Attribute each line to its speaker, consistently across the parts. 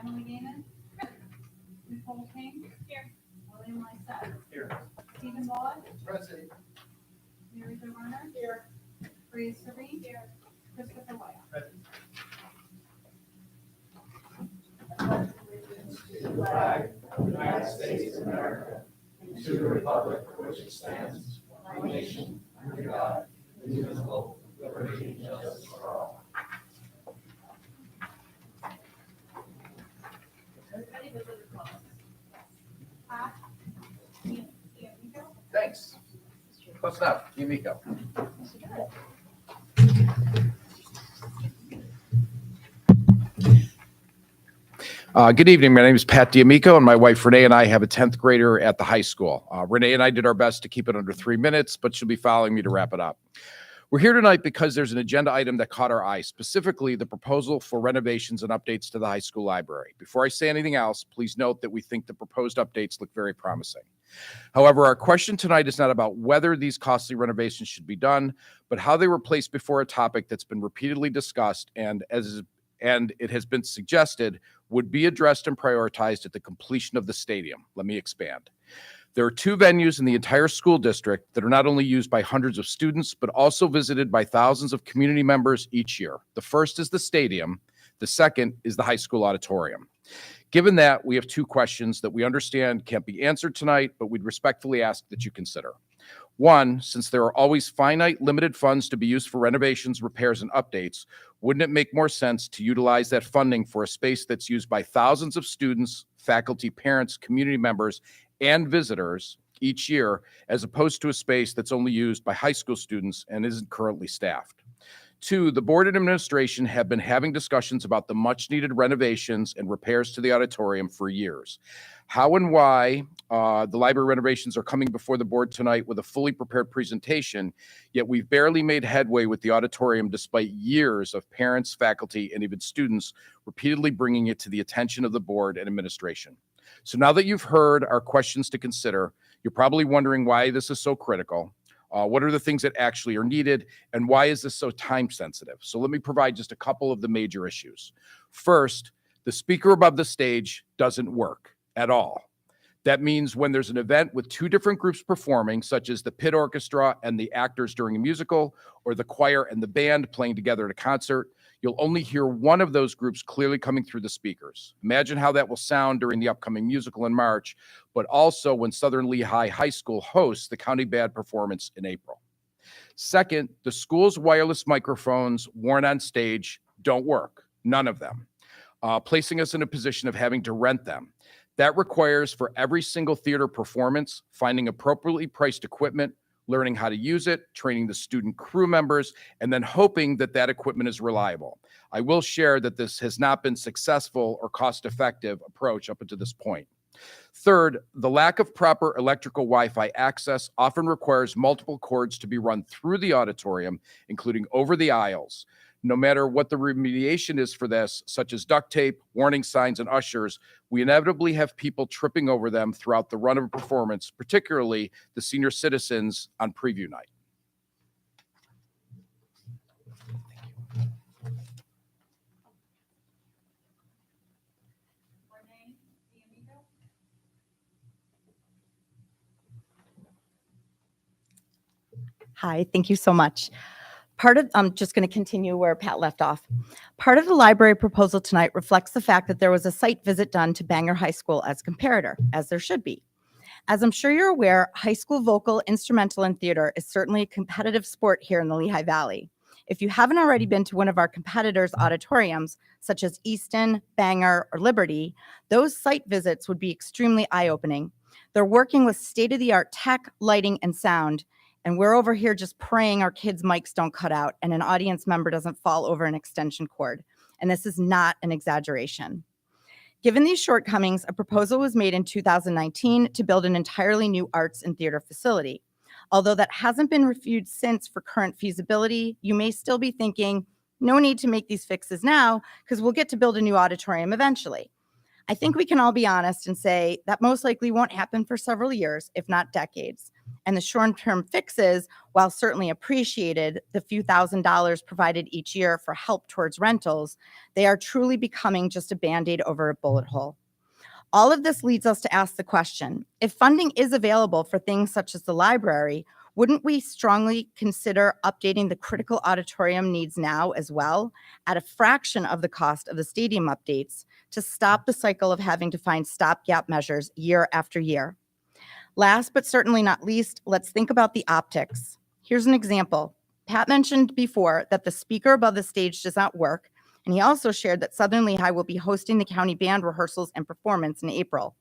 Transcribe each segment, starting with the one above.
Speaker 1: Emily Gaiman. Nicole King. Here. William Lysette.
Speaker 2: Here.
Speaker 1: Stephen Wallace.
Speaker 2: Present.
Speaker 1: Mary Jo Werner.
Speaker 2: Here.
Speaker 1: Maria Serene. Here. Christopher White.
Speaker 2: Present.
Speaker 3: To the flag of the United States of America, and to the republic for which it stands, one nation, under God, indivisible, with liberty and justice for all.
Speaker 2: Thanks. Close enough. Yumiko. Good evening. My name is Pat D'Amico, and my wife Renee and I have a 10th grader at the high school. Renee and I did our best to keep it under 3 minutes, but she'll be following me to wrap it up. We're here tonight because there's an agenda item that caught our eye, specifically the proposal for renovations and updates to the high school library. Before I say anything else, please note that we think the proposed updates look very promising. However, our question tonight is not about whether these costly renovations should be done, but how they were placed before a topic that's been repeatedly discussed and it has been suggested would be addressed and prioritized at the completion of the stadium. Let me expand. There are 2 venues in the entire school district that are not only used by hundreds of students, but also visited by thousands of community members each year. The first is the stadium. The second is the high school auditorium. Given that, we have 2 questions that we understand can't be answered tonight, but we'd respectfully ask that you consider. 1, since there are always finite, limited funds to be used for renovations, repairs, and updates, wouldn't it make more sense to utilize that funding for a space that's used by thousands of students, faculty, parents, community members, and visitors each year, as opposed to a space that's only used by high school students and isn't currently staffed? 2, the board and administration have been having discussions about the much-needed renovations and repairs to the auditorium for years. How and why the library renovations are coming before the board tonight with a fully prepared presentation, yet we've barely made headway with the auditorium despite years of parents, faculty, and even students repeatedly bringing it to the attention of the board and administration. So now that you've heard our questions to consider, you're probably wondering why this is so critical. What are the things that actually are needed, and why is this so time sensitive? So let me provide just a couple of the major issues. First, the speaker above the stage doesn't work at all. That means when there's an event with 2 different groups performing, such as the pit orchestra and the actors during a musical, or the choir and the band playing together at a concert, you'll only hear one of those groups clearly coming through the speakers. Imagine how that will sound during the upcoming musical in March, but also when Southern Lehigh High School hosts the county band performance in April. Second, the school's wireless microphones worn on stage don't work, none of them, placing us in a position of having to rent them. That requires for every single theater performance, finding appropriately priced equipment, learning how to use it, training the student crew members, and then hoping that that equipment is reliable. I will share that this has not been successful or cost-effective approach up until this point. Third, the lack of proper electrical Wi-Fi access often requires multiple cords to be run through the auditorium, including over the aisles. No matter what the remediation is for this, such as duct tape, warning signs, and ushers, we inevitably have people tripping over them throughout the run of a performance, particularly the senior citizens on preview night.
Speaker 4: Hi, thank you so much. I'm just going to continue where Pat left off. Part of the library proposal tonight reflects the fact that there was a site visit done to Bangor High School as comparator, as there should be. As I'm sure you're aware, high school vocal, instrumental, and theater is certainly a competitive sport here in the Lehigh Valley. If you haven't already been to one of our competitors' auditoriums, such as Easton, Bangor, or Liberty, those site visits would be extremely eye-opening. They're working with state-of-the-art tech, lighting, and sound, and we're over here just praying our kids' mics don't cut out and an audience member doesn't fall over an extension cord. And this is not an exaggeration. Given these shortcomings, a proposal was made in 2019 to build an entirely new arts and theater facility. Although that hasn't been reviewed since for current feasibility, you may still be thinking, no need to make these fixes now because we'll get to build a new auditorium eventually. I think we can all be honest and say that most likely won't happen for several years, if not decades. And the short-term fixes, while certainly appreciated, the few $1,000s provided each year for help towards rentals, they are truly becoming just a Band-Aid over a bullet hole. All of this leads us to ask the question, if funding is available for things such as the library, wouldn't we strongly consider updating the critical auditorium needs now as well, at a fraction of the cost of the stadium updates, to stop the cycle of having to find stopgap measures year after year? Last but certainly not least, let's think about the optics. Here's an example. Pat mentioned before that the speaker above the stage does not work, and he also shared that Southern Lehigh will be hosting the county band rehearsals and performance in April.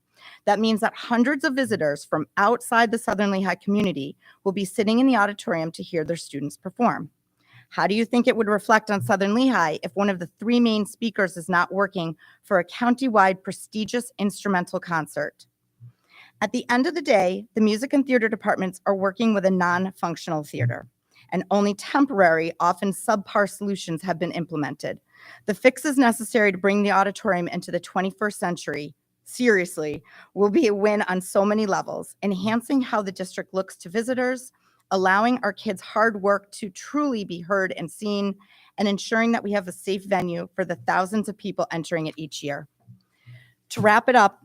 Speaker 4: That means that hundreds of visitors from outside the Southern Lehigh community will be sitting in the auditorium to hear their students perform. How do you think it would reflect on Southern Lehigh if one of the three main speakers is not working for a countywide prestigious instrumental concert? At the end of the day, the music and theater departments are working with a non-functional theater, and only temporary, often subpar solutions have been implemented. The fixes necessary to bring the auditorium into the 21st century, seriously, will be a win on so many levels, enhancing how the district looks to visitors, allowing our kids' hard work to truly be heard and seen, and ensuring that we have a safe venue for the thousands of people entering it each year. To wrap it up,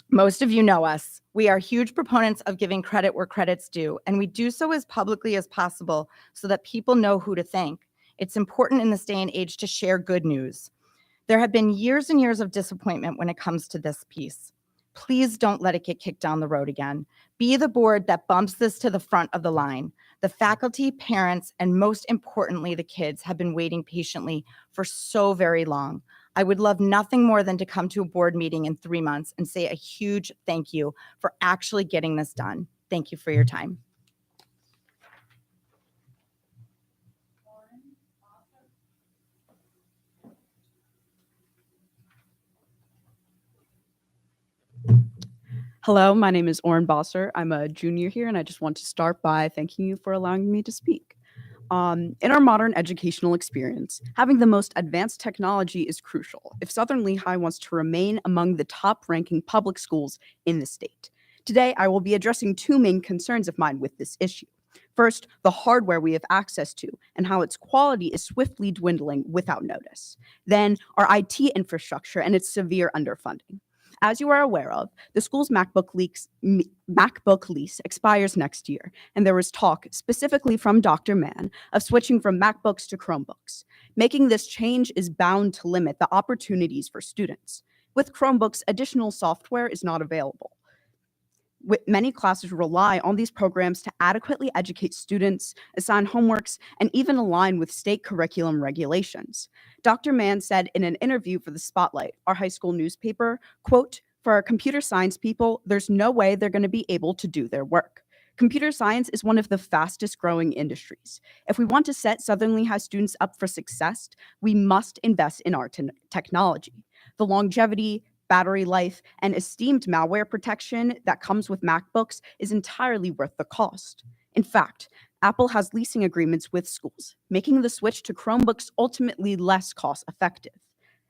Speaker 4: most of you know us. We are huge proponents of giving credit where credit's due, and we do so as publicly as possible so that people know who to thank. It's important in this day and age to share good news. There have been years and years of disappointment when it comes to this piece. Please don't let it get kicked down the road again. Be the board that bumps this to the front of the line. The faculty, parents, and most importantly, the kids have been waiting patiently for so very long. I would love nothing more than to come to a board meeting in 3 months and say a huge thank you for actually getting this done. Thank you for your time.
Speaker 5: Hello, my name is Oren Bosser. I'm a junior here, and I just want to start by thanking you for allowing me to speak. In our modern educational experience, having the most advanced technology is crucial if Southern Lehigh wants to remain among the top-ranking public schools in the state. Today, I will be addressing two main concerns of mine with this issue. First, the hardware we have access to and how its quality is swiftly dwindling without notice. Then, our IT infrastructure and its severe underfunding. As you are aware of, the school's MacBook lease expires next year, and there was talk, specifically from Dr. Mann, of switching from MacBooks to Chromebooks. Making this change is bound to limit the opportunities for students. With Chromebooks, additional software is not available. Many classes rely on these programs to adequately educate students, assign homeworks, and even align with state curriculum regulations. Dr. Mann said in an interview for the Spotlight, our high school newspaper, quote, "For our computer science people, there's no way they're going to be able to do their work. Computer science is one of the fastest growing industries. If we want to set Southern Lehigh students up for success, we must invest in our technology. The longevity, battery life, and esteemed malware protection that comes with MacBooks is entirely worth the cost. In fact, Apple has leasing agreements with schools, making the switch to Chromebooks ultimately less cost-effective.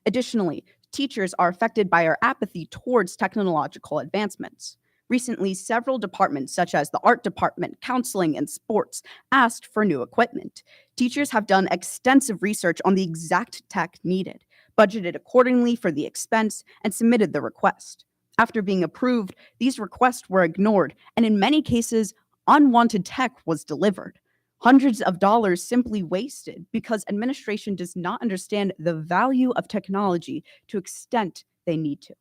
Speaker 5: Additionally, teachers are affected by our apathy towards technological advancements. Recently, several departments, such as the art department, counseling, and sports, asked for new equipment. Teachers have done extensive research on the exact tech needed, budgeted accordingly for the expense, and submitted the request. After being approved, these requests were ignored, and in many cases, unwanted tech was delivered. Hundreds of dollars simply wasted because administration does not understand the value of technology to the extent they need to.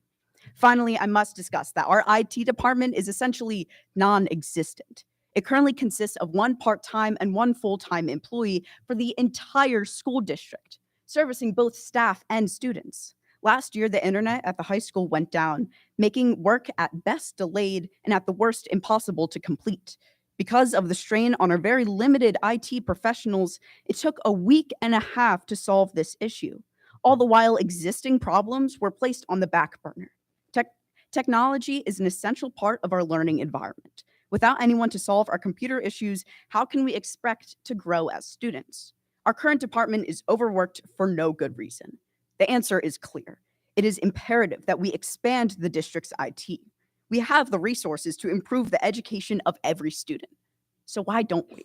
Speaker 5: Finally, I must discuss that our IT department is essentially non-existent. It currently consists of one part-time and one full-time employee for the entire school district, servicing both staff and students. Last year, the internet at the high school went down, making work at best delayed and at the worst impossible to complete. Because of the strain on our very limited IT professionals, it took a week and a half to solve this issue. All the while, existing problems were placed on the back burner. Technology is an essential part of our learning environment. Without anyone to solve our computer issues, how can we expect to grow as students? Our current department is overworked for no good reason. The answer is clear. It is imperative that we expand the district's IT. We have the resources to improve the education of every student. So why don't we?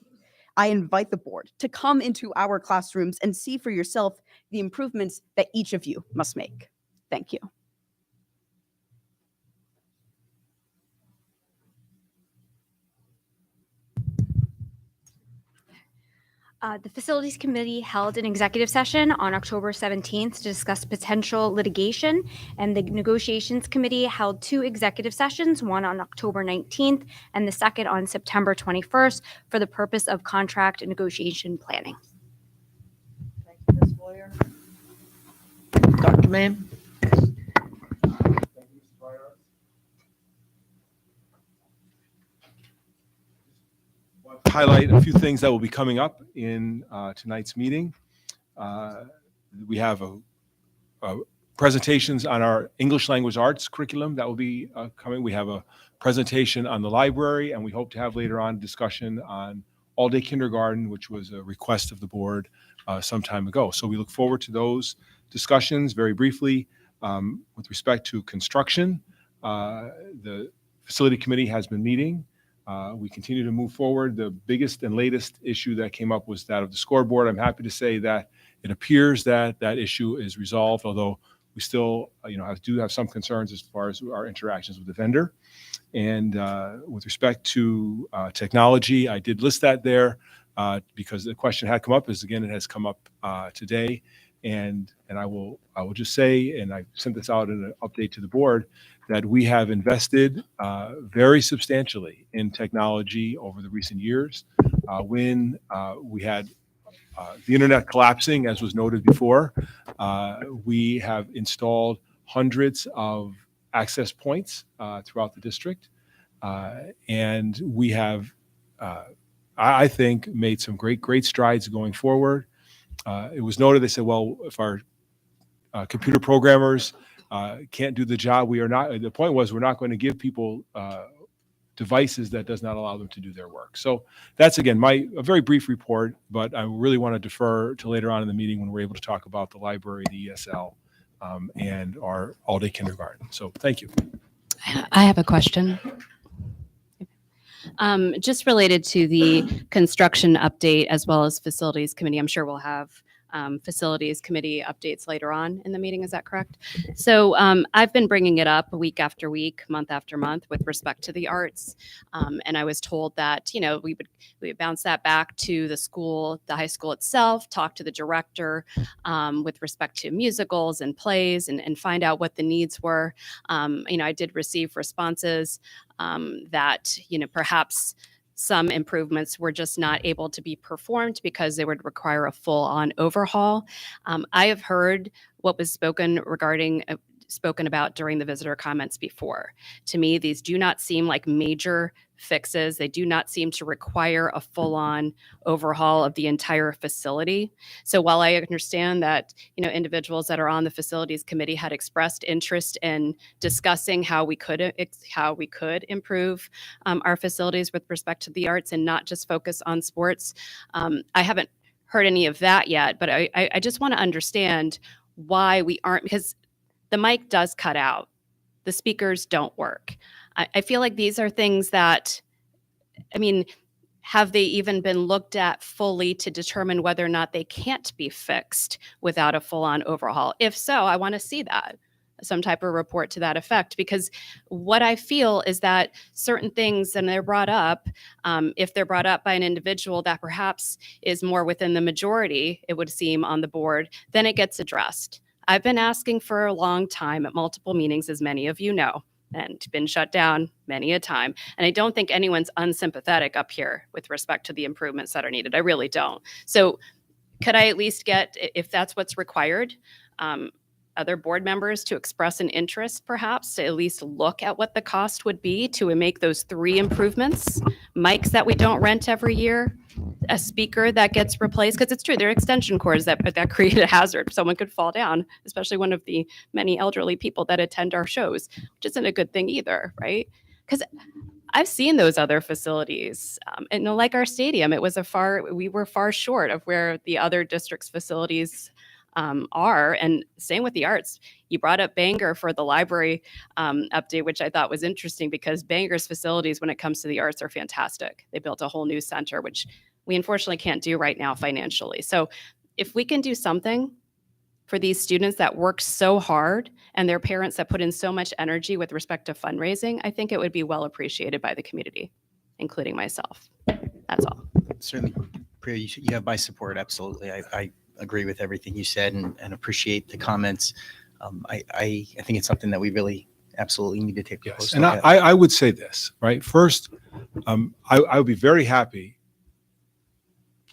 Speaker 5: I invite the board to come into our classrooms and see for yourself the improvements that each of you must make. Thank you.
Speaker 6: The Facilities Committee held an executive session on October 17th to discuss potential litigation, and the Negotiations Committee held 2 executive sessions, one on October 19th and the second on September 21st, for the purpose of contract negotiation planning.
Speaker 3: Thank you, Ms. Boyer. Dr. Mann?
Speaker 7: Highlight a few things that will be coming up in tonight's meeting. We have presentations on our English language arts curriculum that will be coming. We have a presentation on the library, and we hope to have later on discussion on all-day kindergarten, which was a request of the board some time ago. So we look forward to those discussions. Very briefly, with respect to construction, the facility committee has been meeting. We continue to move forward. The biggest and latest issue that came up was that of the scoreboard. I'm happy to say that it appears that that issue is resolved, although we still, do have some concerns as far as our interactions with the vendor. And with respect to technology, I did list that there because the question had come up. As again, it has come up today. And I will just say, and I sent this out in an update to the board, that we have invested very substantially in technology over the recent years. When we had the internet collapsing, as was noted before, we have installed hundreds of access points throughout the district. And we have, I think, made some great strides going forward. It was noted, they said, well, if our computer programmers can't do the job, the point was we're not going to give people devices that does not allow them to do their work. So that's, again, a very brief report, but I really want to defer to later on in the meeting when we're able to talk about the library, the ESL, and our all-day kindergarten. So thank you.
Speaker 8: I have a question. Just related to the construction update as well as facilities committee. I'm sure we'll have facilities committee updates later on in the meeting. Is that correct? So I've been bringing it up week after week, month after month with respect to the arts. And I was told that, we would bounce that back to the school, the high school itself, talk to the director with respect to musicals and plays and find out what the needs were. I did receive responses that, perhaps some improvements were just not able to be performed because they would require a full-on overhaul. I have heard what was spoken about during the visitor comments before. To me, these do not seem like major fixes. They do not seem to require a full-on overhaul of the entire facility. So while I understand that, individuals that are on the facilities committee had expressed interest in discussing how we could improve our facilities with respect to the arts and not just focus on sports, I haven't heard any of that yet, but I just want to understand why we aren't, because the mic does cut out. The speakers don't work. I feel like these are things that, have they even been looked at fully to determine whether or not they can't be fixed without a full-on overhaul? If so, I want to see that, some type of report to that effect, because what I feel is that certain things, and they're brought up, if they're brought up by an individual that perhaps is more within the majority, it would seem, on the board, then it gets addressed. I've been asking for a long time at multiple meetings, as many of you know, and been shut down many a time. And I don't think anyone's unsympathetic up here with respect to the improvements that are needed. I really don't. So could I at least get, if that's what's required, other board members to express an interest, perhaps, to at least look at what the cost would be to make those 3 improvements? Mics that we don't rent every year, a speaker that gets replaced, because it's true, there are extension cords that create a hazard. Someone could fall down, especially one of the many elderly people that attend our shows, which isn't a good thing either, right? Because I've seen those other facilities, and like our stadium, we were far short of where the other district's facilities are. And same with the arts. You brought up Bangor for the library update, which I thought was interesting because Bangor's facilities when it comes to the arts are fantastic. They built a whole new center, which we unfortunately can't do right now financially. So if we can do something for these students that work so hard and their parents that put in so much energy with respect to fundraising, I think it would be well appreciated by the community, including myself. That's all.
Speaker 9: Certainly, Priya, you have my support. Absolutely. I agree with everything you said and appreciate the comments. I think it's something that we really absolutely need to take a
Speaker 7: Yes,
Speaker 9: close
Speaker 7: and
Speaker 9: look at.
Speaker 7: I would say this, right? First, I would be very happy.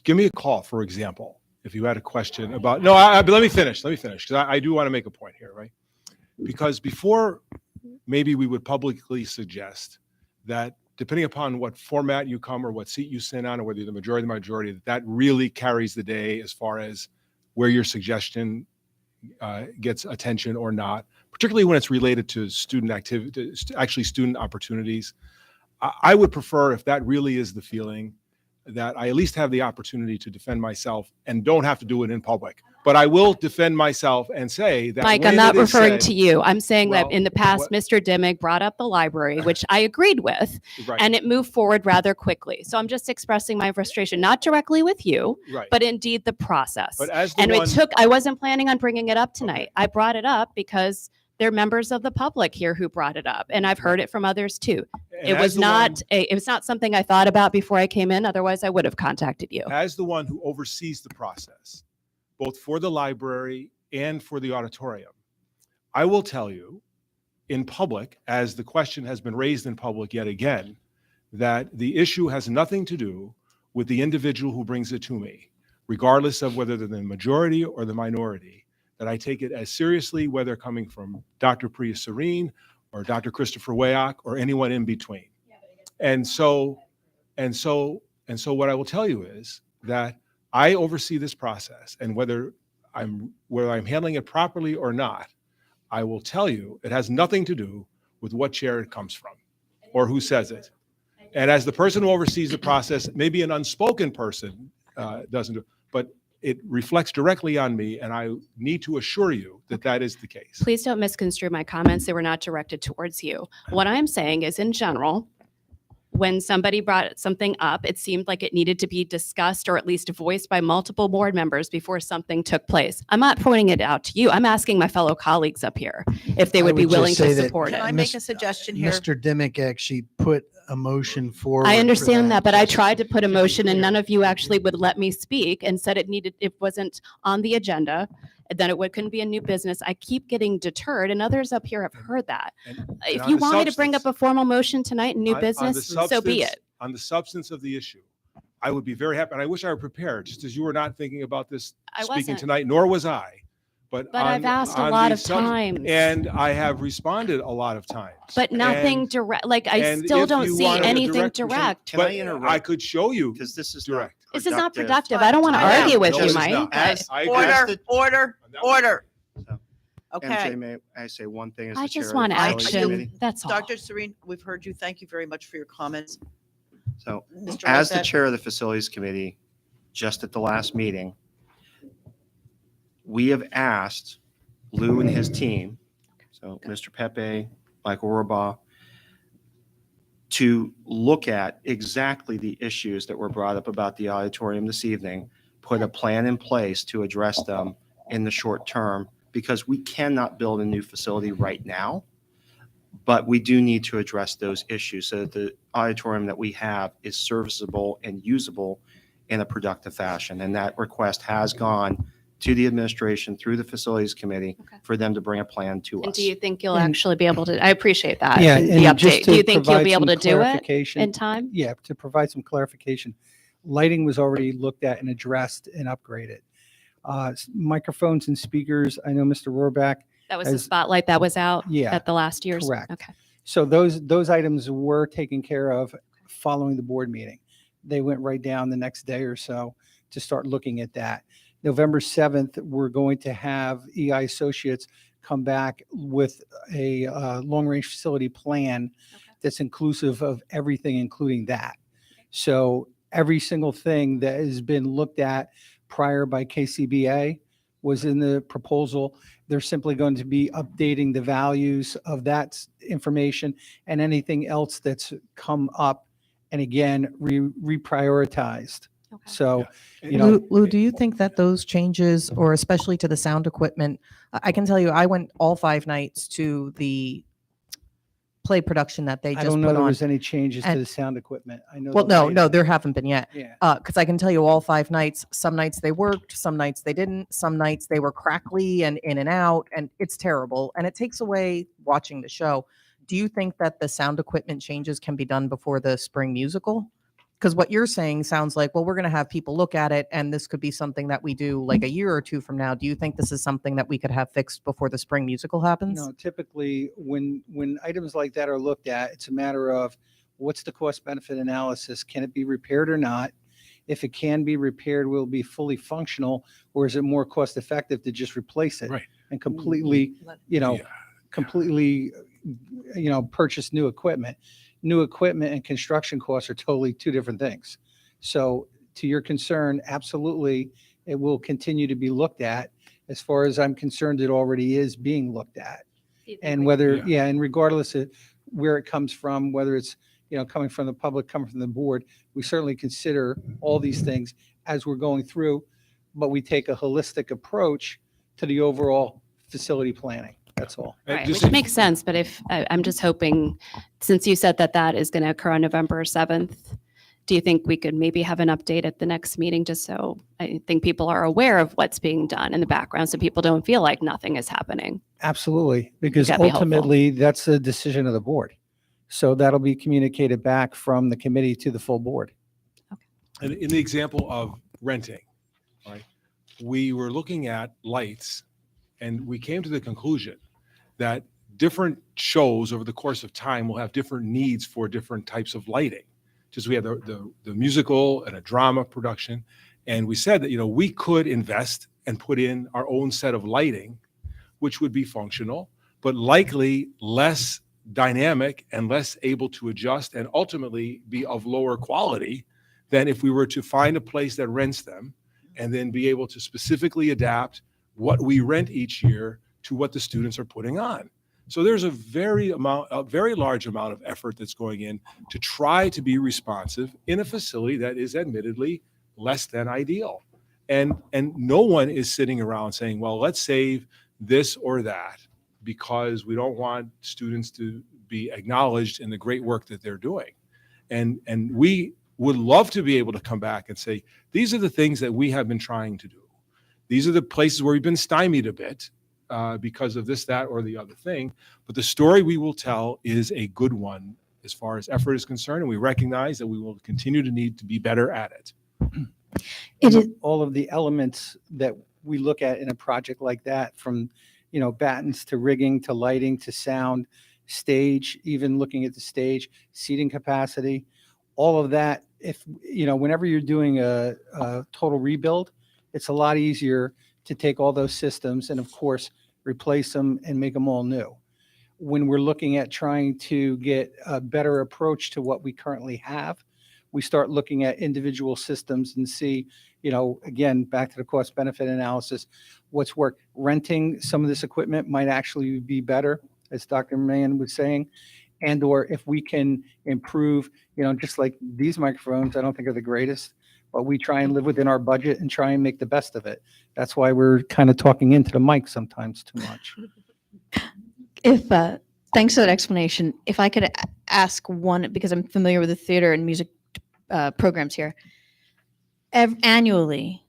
Speaker 7: Give me a call, for example, if you had a question about, no, but let me finish, because I do want to make a point here, right? Because before, maybe we would publicly suggest that depending upon what format you come or what seat you sit on, or whether you're the majority, that really carries the day as far as where your suggestion gets attention or not, particularly when it's related to student activity, actually student opportunities. I would prefer, if that really is the feeling, that I at least have the opportunity to defend myself and don't have to do it in public. But I will defend myself and say that
Speaker 8: Mike,
Speaker 7: when
Speaker 8: I'm not
Speaker 7: it is
Speaker 8: referring
Speaker 7: said-
Speaker 8: to you. I'm saying
Speaker 7: Well,
Speaker 8: that in the past,
Speaker 7: what-
Speaker 8: Mr. Dimick brought up the library, which I agreed with,
Speaker 7: Right,
Speaker 8: and it moved forward rather quickly. So I'm just expressing my frustration, not directly with you,
Speaker 7: right.
Speaker 8: but indeed the process.
Speaker 7: But as the
Speaker 8: And
Speaker 7: one,
Speaker 8: it took, I wasn't planning on bringing it up tonight.
Speaker 7: Okay.
Speaker 8: I brought it up because there are members of the public here who brought it up, and I've heard it from others too.
Speaker 7: and
Speaker 8: It
Speaker 7: as
Speaker 8: was
Speaker 7: the one-
Speaker 8: not it was not something I thought about before I came in. Otherwise, I would have contacted you.
Speaker 7: as the one who oversees the process, both for the library and for the auditorium, I will tell you in public, as the question has been raised in public yet again, that the issue has nothing to do with the individual who brings it to me, regardless of whether they're the majority or the minority, that I take it as seriously, whether coming from Dr. Priya Serene or Dr. Christopher Wayock or anyone in between. And so what I will tell you is that I oversee this process, and whether I'm handling it properly or not, I will tell you it has nothing to do with what chair it comes from or who says it. And as the person who oversees the process, maybe an unspoken person doesn't do, but it reflects directly on me, and I need to assure you that that is the case.
Speaker 8: Please don't misconstrue my comments. They were not directed towards you. What I'm saying is, in general, when somebody brought something up, it seemed like it needed to be discussed or at least voiced by multiple board members before something took place. I'm not pointing it out to you. I'm asking my fellow colleagues up here if they would be willing to support
Speaker 10: Can
Speaker 8: it.
Speaker 10: I make a suggestion here?
Speaker 3: Mr. Dimick actually put a motion forward.
Speaker 8: I
Speaker 3: for
Speaker 8: understand that, but I
Speaker 3: just
Speaker 8: tried to put a
Speaker 3: be
Speaker 8: motion and
Speaker 3: clear.
Speaker 8: none of you actually would let me speak and said it wasn't on the agenda, then couldn't be a new business. I keep getting deterred, and others up here have heard that.
Speaker 7: And
Speaker 8: If
Speaker 7: on
Speaker 8: you
Speaker 7: the
Speaker 8: want me to bring up a
Speaker 7: substance-
Speaker 8: formal motion tonight in new
Speaker 7: on the
Speaker 8: business, so be
Speaker 7: substance-
Speaker 8: it.
Speaker 7: On the substance of the issue, I would be very happy, and I wish I were prepared, just as you were not thinking about this
Speaker 8: I
Speaker 7: speaking
Speaker 8: wasn't.
Speaker 7: tonight, nor was I. But
Speaker 8: But I've asked a
Speaker 7: on
Speaker 8: lot
Speaker 7: the
Speaker 8: of times.
Speaker 7: And I have responded a lot of times.
Speaker 8: But nothing
Speaker 7: And-
Speaker 8: direct, like I
Speaker 7: and
Speaker 8: still
Speaker 7: if
Speaker 8: don't
Speaker 7: you
Speaker 8: see
Speaker 7: wanted a
Speaker 8: anything
Speaker 7: direct-
Speaker 8: direct.
Speaker 9: Can I
Speaker 7: But
Speaker 9: interrupt?
Speaker 7: I could show you
Speaker 9: Because this is
Speaker 7: direct.
Speaker 8: This is not
Speaker 9: productive.
Speaker 8: productive. I don't want to
Speaker 10: Time out.
Speaker 8: argue with
Speaker 7: No,
Speaker 8: you,
Speaker 7: it's
Speaker 8: Mike.
Speaker 7: not.
Speaker 9: As-
Speaker 7: I agree.
Speaker 10: Order, order, order.
Speaker 9: So,
Speaker 10: Okay.
Speaker 9: MJ, may I say one thing as
Speaker 8: I
Speaker 9: the chair
Speaker 8: just
Speaker 9: of the
Speaker 8: want
Speaker 9: Facilities
Speaker 10: action.
Speaker 9: Committee?
Speaker 8: That's all.
Speaker 10: Dr. Serene, we've heard you. Thank you very much for your comments.
Speaker 9: So
Speaker 10: Mr.
Speaker 9: as the
Speaker 10: Lozette?
Speaker 9: chair of the Facilities Committee, just at the last meeting, we have asked Lou and his team, so Mr. Pepe, Michael Rohrbaugh, to look at exactly the issues that were brought up about the auditorium this evening, put a plan in place to address them in the short term, because we cannot build a new facility right now, but we do need to address those issues so that the auditorium that we have is serviceable and usable in a productive fashion. And that request has gone to the administration through the Facilities Committee
Speaker 8: Okay.
Speaker 9: for them to bring a plan to
Speaker 8: And
Speaker 9: us.
Speaker 8: do you think you'll
Speaker 3: And-
Speaker 8: actually be able to, I appreciate that,
Speaker 3: Yeah,
Speaker 8: the
Speaker 3: and just
Speaker 8: update. Do you
Speaker 3: to
Speaker 8: think you'll
Speaker 3: provide
Speaker 8: be able
Speaker 3: some
Speaker 8: to do it
Speaker 3: clarification-
Speaker 8: in time?
Speaker 3: Yeah, to provide some clarification, lighting was already looked at and addressed and upgraded. Microphones and speakers, I know Mr. Rohrback,
Speaker 8: That was the
Speaker 3: as-
Speaker 8: spotlight that was out
Speaker 3: yeah,
Speaker 8: at the last year's?
Speaker 3: correct.
Speaker 8: Okay.
Speaker 3: so those items were taken care of following the board meeting. They went right down the next day or so to start looking at that. November 7th, we're going to have EI Associates come back with a long-range facility plan that's inclusive of everything, including that. So every single thing that has been looked at prior by KCBA was in the proposal. They're simply going to be updating the values of that information and anything else that's come up, and again, reprioritized.
Speaker 4: Okay.
Speaker 3: So,
Speaker 7: Yeah.
Speaker 3: you know,
Speaker 11: Lou, do you think that those changes, or especially to the sound equipment, I can tell you, I went all 5 nights to the play production that they
Speaker 3: I
Speaker 11: just
Speaker 3: don't know
Speaker 11: put
Speaker 3: there
Speaker 11: on.
Speaker 3: was any changes to
Speaker 11: And-
Speaker 3: the sound equipment. I know.
Speaker 11: Well,
Speaker 3: the
Speaker 11: no,
Speaker 3: lighting.
Speaker 11: there haven't been yet.
Speaker 3: Yeah.
Speaker 11: Because I can tell you all 5 nights, some nights they worked, some nights they didn't, some nights they were crackly and in and out, and it's terrible. And it takes away watching the show. Do you think that the sound equipment changes can be done before the spring musical? Because what you're saying sounds like, well, we're going to have people look at it, and this could be something that we do like a year or 2 from now. Do you think this is something that we could have fixed before the spring musical happens?
Speaker 3: No, typically when items like that are looked at, it's a matter of what's the cost benefit analysis? Can it be repaired or not? If it can be repaired, will it be fully functional, or is it more cost effective to just replace it?
Speaker 7: Right.
Speaker 3: And completely,
Speaker 7: Yeah.
Speaker 3: completely, purchase new equipment. New equipment and construction costs are totally 2 different things. So to your concern, absolutely, it will continue to be looked at. As far as I'm concerned, it already is being looked at. And whether, and regardless of where it comes from, whether it's, coming from the public, coming from the board, we certainly consider all these things as we're going through, but we take a holistic approach to the overall facility planning. That's all.
Speaker 8: Right,
Speaker 7: Just-
Speaker 8: which makes sense, but if, I'm just hoping, since you said that that is going to occur on November 7th, do you think we could maybe have an update at the next meeting, just so I think people are aware of what's being done in the background, so people don't feel like nothing is happening?
Speaker 3: Absolutely, because
Speaker 8: That'd be helpful.
Speaker 3: ultimately, that's a decision of the board. So that'll be communicated back from the committee to the full board.
Speaker 7: And in the example of renting, right, we were looking at lights, and we came to the conclusion that different shows over the course of time will have different needs for different types of lighting. Just we had the musical and a drama production, and we said that we could invest and put in our own set of lighting, which would be functional, but likely less dynamic and less able to adjust, and ultimately be of lower quality than if we were to find a place that rents them and then be able to specifically adapt what we rent each year to what the students are putting on. So there's a very large amount of effort that's going in to try to be responsive in a facility that is admittedly less than ideal. And no one is sitting around saying, well, let's save this or that because we don't want students to be acknowledged in the great work that they're doing. And we would love to be able to come back and say, these are the things that we have been trying to do. These are the places where we've been stymied a bit because of this, that, or the other thing. But the story we will tell is a good one as far as effort is concerned, and we recognize that we will continue to need to be better at it.
Speaker 3: All of the elements that we look at in a project like that, from, battens to rigging to lighting to sound, stage, even looking at the stage, seating capacity, all of that. If, whenever you're doing a total rebuild, it's a lot easier to take all those systems and of course replace them and make them all new. When we're looking at trying to get a better approach to what we currently have, we start looking at individual systems and see, again, back to the cost benefit analysis, what's worked. Renting some of this equipment might actually be better, as Dr. Mann was saying, and or if we can improve, just like these microphones, I don't think are the greatest, but we try and live within our budget and try and make the best of it. That's why we're kind of talking into the mic sometimes too much.
Speaker 12: Thanks for that explanation. If I could ask one, because I'm familiar with the theater and music programs here. Annually,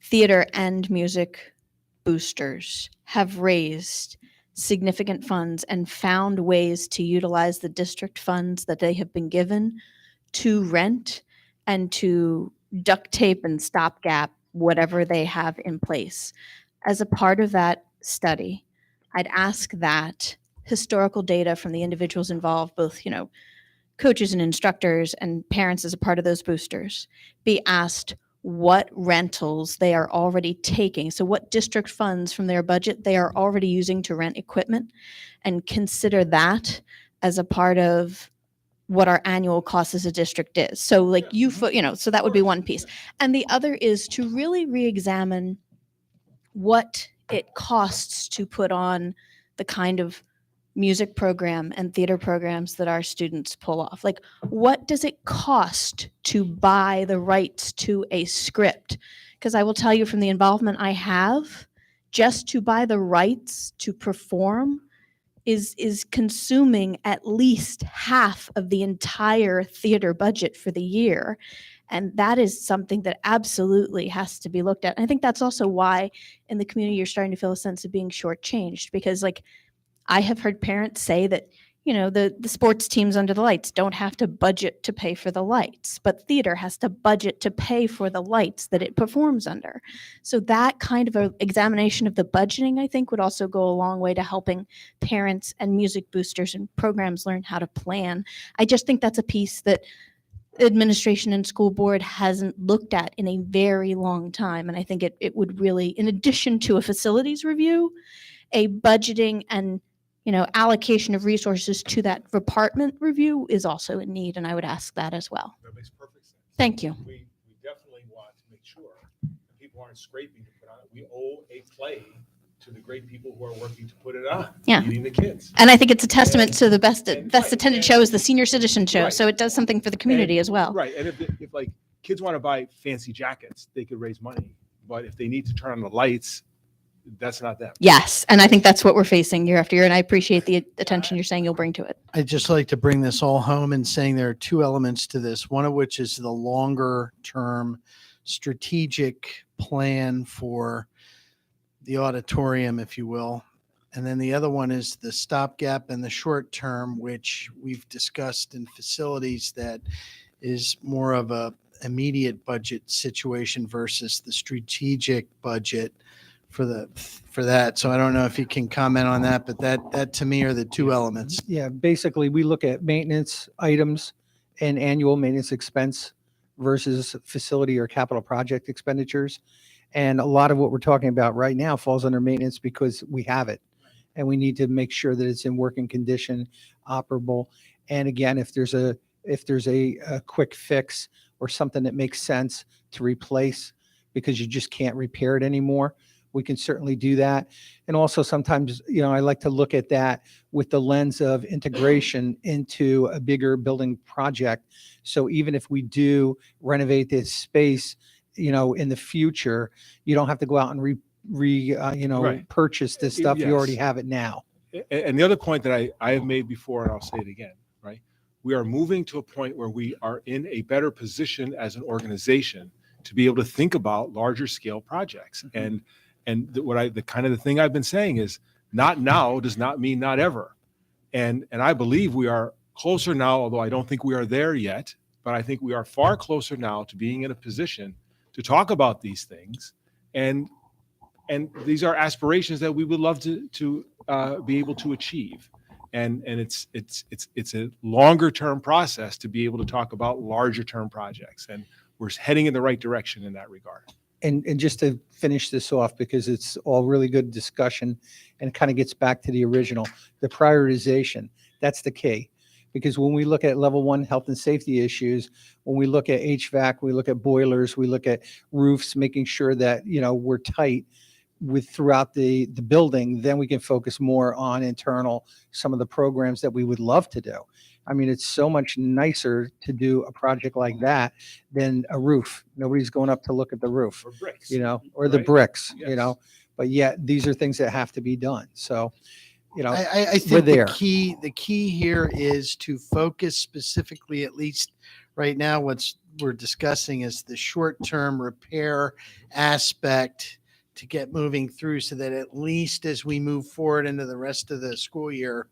Speaker 12: theater and music boosters have raised significant funds and found ways to utilize the district funds that they have been given to rent and to duct tape and stopgap whatever they have in place. As a part of that study, I'd ask that historical data from the individuals involved, both, coaches and instructors and parents as a part of those boosters, be asked what rentals they are already taking. So what district funds from their budget they are already using to rent equipment, and consider that as a part of what our annual cost as a district is. So so that would be one piece. And the other is to really re-examine what it costs to put on the kind of music program and theater programs that our students pull off. Like, what does it cost to buy the rights to a script? Because I will tell you from the involvement I have, just to buy the rights to perform is consuming at least half of the entire theater budget for the year. And that is something that absolutely has to be looked at. And I think that's also why in the community you're starting to feel a sense of being shortchanged, because like I have heard parents say that, you know, the sports teams under the lights don't have to budget to pay for the lights, but theater has to budget to pay for the lights that it performs under. So that kind of a examination of the budgeting, I think, would also go a long way to helping parents and music boosters and programs learn how to plan. I just think that's a piece that administration and school board hasn't looked at in a very long time. And I think it would really, in addition to a facilities review, a budgeting and allocation of resources to that department review is also in need, and I would ask that as well.
Speaker 7: That makes perfect sense.
Speaker 12: Thank you.
Speaker 7: We definitely want to make sure that people aren't scraping to put on it. We owe a play to the great people who are working to put it on, leading the kids.
Speaker 12: And I think it's a testament to the best
Speaker 7: right,
Speaker 12: attended show is the senior citizen show,
Speaker 7: Right.
Speaker 12: so it does something for the community as well.
Speaker 7: Right, and if like kids want to buy fancy jackets, they could raise money. But if they need to turn on the lights, that's not them.
Speaker 12: Yes, and I think that's what we're facing year after year, and I appreciate the attention you're saying you'll bring to it.
Speaker 13: I'd just like to bring this all home and saying there are two elements to this, one of which is the longer term strategic plan for the auditorium, if you will. And then the other one is the stopgap and the short term, which we've discussed in facilities that is more of a immediate budget situation versus the strategic budget for that. So I don't know if you can comment on that, but that to me are the two elements.
Speaker 3: Yeah, basically, we look at maintenance items and annual maintenance expense versus facility or capital project expenditures. And a lot of what we're talking about right now falls under maintenance because we have it. And we need to make sure that it's in working condition, operable. And again, if there's a quick fix or something that makes sense to replace because you just can't repair it anymore, we can certainly do that. And also sometimes, I like to look at that with the lens of integration into a bigger building project. So even if we do renovate this space, in the future, you don't have to go out and
Speaker 7: Right.
Speaker 3: purchase this stuff. You already
Speaker 7: Yes.
Speaker 3: have it now.
Speaker 7: And the other point that I have made before, and I'll say it again, right? We are moving to a point where we are in a better position as an organization to be able to think about larger scale projects.
Speaker 3: Mm-hmm.
Speaker 7: And the thing I've been saying is not now does not mean not ever. And I believe we are closer now, although I don't think we are there yet, but I think we are far closer now to being in a position to talk about these things. And these are aspirations that we would love to be able to achieve. And it's a longer term process to be able to talk about larger term projects. And we're heading in the right direction in that regard.
Speaker 3: And just to finish this off, because it's all really good discussion and it kind of gets back to the original, the prioritization, that's the key. Because when we look at level 1 health and safety issues, when we look at HVAC, we look at boilers, we look at roofs, making sure that, we're tight with throughout the building, then we can focus more on internal, some of the programs that we would love to do. I mean, it's so much nicer to do a project like that than a roof. Nobody's going up to look at the roof,
Speaker 7: Or bricks.
Speaker 3: or the
Speaker 7: Right.
Speaker 3: bricks,
Speaker 7: Yes.
Speaker 3: but yet these are things that have to be done. So,
Speaker 13: I
Speaker 3: we're
Speaker 13: think
Speaker 3: there.
Speaker 13: the key here is to focus specifically, at least right now, what we're discussing is the short-term repair aspect to get moving through so that at least as we move forward into the rest of the school year,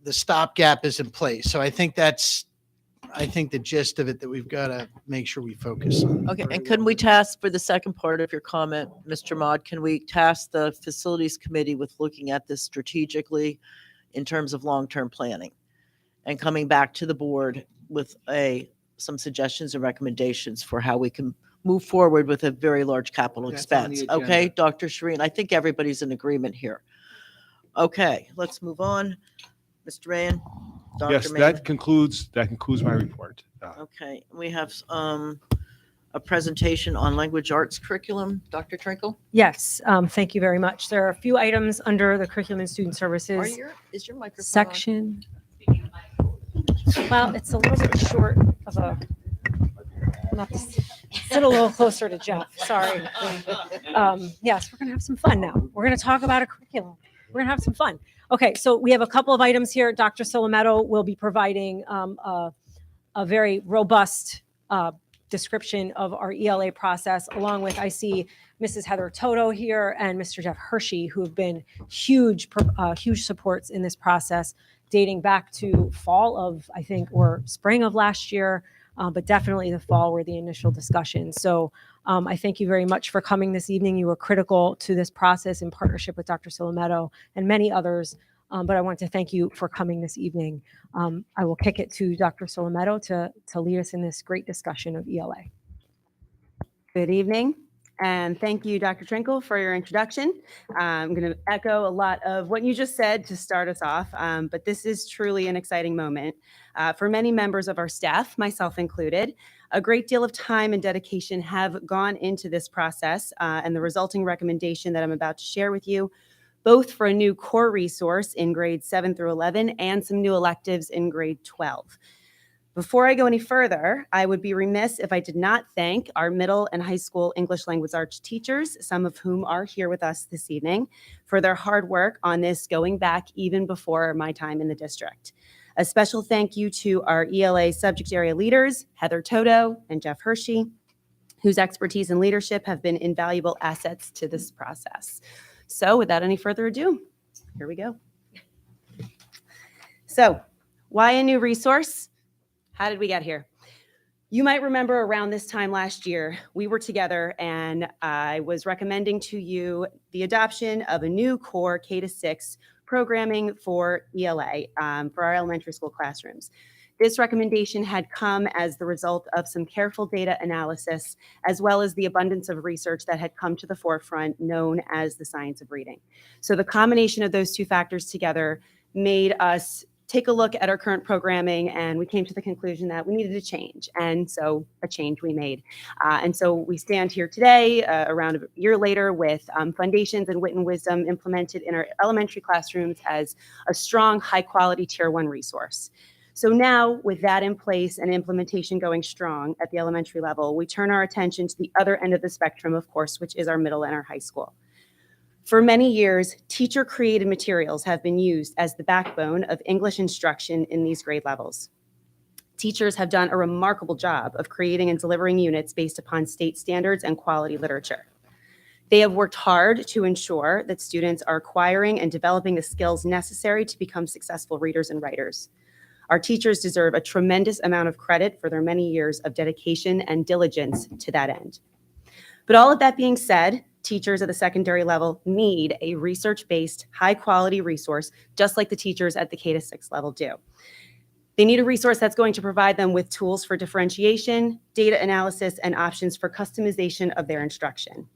Speaker 13: the stopgap is in place. So I think the gist of it that we've got to make sure we focus on.
Speaker 10: Okay, and couldn't we task for the second part of your comment, Mr. Maude, can we task the facilities committee with looking at this strategically in terms of long-term planning and coming back to the board with some suggestions and recommendations for how we can move forward with a very large capital
Speaker 3: That's on the
Speaker 10: expense? Okay,
Speaker 3: agenda.
Speaker 10: Dr. Shireen, I think everybody's in agreement here. Okay, let's move on. Mr. Ryan?
Speaker 7: Yes,
Speaker 10: Dr. Mann?
Speaker 7: that concludes my report.
Speaker 10: Okay, we have a presentation on language arts curriculum. Dr. Trinkle?
Speaker 14: Yes, thank you very much. There are a few items under the Curriculum and Student Services
Speaker 10: Is your microphone on?
Speaker 14: section. Well, it's a little bit short of a, not to sit a little closer to Jeff, sorry. Yes, we're gonna have some fun now. We're gonna talk about a curriculum. We're gonna have some fun. Okay, so we have a couple of items here. Dr. Solometto will be providing a very robust description of our ELA process, along with, I see Mrs. Heather Toto here and Mr. Jeff Hershey, who have been huge supports in this process, dating back to fall of, I think, or spring of last year, but definitely the fall were the initial discussions. So I thank you very much for coming this evening. You were critical to this process in partnership with Dr. Solometto and many others. But I want to thank you for coming this evening. I will kick it to Dr. Solometto to lead us in this great discussion of ELA.
Speaker 4: Good evening, and thank you, Dr. Trinkle, for your introduction. I'm going to echo a lot of what you just said to start us off, but this is truly an exciting moment. For many members of our staff, myself included, a great deal of time and dedication have gone into this process, and the resulting recommendation that I'm about to share with you, both for a new core resource in grades 7 through 11 and some new electives in grade 12. Before I go any further, I would be remiss if I did not thank our middle and high school English language arts teachers, some of whom are here with us this evening, for their hard work on this going back even before my time in the district. A special thank you to our ELA subject area leaders, Heather Toto and Jeff Hershey, whose expertise and leadership have been invaluable assets to this process. So without any further ado, here we go. So why a new resource? How did we get here? You might remember around this time last year, we were together and I was recommending to you the adoption of a new core K-6 programming for ELA for our elementary school classrooms. This recommendation had come as the result of some careful data analysis, as well as the abundance of research that had come to the forefront known as the science of reading. So the combination of those two factors together made us take a look at our current programming, and we came to the conclusion that we needed a change. And so a change we made. And so we stand here today, around a year later, with foundations and wit and wisdom implemented in our elementary classrooms as a strong, high-quality Tier 1 resource. So now, with that in place and implementation going strong at the elementary level, we turn our attention to the other end of the spectrum, of course, which is our middle and our high school. For many years, teacher-created materials have been used as the backbone of English instruction in these grade levels. Teachers have done a remarkable job of creating and delivering units based upon state standards and quality literature. They have worked hard to ensure that students are acquiring and developing the skills necessary to become successful readers and writers. Our teachers deserve a tremendous amount of credit for their many years of dedication and diligence to that end. But all of that being said, teachers at the secondary level need a research-based, high-quality resource, just like the teachers at the K-6 level do. They need a resource that's going to provide them with tools for differentiation, data analysis, and options for customization of their instruction.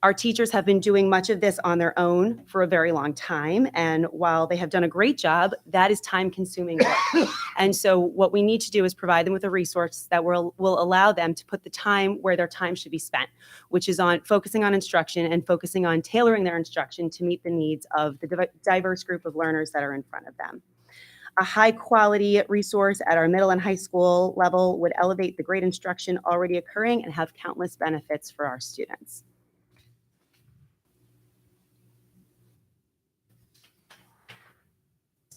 Speaker 4: Our teachers have been doing much of this on their own for a very long time, and while they have done a great job, that is time-consuming work. And so what we need to do is provide them with a resource that will allow them to put the time where their time should be spent, which is on focusing on instruction and focusing on tailoring their instruction to meet the needs of the diverse group of learners that are in front of them. A high-quality resource at our middle and high school level would elevate the great instruction already occurring and have countless benefits for our students.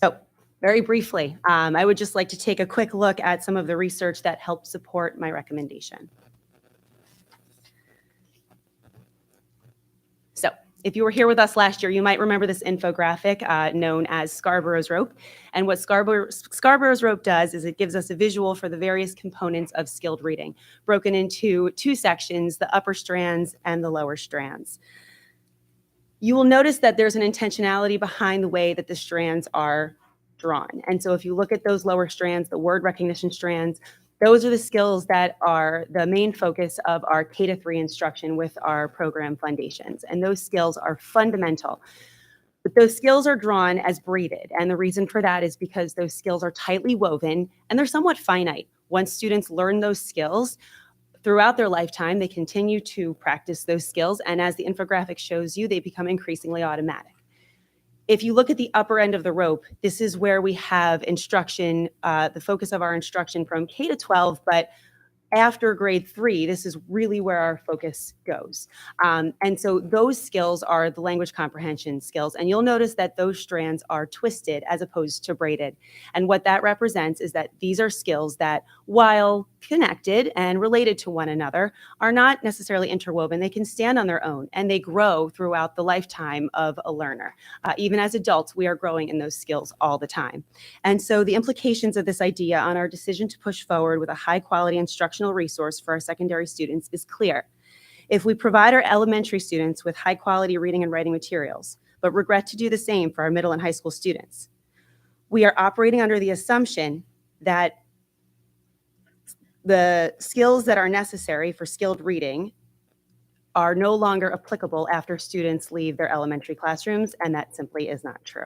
Speaker 4: So very briefly, I would just like to take a quick look at some of the research that helped support my recommendation. So if you were here with us last year, you might remember this infographic known as Scarborough's Rope. And what Scarborough's Rope does is it gives us a visual for the various components of skilled reading, broken into two sections, the upper strands and the lower strands. You will notice that there's an intentionality behind the way that the strands are drawn. And so if you look at those lower strands, the word recognition strands, those are the skills that are the main focus of our K-3 instruction with our program foundations. And those skills are fundamental. But those skills are drawn as braided. And the reason for that is because those skills are tightly woven and they're somewhat finite. Once students learn those skills,
Speaker 15: Throughout their lifetime, they continue to practice those skills, and as the infographic shows you, they become increasingly automatic. If you look at the upper end of the rope, this is where we have instruction, the focus of our instruction from K to 12, but after grade 3, this is really where our focus goes. And so those skills are the language comprehension skills. And you'll notice that those strands are twisted as opposed to braided. And what that represents is that these are skills that, while connected and related to one another, are not necessarily interwoven. They can stand on their own, and they grow throughout the lifetime of a learner. Even as adults, we are growing in those skills all the time. And so the implications of this idea on our decision to push forward with a high quality instructional resource for our secondary students is clear. If we provide our elementary students with high quality reading and writing materials, but regret to do the same for our middle and high school students, we are operating under the assumption that the skills that are necessary for skilled reading are no longer applicable after students leave their elementary classrooms, and that simply is not true.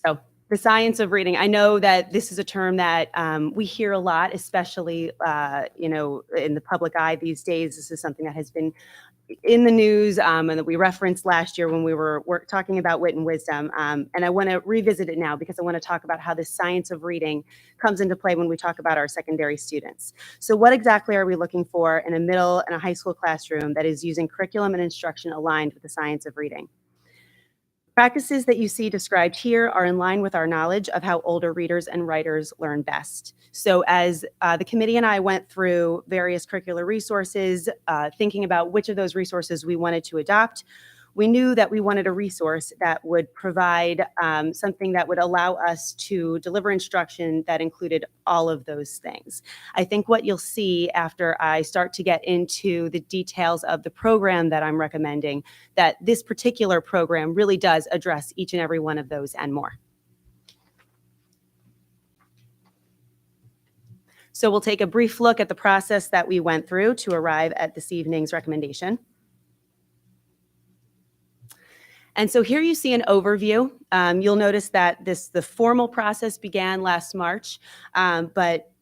Speaker 15: So the science of reading, I know that this is a term that we hear a lot, especially, in the public eye these days. This is something that has been in the news and that we referenced last year when we were talking about wit and wisdom. And I want to revisit it now because I want to talk about how this science of reading comes into play when we talk about our secondary students. So what exactly are we looking for in a middle and a high school classroom that is using curriculum and instruction aligned with the science of reading? Practices that you see described here are in line with our knowledge of how older readers and writers learn best. So as the committee and I went through various curricular resources, thinking about which of those resources we wanted to adopt, we knew that we wanted a resource that would provide something that would allow us to deliver instruction that included all of those things. I think what you'll see after I start to get into the details of the program that I'm recommending, that this particular program really does address each and every one of those and more. So we'll take a brief look at the process that we went through to arrive at this evening's recommendation. And so here you see an overview. You'll notice that the formal process began last March, but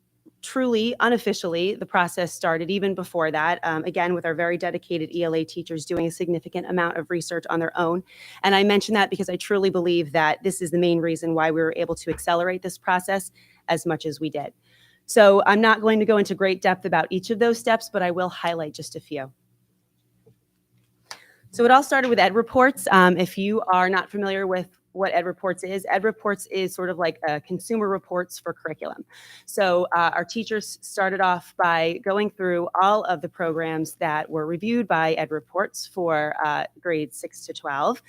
Speaker 15: truly, unofficially, the process started even before that, again, with our very dedicated ELA teachers doing a significant amount of research on their own. And I mention that because I truly believe that this is the main reason why we were able to accelerate this process as much as we did. So I'm not going to go into great depth about each of those steps, but I will highlight just a few. So it all started with Ed Reports. If you are not familiar with what Ed Reports is sort of like consumer reports for curriculum. So our teachers started off by going through all of the programs that were reviewed by Ed Reports for grades 6 to 12.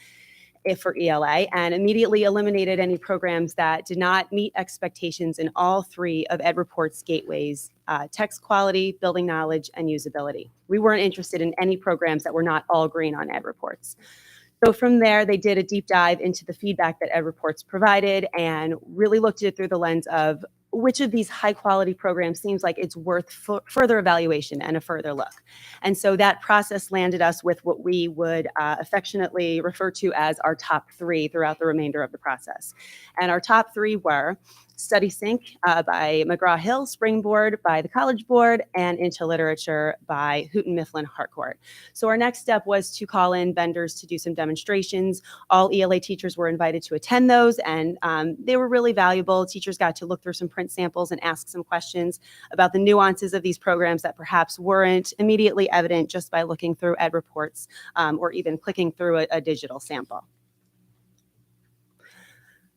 Speaker 15: For ELA, and immediately eliminated any programs that did not meet expectations in all 3 of Ed Report's gateways: text quality, building knowledge, and usability. We weren't interested in any programs that were not all green on Ed Reports. So from there, they did a deep dive into the feedback that Ed Reports provided and really looked at it through the lens of which of these high quality programs seems like it's worth further evaluation and a further look. And so that process landed us with what we would affectionately refer to as our top 3 throughout the remainder of the process. And our top 3 were Study Sync by McGraw-Hill, Springboard by the College Board, and Into Literature by Houghton Mifflin Harcourt. So our next step was to call in vendors to do some demonstrations. All ELA teachers were invited to attend those, and they were really valuable. Teachers got to look through some print samples and ask some questions about the nuances of these programs that perhaps weren't immediately evident just by looking through Ed Reports or even clicking through a digital sample.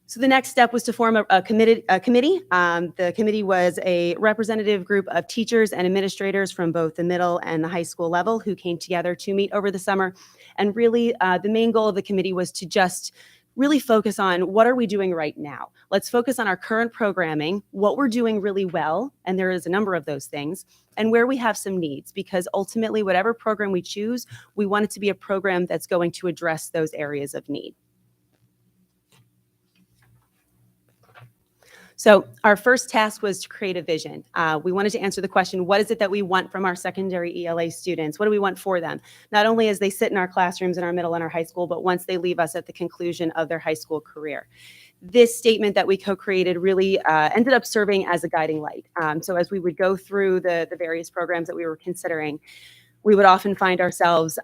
Speaker 15: So the next step was to form a committee. The committee was a representative group of teachers and administrators from both the middle and the high school level who came together to meet over the summer. And really, the main goal of the committee was to just really focus on what are we doing right now. Let's focus on our current programming, what we're doing really well, and there is a number of those things, and where we have some needs, because ultimately, whatever program we choose, we want it to be a program that's going to address those areas of need. So our first task was to create a vision. We wanted to answer the question, what is it that we want from our secondary ELA students? What do we want for them? Not only as they sit in our classrooms in our middle and our high school, but once they leave us at the conclusion of their high school career. This statement that we co-created really ended up serving as a guiding light. So as we would go through the various programs that we were considering, we would often find ourselves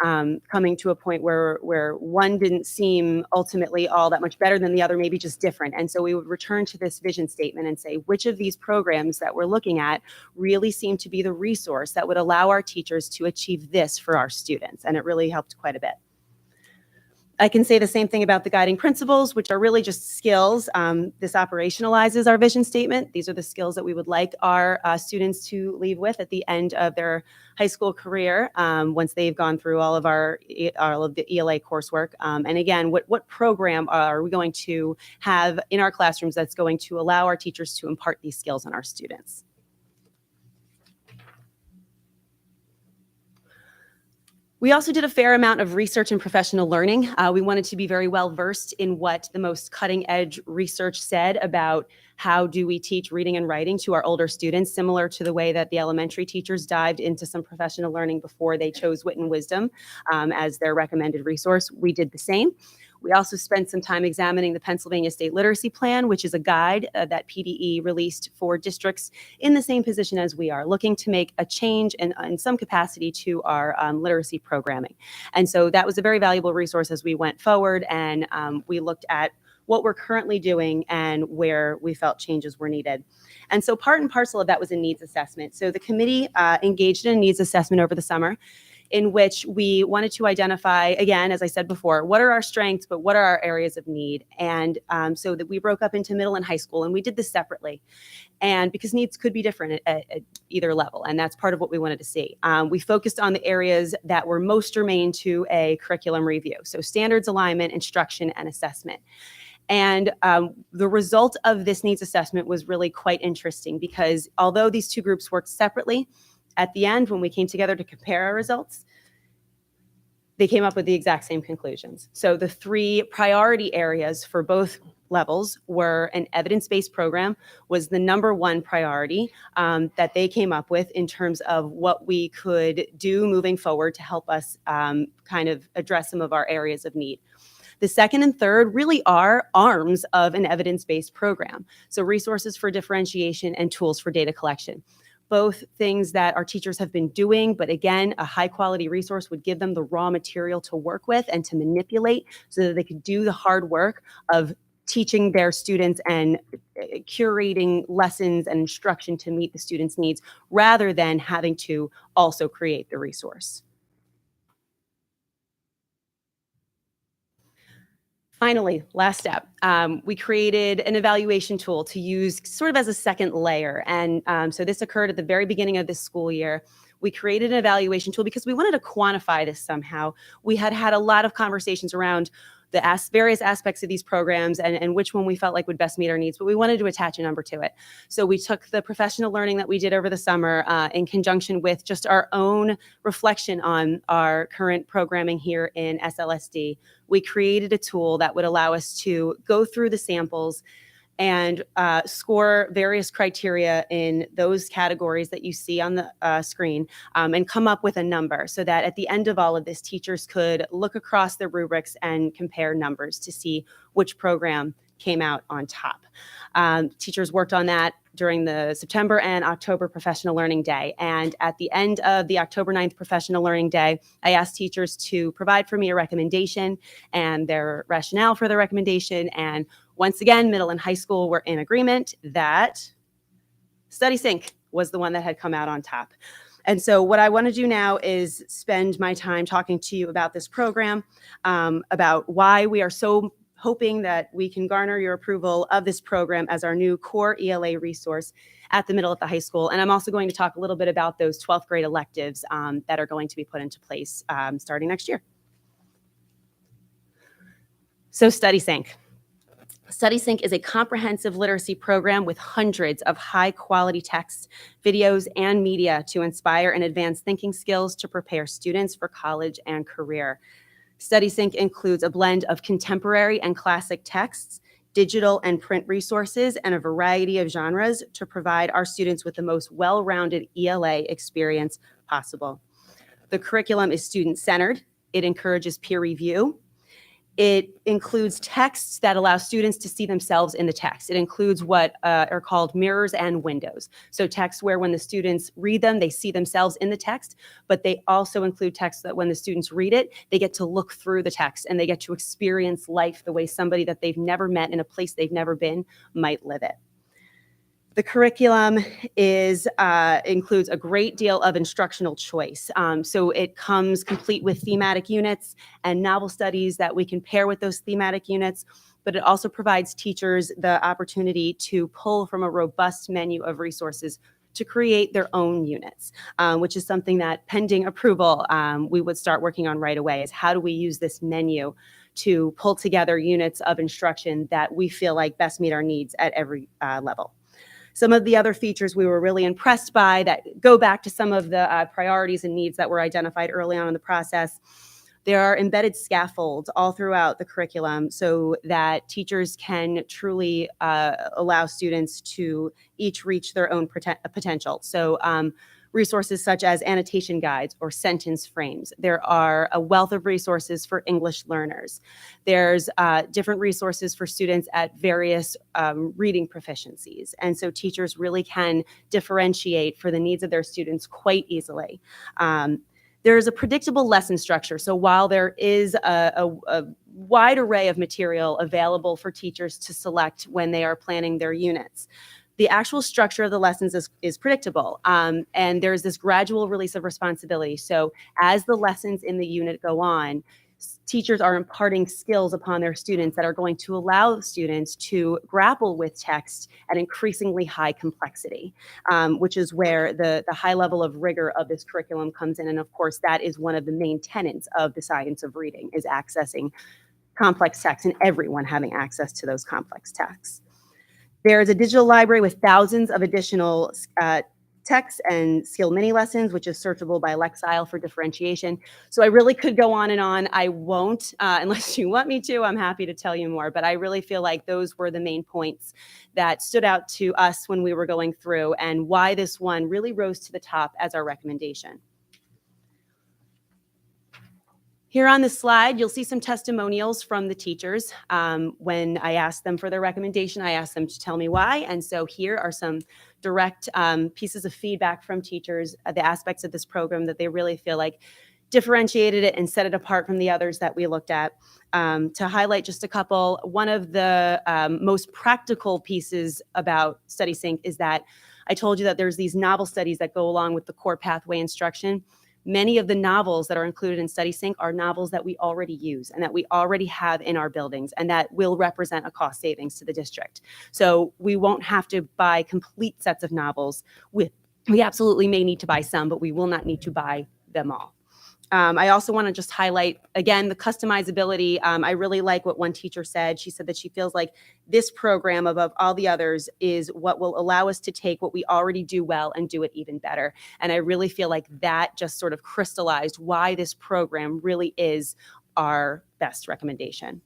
Speaker 15: coming to a point where one didn't seem ultimately all that much better than the other, maybe just different. And so we would return to this vision statement and say, which of these programs that we're looking at really seem to be the resource that would allow our teachers to achieve this for our students? And it really helped quite a bit. I can say the same thing about the guiding principles, which are really just skills. This operationalizes our vision statement. These are the skills that we would like our students to leave with at the end of their high school career, once they've gone through all of the ELA coursework. And again, what program are we going to have in our classrooms that's going to allow our teachers to impart these skills on our students? We also did a fair amount of research and professional learning. We wanted to be very well versed in what the most cutting edge research said about how do we teach reading and writing to our older students, similar to the way that the elementary teachers dived into some professional learning before they chose Wit and Wisdom as their recommended resource. We did the same. We also spent some time examining the Pennsylvania State Literacy Plan, which is a guide that PDE released for districts in the same position as we are, looking to make a change in some capacity to our literacy programming. And so that was a very valuable resource as we went forward, and we looked at what we're currently doing and where we felt changes were needed. And so part and parcel of that was a needs assessment. So the committee engaged in a needs assessment over the summer, in which we wanted to identify, again, as I said before, what are our strengths, but what are our areas of need? And so that we broke up into middle and high school, and we did this separately. And because needs could be different at either level, and that's part of what we wanted to see. We focused on the areas that were most germane to a curriculum review. So standards alignment, instruction, and assessment. And the result of this needs assessment was really quite interesting, because although these two groups worked separately, at the end, when we came together to compare our results, they came up with the exact same conclusions. So the three priority areas for both levels were an evidence-based program was the number one priority that they came up with in terms of what we could do moving forward to help us kind of address some of our areas of need. The second and third really are arms of an evidence-based program. So resources for differentiation and tools for data collection. Both things that our teachers have been doing, but again, a high quality resource would give them the raw material to work with and to manipulate so that they could do the hard work of teaching their students and curating lessons and instruction to meet the students' needs, rather than having to also create the resource. Finally, last step, we created an evaluation tool to use sort of as a second layer. And so this occurred at the very beginning of this school year. We created an evaluation tool because we wanted to quantify this somehow. We had had a lot of conversations around the various aspects of these programs and which one we felt like would best meet our needs, but we wanted to attach a number to it. So we took the professional learning that we did over the summer in conjunction with just our own reflection on our current programming here in SLSD. We created a tool that would allow us to go through the samples and score various criteria in those categories that you see on the screen and come up with a number so that at the end of all of this, teachers could look across their rubrics and compare numbers to see which program came out on top. Teachers worked on that during the September and October Professional Learning Day. And at the end of the October 9th Professional Learning Day, I asked teachers to provide for me a recommendation and their rationale for the recommendation. And once again, middle and high school were in agreement that Study Sync was the one that had come out on top. And so what I want to do now is spend my time talking to you about this program, about why we are so hoping that we can garner your approval of this program as our new core ELA resource at the middle at the high school. And I'm also going to talk a little bit about those 12th grade electives that are going to be put into place starting next year. So Study Sync. Study Sync is a comprehensive literacy program with hundreds of high-quality texts, videos, and media to inspire and advance thinking skills to prepare students for college and career. Study Sync includes a blend of contemporary and classic texts, digital and print resources, and a variety of genres to provide our students with the most well-rounded ELA experience possible. The curriculum is student-centered. It encourages peer review. It includes texts that allow students to see themselves in the text. It includes what are called mirrors and windows. So texts where when the students read them, they see themselves in the text, but they also include texts that when the students read it, they get to look through the text and they get to experience life the way somebody that they've never met in a place they've never been might live it. The curriculum includes a great deal of instructional choice. So it comes complete with thematic units and novel studies that we can pair with those thematic units, but it also provides teachers the opportunity to pull from a robust menu of resources to create their own units, which is something that pending approval, we would start working on right away, is how do we use this menu to pull together units of instruction that we feel like best meet our needs at every level. Some of the other features we were really impressed by that go back to some of the priorities and needs that were identified early on in the process. There are embedded scaffolds all throughout the curriculum so that teachers can truly allow students to each reach their own potential. So resources such as annotation guides or sentence frames. There are a wealth of resources for English learners. There's different resources for students at various reading proficiencies. And so teachers really can differentiate for the needs of their students quite easily. There is a predictable lesson structure. So while there is a wide array of material available for teachers to select when they are planning their units, the actual structure of the lessons is predictable. And there's this gradual release of responsibility. So as the lessons in the unit go on, teachers are imparting skills upon their students that are going to allow students to grapple with text at increasingly high complexity, which is where the high level of rigor of this curriculum comes in. And of course, that is one of the main tenets of the science of reading, is accessing complex text and everyone having access to those complex texts. There is a digital library with thousands of additional texts and skill mini lessons, which is searchable by Lexile for differentiation. So I really could go on and on. I won't, unless you want me to. I'm happy to tell you more, but I really feel like those were the main points that stood out to us when we were going through and why this one really rose to the top as our recommendation. Here on this slide, you'll see some testimonials from the teachers. When I asked them for their recommendation, I asked them to tell me why. And so here are some direct pieces of feedback from teachers, the aspects of this program that they really feel like differentiated it and set it apart from the others that we looked at. To highlight just a couple, one of the most practical pieces about Study Sync is that I told you that there's these novel studies that go along with the core pathway instruction. Many of the novels that are included in Study Sync are novels that we already use and that we already have in our buildings and that will represent a cost savings to the district. So we won't have to buy complete sets of novels. We absolutely may need to buy some, but we will not need to buy them all. I also want to just highlight, again, the customizability. I really like what one teacher said. She said that she feels like this program, above all the others, is what will allow us to take what we already do well and do it even better. And I really feel like that just sort of crystallized why this program really is our best recommendation.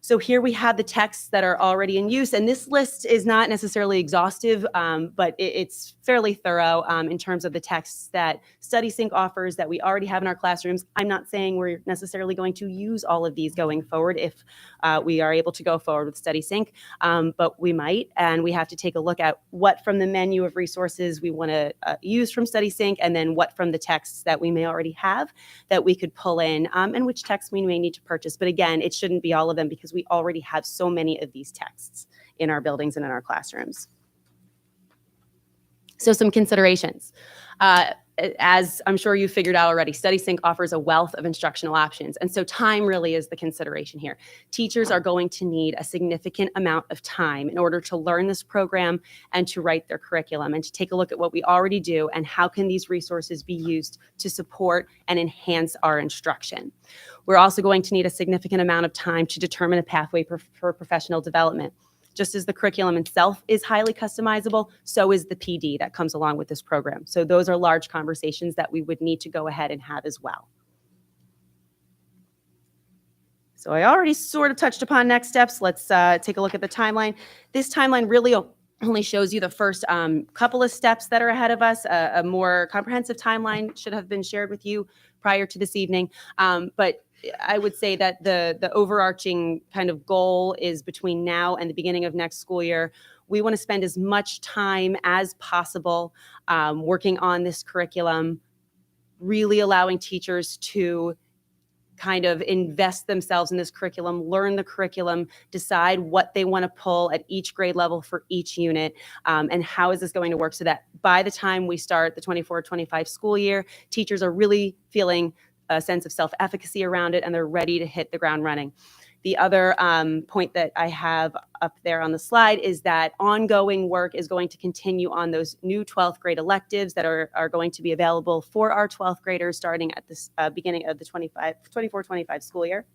Speaker 15: So here we have the texts that are already in use, and this list is not necessarily exhaustive, but it's fairly thorough in terms of the texts that Study Sync offers that we already have in our classrooms. I'm not saying we're necessarily going to use all of these going forward if we are able to go forward with Study Sync, but we might, and we have to take a look at what from the menu of resources we want to use from Study Sync, and then what from the texts that we may already have that we could pull in, and which texts we may need to purchase. But again, it shouldn't be all of them because we already have so many of these texts in our buildings and in our classrooms. So some considerations. As I'm sure you figured out already, Study Sync offers a wealth of instructional options. And so time really is the consideration here. Teachers are going to need a significant amount of time in order to learn this program and to write their curriculum and to take a look at what we already do and how can these resources be used to support and enhance our instruction. We're also going to need a significant amount of time to determine a pathway for professional development. Just as the curriculum itself is highly customizable, so is the PD that comes along with this program. So those are large conversations that we would need to go ahead and have as well. So I already sort of touched upon next steps. Let's take a look at the timeline. This timeline really only shows you the first couple of steps that are ahead of us. A more comprehensive timeline should have been shared with you prior to this evening. But I would say that the overarching kind of goal is between now and the beginning of next school year. We want to spend as much time as possible working on this curriculum, really allowing teachers to kind of invest themselves in this curriculum, learn the curriculum, decide what they want to pull at each grade level for each unit, and how is this going to work so that by the time we start the 24-25 school year, teachers are really feeling a sense of self-efficacy around it and they're ready to hit the ground running. The other point that I have up there on the slide is that ongoing work is going to continue on those new 12th grade electives that are going to be available for our 12th graders starting at this beginning of the 24-25 school year.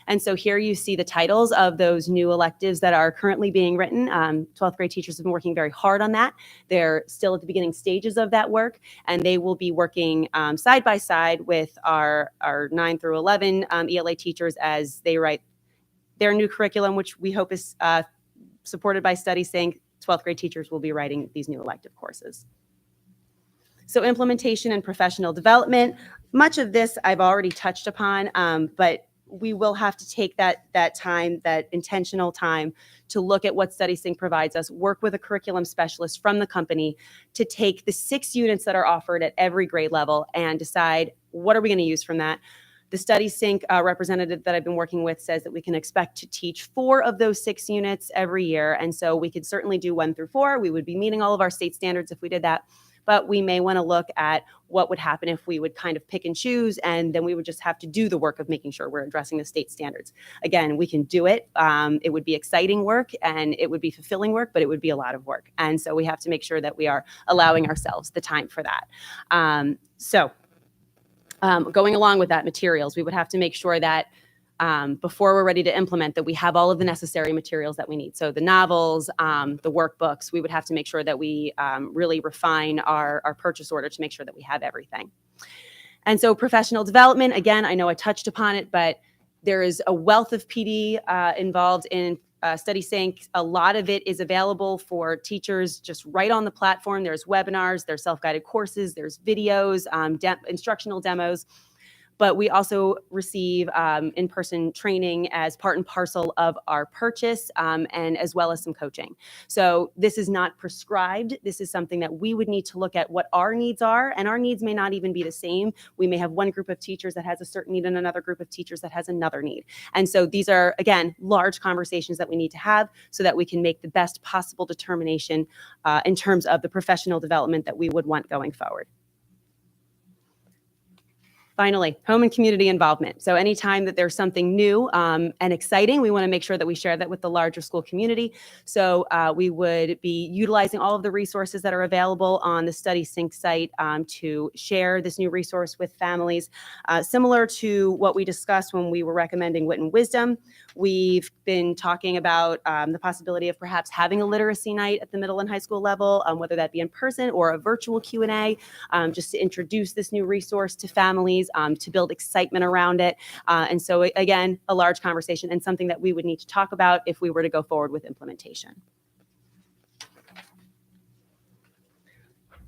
Speaker 15: And so here you see the titles of those new electives that are currently being written. 12th grade teachers have been working very hard on that. They're still at the beginning stages of that work, and they will be working side by side with our 9 through 11 ELA teachers as they write their new curriculum, which we hope is supported by StudySync. 12th grade teachers will be writing these new elective courses. So implementation and professional development, much of this I've already touched upon, but we will have to take that time, that intentional time to look at what StudySync provides us, work with a curriculum specialist from the company to take the 6 units that are offered at every grade level and decide what are we going to use from that. The StudySync representative that I've been working with says that we can expect to teach 4 of those 6 units every year. And so we could certainly do 1 through 4. We would be meeting all of our state standards if we did that. But we may want to look at what would happen if we would kind of pick and choose, and then we would just have to do the work of making sure we're addressing the state standards. Again, we can do it. It would be exciting work and it would be fulfilling work, but it would be a lot of work. And so we have to make sure that we are allowing ourselves the time for that. Going along with that, materials, we would have to make sure that before we're ready to implement that we have all of the necessary materials that we need. So the novels, the workbooks, we would have to make sure that we really refine our purchase order to make sure that we have everything. And so professional development, again, I know I touched upon it, but there is a wealth of PD involved in StudySync. A lot of it is available for teachers just right on the platform. There's webinars, there's self-guided courses, there's videos, instructional demos. But we also receive in-person training as part and parcel of our purchase, and as well as some coaching. So this is not prescribed. This is something that we would need to look at what our needs are, and our needs may not even be the same. We may have one group of teachers that has a certain need and another group of teachers that has another need. And so these are, again, large conversations that we need to have so that we can make the best possible determination in terms of the professional development that we would want going forward. Finally, home and community involvement. So anytime that there's something new and exciting, we want to make sure that we share that with the larger school community. So we would be utilizing all of the resources that are available on the StudySync site to share this new resource with families. Similar to what we discussed when we were recommending Wit and Wisdom, we've been talking about the possibility of perhaps having a literacy night at the middle and high school level, whether that be in person or a virtual Q&A, just to introduce this new resource to families. To build excitement around it. And so again, a large conversation and something that we would need to talk about if we were to go forward with implementation.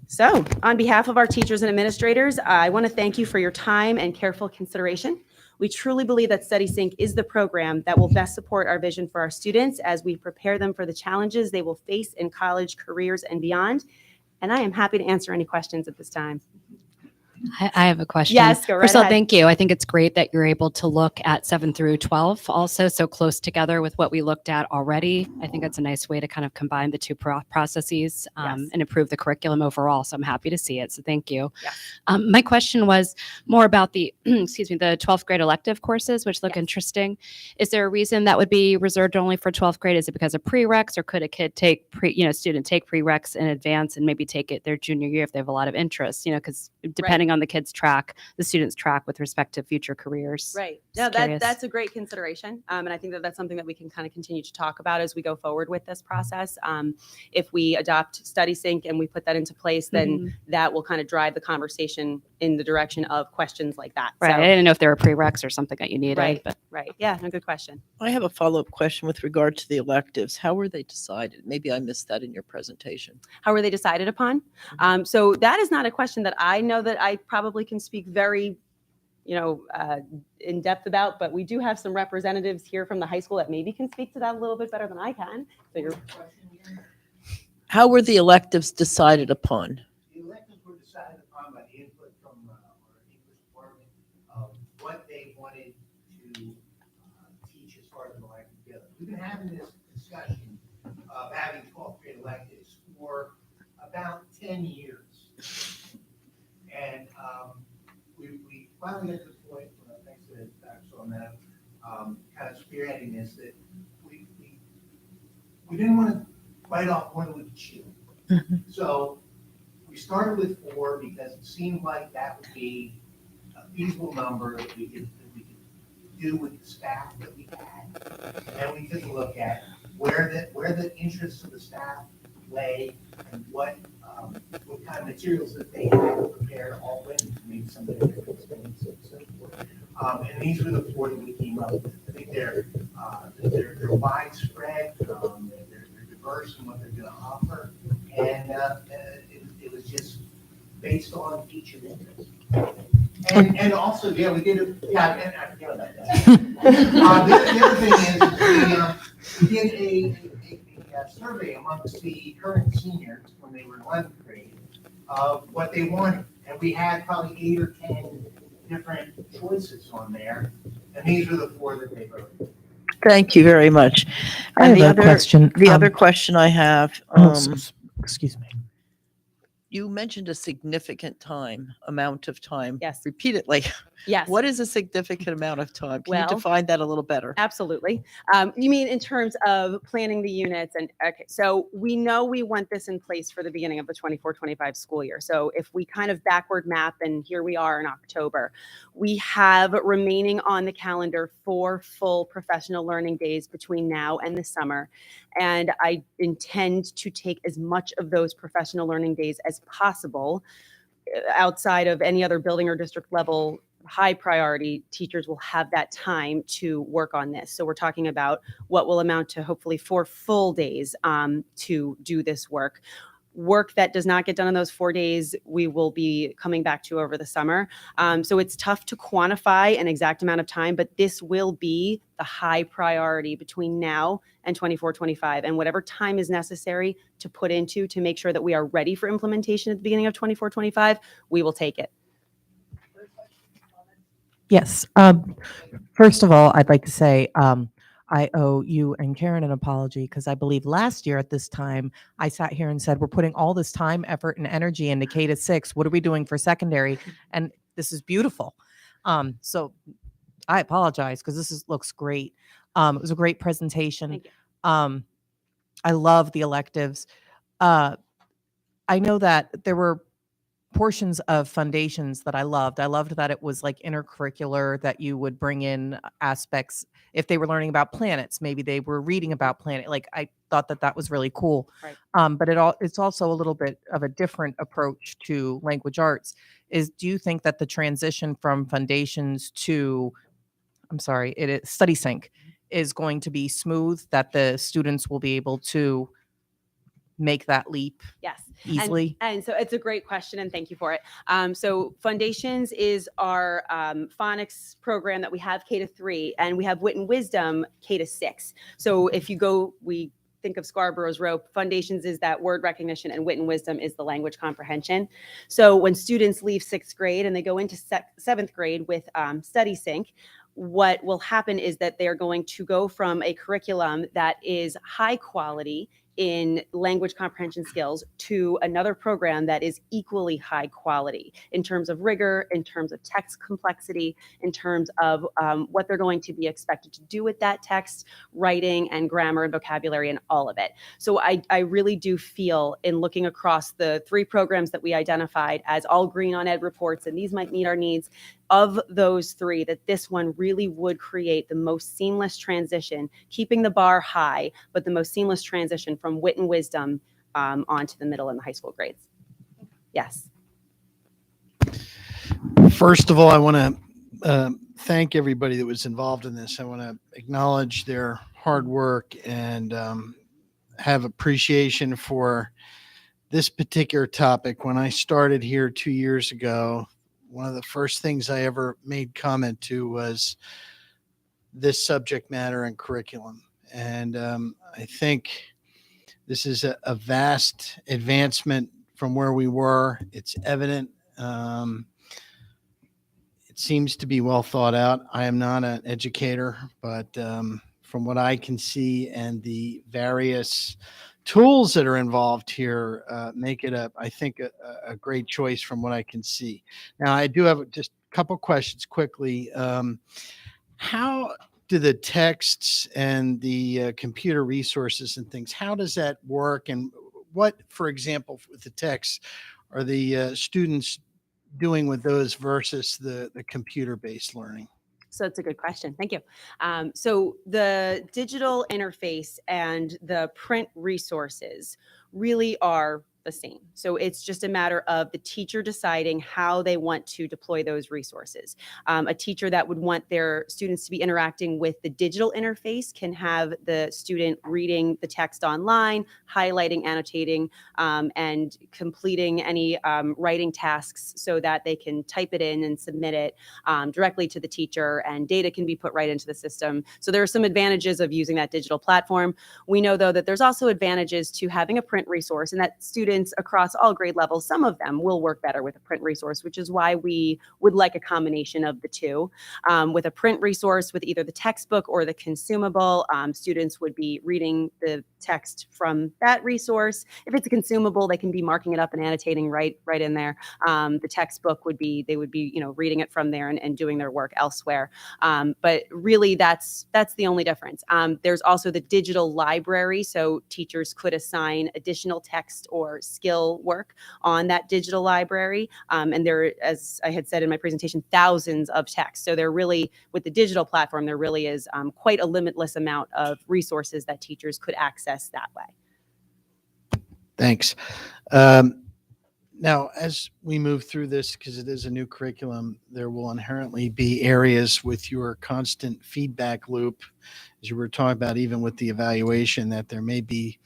Speaker 15: So on behalf of our teachers and administrators, I want to thank you for your time and careful consideration. We truly believe that StudySync is the program that will best support our vision for our students as we prepare them for the challenges they will face in college, careers, and beyond. And I am happy to answer any questions at this time.
Speaker 8: I have a question.
Speaker 15: Yes, go right
Speaker 8: First of all,
Speaker 15: ahead.
Speaker 8: thank you. I think it's great that you're able to look at 7 through 12 also so close together with what we looked at already. I think that's a nice way to kind of combine the two processes and improve the curriculum overall. So I'm happy to see it. So thank you.
Speaker 15: Yes.
Speaker 8: My question was more about the, excuse me, the 12th grade elective courses, which look interesting. Is there a reason that would be reserved only for 12th grade? Is it because of prereqs, or could a kid take student take prereqs in advance and maybe take it their junior year if they have a lot of interest? Because depending on the kids' track, the students' track with respect to future careers.
Speaker 15: Right.
Speaker 8: Just
Speaker 15: No,
Speaker 8: curious.
Speaker 15: that's a great consideration. And I think that that's something that we can kind of continue to talk about as we go forward with this process. If we adopt Study Sync and we put that into place, then that will kind of drive the conversation in the direction of questions like that.
Speaker 8: Right. I didn't know if there were prereqs or something that you needed.
Speaker 15: Right.
Speaker 8: But
Speaker 15: Right. Yeah. No, good question.
Speaker 10: I have a follow-up question with regard to the electives. How were they decided? Maybe I missed that in your presentation.
Speaker 15: How were they decided upon? So that is not a question that I know that I probably can speak very, in depth about, but we do have some representatives here from the high school that maybe can speak to that a little bit better than I can. So you're
Speaker 10: How were the electives decided upon?
Speaker 16: The electives were decided upon by the input from our English department of what they wanted to teach as far as the elective goes. We've been having this discussion of having 12th grade electives for about 10 years. And we finally got to the point, thanks to Dr. Solomon, kind of spearheading this, that we didn't want to bite off more than we could chew. So we started with 4 because it seemed like that would be a feasible number that we could do with the staff that we had. And we took a look at where the interests of the staff lay and what kind of materials that they had to prepare all women, maybe some of their experiences and so forth. And these were the 4 that we came up with. I think they're widespread, they're diverse in what they're going to offer, and it was just based on teacher interest. And also, yeah, we did it. Yeah, and I forgot about that. The other thing is we did a survey amongst the current seniors when they were in 11th grade of what they wanted, and we had probably 8 or 10 different choices on there, and these are the 4 that they voted.
Speaker 10: Thank you very much.
Speaker 11: I
Speaker 10: And
Speaker 11: have a question.
Speaker 10: The other question I have,
Speaker 11: Excuse me.
Speaker 10: you mentioned a significant amount of time.
Speaker 15: Yes.
Speaker 10: Repeatedly.
Speaker 15: Yes.
Speaker 10: What is a significant amount of time? Can you
Speaker 15: Well,
Speaker 10: define that a little better?
Speaker 15: Absolutely. You mean in terms of planning the units okay, so we know we want this in place for the beginning of the 24-25 school year. So if we kind of backward map, and here we are in October, we have remaining on the calendar 4 full professional learning days between now and the summer. And I intend to take as much of those professional learning days as possible outside of any other building or district level high priority. Teachers will have that time to work on this. So we're talking about what will amount to hopefully 4 full days to do this work. Work that does not get done in those 4 days, we will be coming back to over the summer. So it's tough to quantify an exact amount of time, but this will be the high priority between now and 24-25, and whatever time is necessary to put into to make sure that we are ready for implementation at the beginning of 24-25, we will take it.
Speaker 11: Yes. First of all, I'd like to say I owe you and Karen an apology because I believe last year at this time, I sat here and said, we're putting all this time, effort, and energy into K-6. What are we doing for secondary? And this is beautiful. So I apologize because this looks great. It was a great presentation.
Speaker 15: Thank you.
Speaker 11: I love the electives. I know that there were portions of foundations that I loved. I loved that it was like intercurricular, that you would bring in aspects. If they were learning about planets, maybe they were reading about planet. Like I thought that was really cool.
Speaker 15: Right.
Speaker 11: But it's also a little bit of a different approach to language arts. Do you think that the transition from foundations to, it is Study Sync is going to be smooth, that the students will be able to make that leap
Speaker 15: Yes.
Speaker 11: easily?
Speaker 15: And so it's a great question, and thank you for it. So Foundations is our phonics program that we have K-3, and we have Wit and Wisdom K-6. So if you go, we think of Scarborough's rope. Foundations is that word recognition, and Wit and Wisdom is the language comprehension. So when students leave 6th grade and they go into 7th grade with Study Sync, what will happen is that they're going to go from a curriculum that is high quality in language comprehension skills to another program that is equally high quality in terms of rigor, in terms of text complexity, in terms of what they're going to be expected to do with that text, writing and grammar and vocabulary and all of it. So I really do feel, in looking across the 3 programs that we identified as all green on ed reports, and these might meet our needs, of those 3, that this one really would create the most seamless transition, keeping the bar high, but the most seamless transition from wit and wisdom onto the middle and the high school grades. Yes.
Speaker 13: First of all, I want to thank everybody that was involved in this. I want to acknowledge their hard work and have appreciation for this particular topic. When I started here 2 years ago, one of the first things I ever made comment to was this subject matter and curriculum. And I think this is a vast advancement from where we were. It's evident. It seems to be well thought out. I am not an educator, but from what I can see and the various tools that are involved here make it, I think, a great choice from what I can see. Now, I do have just a couple questions quickly. How do the texts and the computer resources and things, how does that work? And what, for example, with the texts, are the students doing with those versus the computer-based learning?
Speaker 15: So that's a good question. Thank you. So the digital interface and the print resources really are the same. So it's just a matter of the teacher deciding how they want to deploy those resources. A teacher that would want their students to be interacting with the digital interface can have the student reading the text online, highlighting, annotating, and completing any writing tasks so that they can type it in and submit it directly to the teacher, and data can be put right into the system. So there are some advantages of using that digital platform. We know, though, that there's also advantages to having a print resource, and that students across all grade levels, some of them will work better with a print resource, which is why we would like a combination of the two. With a print resource, with either the textbook or the consumable, students would be reading the text from that resource. If it's a consumable, they can be marking it up and annotating right in there. The textbook would be, they would be, reading it from there and doing their work elsewhere. But really, that's the only difference. There's also the digital library, so teachers could assign additional text or skill work on that digital library. And there, as I had said in my presentation, thousands of texts. So there really, with the digital platform, there really is quite a limitless amount of resources that teachers could access that way.
Speaker 13: Thanks. Now, as we move through this, because it is a new curriculum, there will inherently be areas with your constant feedback loop, as you were talking about, even with the evaluation, that there may be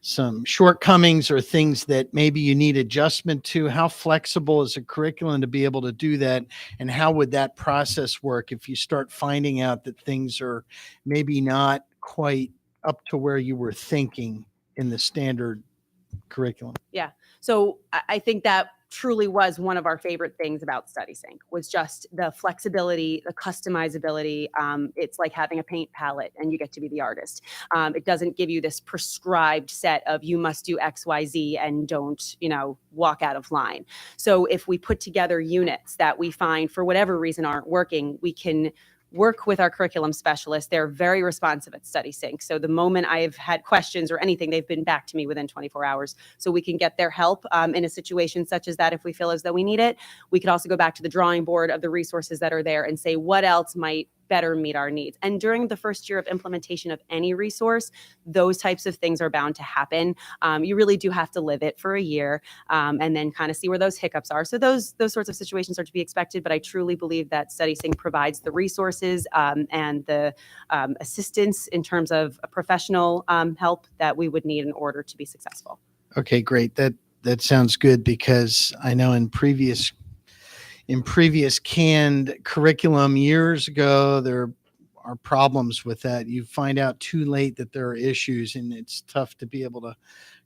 Speaker 13: some shortcomings or things that maybe you need adjustment to. How flexible is a curriculum to be able to do that? And how would that process work if you start finding out that things are maybe not quite up to where you were thinking in the standard curriculum?
Speaker 15: Yeah. So I think that truly was one of our favorite things about StudySync, was just the flexibility, the customizability. It's like having a paint palette and you get to be the artist. It doesn't give you this prescribed set of you must do X, Y, Z and don't, walk out of line. So if we put together units that we find for whatever reason aren't working, we can work with our curriculum specialists. They're very responsive at StudySync. So the moment I've had questions or anything, they've been back to me within 24 hours. So we can get their help in a situation such as that if we feel as though we need it. We could also go back to the drawing board of the resources that are there and say, what else might better meet our needs? And during the first year of implementation of any resource, those types of things are bound to happen. You really do have to live it for a year and then kind of see where those hiccups are. So those sorts of situations are to be expected, but I truly believe that StudySync provides the resources and the assistance in terms of professional help that we would need in order to be successful.
Speaker 13: Okay, great. That sounds good, because I know in previous canned curriculum years ago, there are problems with that. You find out too late that there are issues, and it's tough to be able to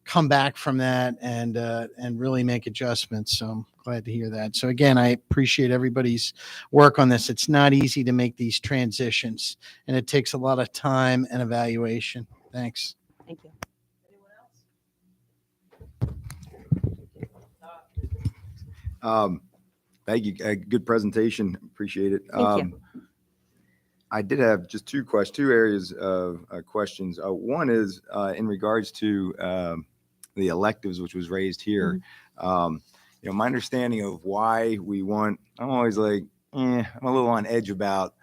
Speaker 13: come back from that and really make adjustments. So I'm glad to hear that. So again, I appreciate everybody's work on this. It's not easy to make these transitions, and it takes a lot of time and evaluation. Thanks.
Speaker 15: Thank you.
Speaker 17: Thank you. Good presentation. Appreciate it.
Speaker 15: Thank you.
Speaker 17: I did have just two areas of questions. One is in regards to the electives, which was raised here. My understanding of why we want, I'm always like, I'm a little on edge about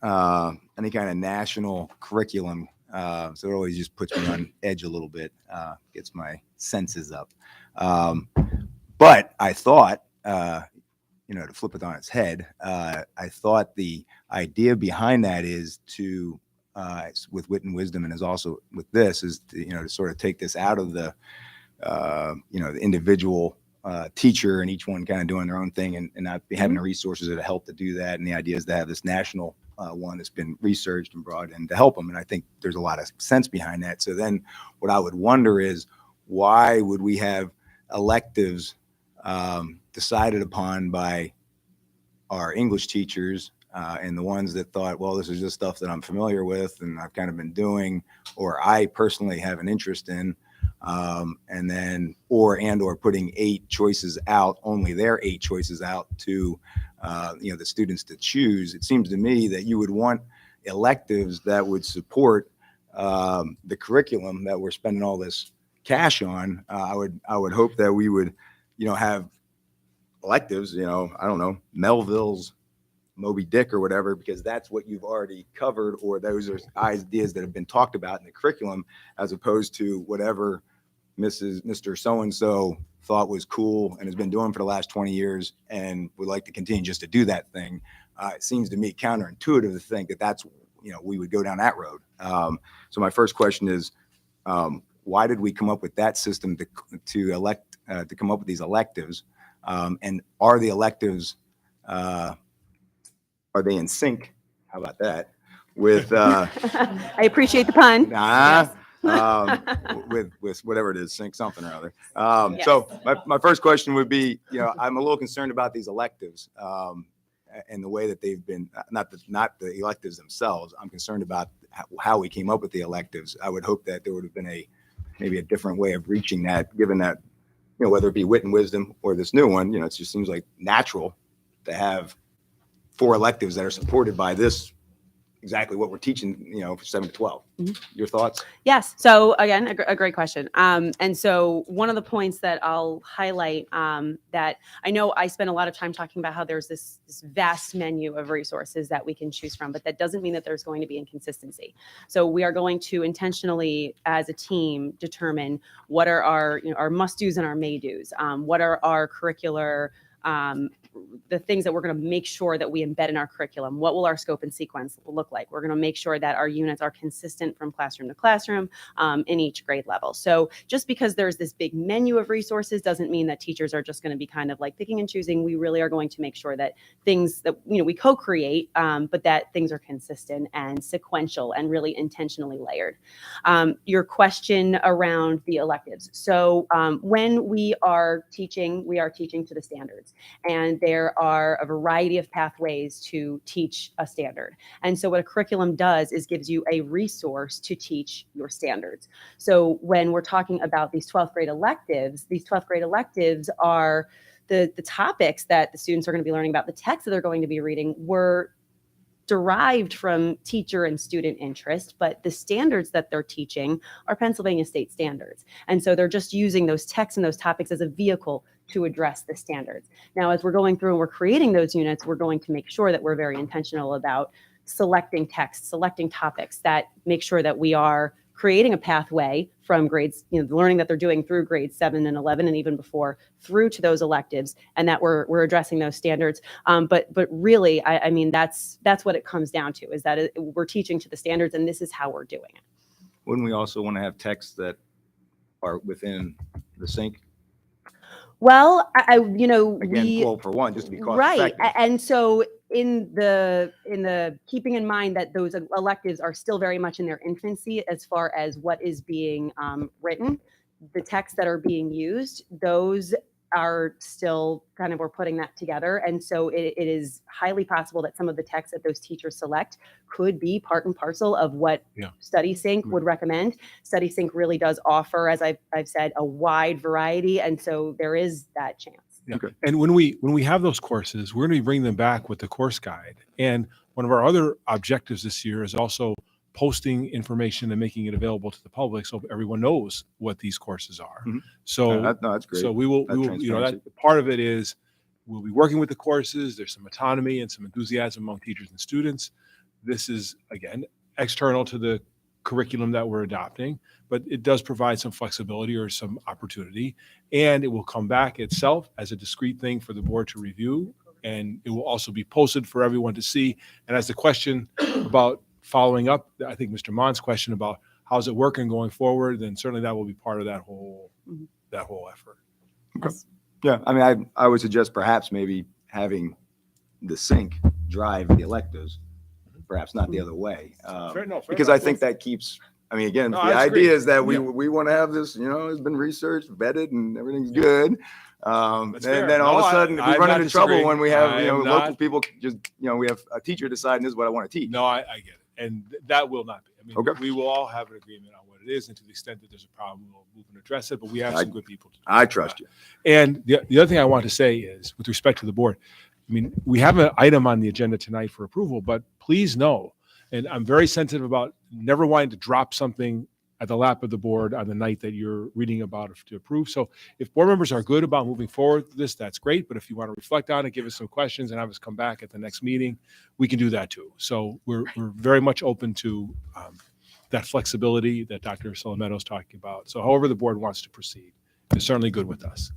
Speaker 17: any kind of national curriculum. So it always just puts me on edge a little bit, gets my senses up. But I thought, to flip it on its head, I thought the idea behind that is to, with wit and wisdom, and is also with this, is to sort of take this out of the, the individual teacher and each one kind of doing their own thing and not be having the resources that help to do that. And the idea is to have this national one that's been researched and brought in to help them. And I think there's a lot of sense behind that. So then what I would wonder is, why would we have electives decided upon by our English teachers and the ones that thought, well, this is just stuff that I'm familiar with and I've kind of been doing, or I personally have an interest in, and then, or putting 8 choices out, only their 8 choices out to, the students to choose. It seems to me that you would want electives that would support the curriculum that we're spending all this cash on. I would hope that we would, have electives, I don't know, Melville's Moby Dick or whatever, because that's what you've already covered, or those are ideas that have been talked about in the curriculum, as opposed to whatever Mr. So-and-so thought was cool and has been doing for the last 20 years and would like to continue just to do that thing. It seems to me counterintuitive to think that that's, we would go down that road. So my first question is, why did we come up with that system to come up with these electives? And are the electives, are they in sync? How about that? With
Speaker 15: I appreciate the pun.
Speaker 17: with whatever it is, sync something or other. So my first question would be, I'm a little concerned about these electives and the way that they've been, not the electives themselves. I'm concerned about how we came up with the electives. I would hope that there would have been maybe a different way of reaching that, given that, whether it be wit and wisdom or this new one, it just seems like natural to have 4 electives that are supported by this, exactly what we're teaching, for 7 to 12. Your thoughts?
Speaker 15: Yes. So again, a great question. And so one of the points that I'll highlight that I know I spend a lot of time talking about how there's this vast menu of resources that we can choose from, but that doesn't mean that there's going to be inconsistency. So we are going to intentionally, as a team, determine what are our must-dos and our may-dos. What are our curricular the things that we're going to make sure that we embed in our curriculum. What will our scope and sequence look like? We're going to make sure that our units are consistent from classroom to classroom in each grade level. So just because there's this big menu of resources doesn't mean that teachers are just going to be kind of like picking and choosing. We really are going to make sure that things that we co-create, but that things are consistent and sequential and really intentionally layered. Your question around the electives. So when we are teaching to the standards, and there are a variety of pathways to teach a standard. And so what a curriculum does is gives you a resource to teach your standards. So when we're talking about these 12th grade electives are the topics that the students are going to be learning about, the texts that they're going to be reading were derived from teacher and student interest, but the standards that they're teaching are Pennsylvania state standards. And so they're just using those texts and those topics as a vehicle to address the standards. Now, as we're going through and we're creating those units, we're going to make sure that we're very intentional about selecting texts, selecting topics that make sure that we are creating a pathway from grades, the learning that they're doing through grades 7 and 11 and even before through to those electives, and that we're addressing those standards. But really, I mean, that's what it comes down to, is that we're teaching to the standards, and this is how we're doing it.
Speaker 17: Wouldn't we also want to have texts that are within the sync?
Speaker 15: Well,
Speaker 17: Again, for one, just to be cost effective.
Speaker 15: And so in the keeping in mind that those electives are still very much in their infancy as far as what is being written, the texts that are being used, those are still kind of, we're putting that together. And so it is highly possible that some of the texts that those teachers select could be part and parcel of what Study Sync would recommend. Study Sync really does offer, as I've said, a wide variety. And so there is that chance.
Speaker 7: Yeah.
Speaker 17: Okay.
Speaker 7: And when we have those courses, we're going to be bringing them back with the course guide. And one of our other objectives this year is also posting information and making it available to the public so everyone knows what these courses are.
Speaker 17: Mhm.
Speaker 7: So
Speaker 17: No, that's great.
Speaker 7: So we will,
Speaker 17: That transparency.
Speaker 7: that part of it is we'll be working with the courses. There's some autonomy and some enthusiasm among teachers and students. This is, again, external to the curriculum that we're adopting, but it does provide some flexibility or some opportunity, and it will come back itself as a discrete thing for the board to review, and it will also be posted for everyone to see. And as the question about following up, I think Mr. Mon's question about how's it working going forward, then certainly that will be part of that whole effort.
Speaker 17: Okay. Yeah, I mean, I would suggest perhaps maybe having the sync drive the electives, perhaps not the other way.
Speaker 7: Fair
Speaker 17: Because
Speaker 7: enough.
Speaker 17: I think that keeps, I mean, again,
Speaker 7: No,
Speaker 17: the
Speaker 7: that's
Speaker 17: idea
Speaker 7: great.
Speaker 17: is that we
Speaker 7: Yeah.
Speaker 17: want to have this, it's been researched, vetted, and everything's good.
Speaker 7: That's fair.
Speaker 17: And then all of
Speaker 7: No,
Speaker 17: a sudden, if we
Speaker 7: I'm
Speaker 17: run
Speaker 7: not
Speaker 17: into trouble
Speaker 7: disagreeing.
Speaker 17: when we have,
Speaker 7: I am
Speaker 17: local
Speaker 7: not-
Speaker 17: people just, we have a teacher deciding this is what I want to teach.
Speaker 7: No, I get it. And that will not be. I mean,
Speaker 17: Okay.
Speaker 7: we will all have an agreement on what it is, and to the extent that there's a problem, we'll move and address it, but we have some good people to do
Speaker 17: I
Speaker 7: that.
Speaker 17: trust you.
Speaker 7: And the other thing I want to say is, with respect to the board, I mean, we have an item on the agenda tonight for approval, but please know, and I'm very sensitive about never wanting to drop something at the lap of the board on the night that you're reading about it to approve. So if board members are good about moving forward with this, that's great. But if you want to reflect on it, give us some questions and have us come back at the next meeting, we can do that too. So we're very much open to that flexibility that Dr. Solometto is talking about. So however the board wants to proceed is certainly good with us.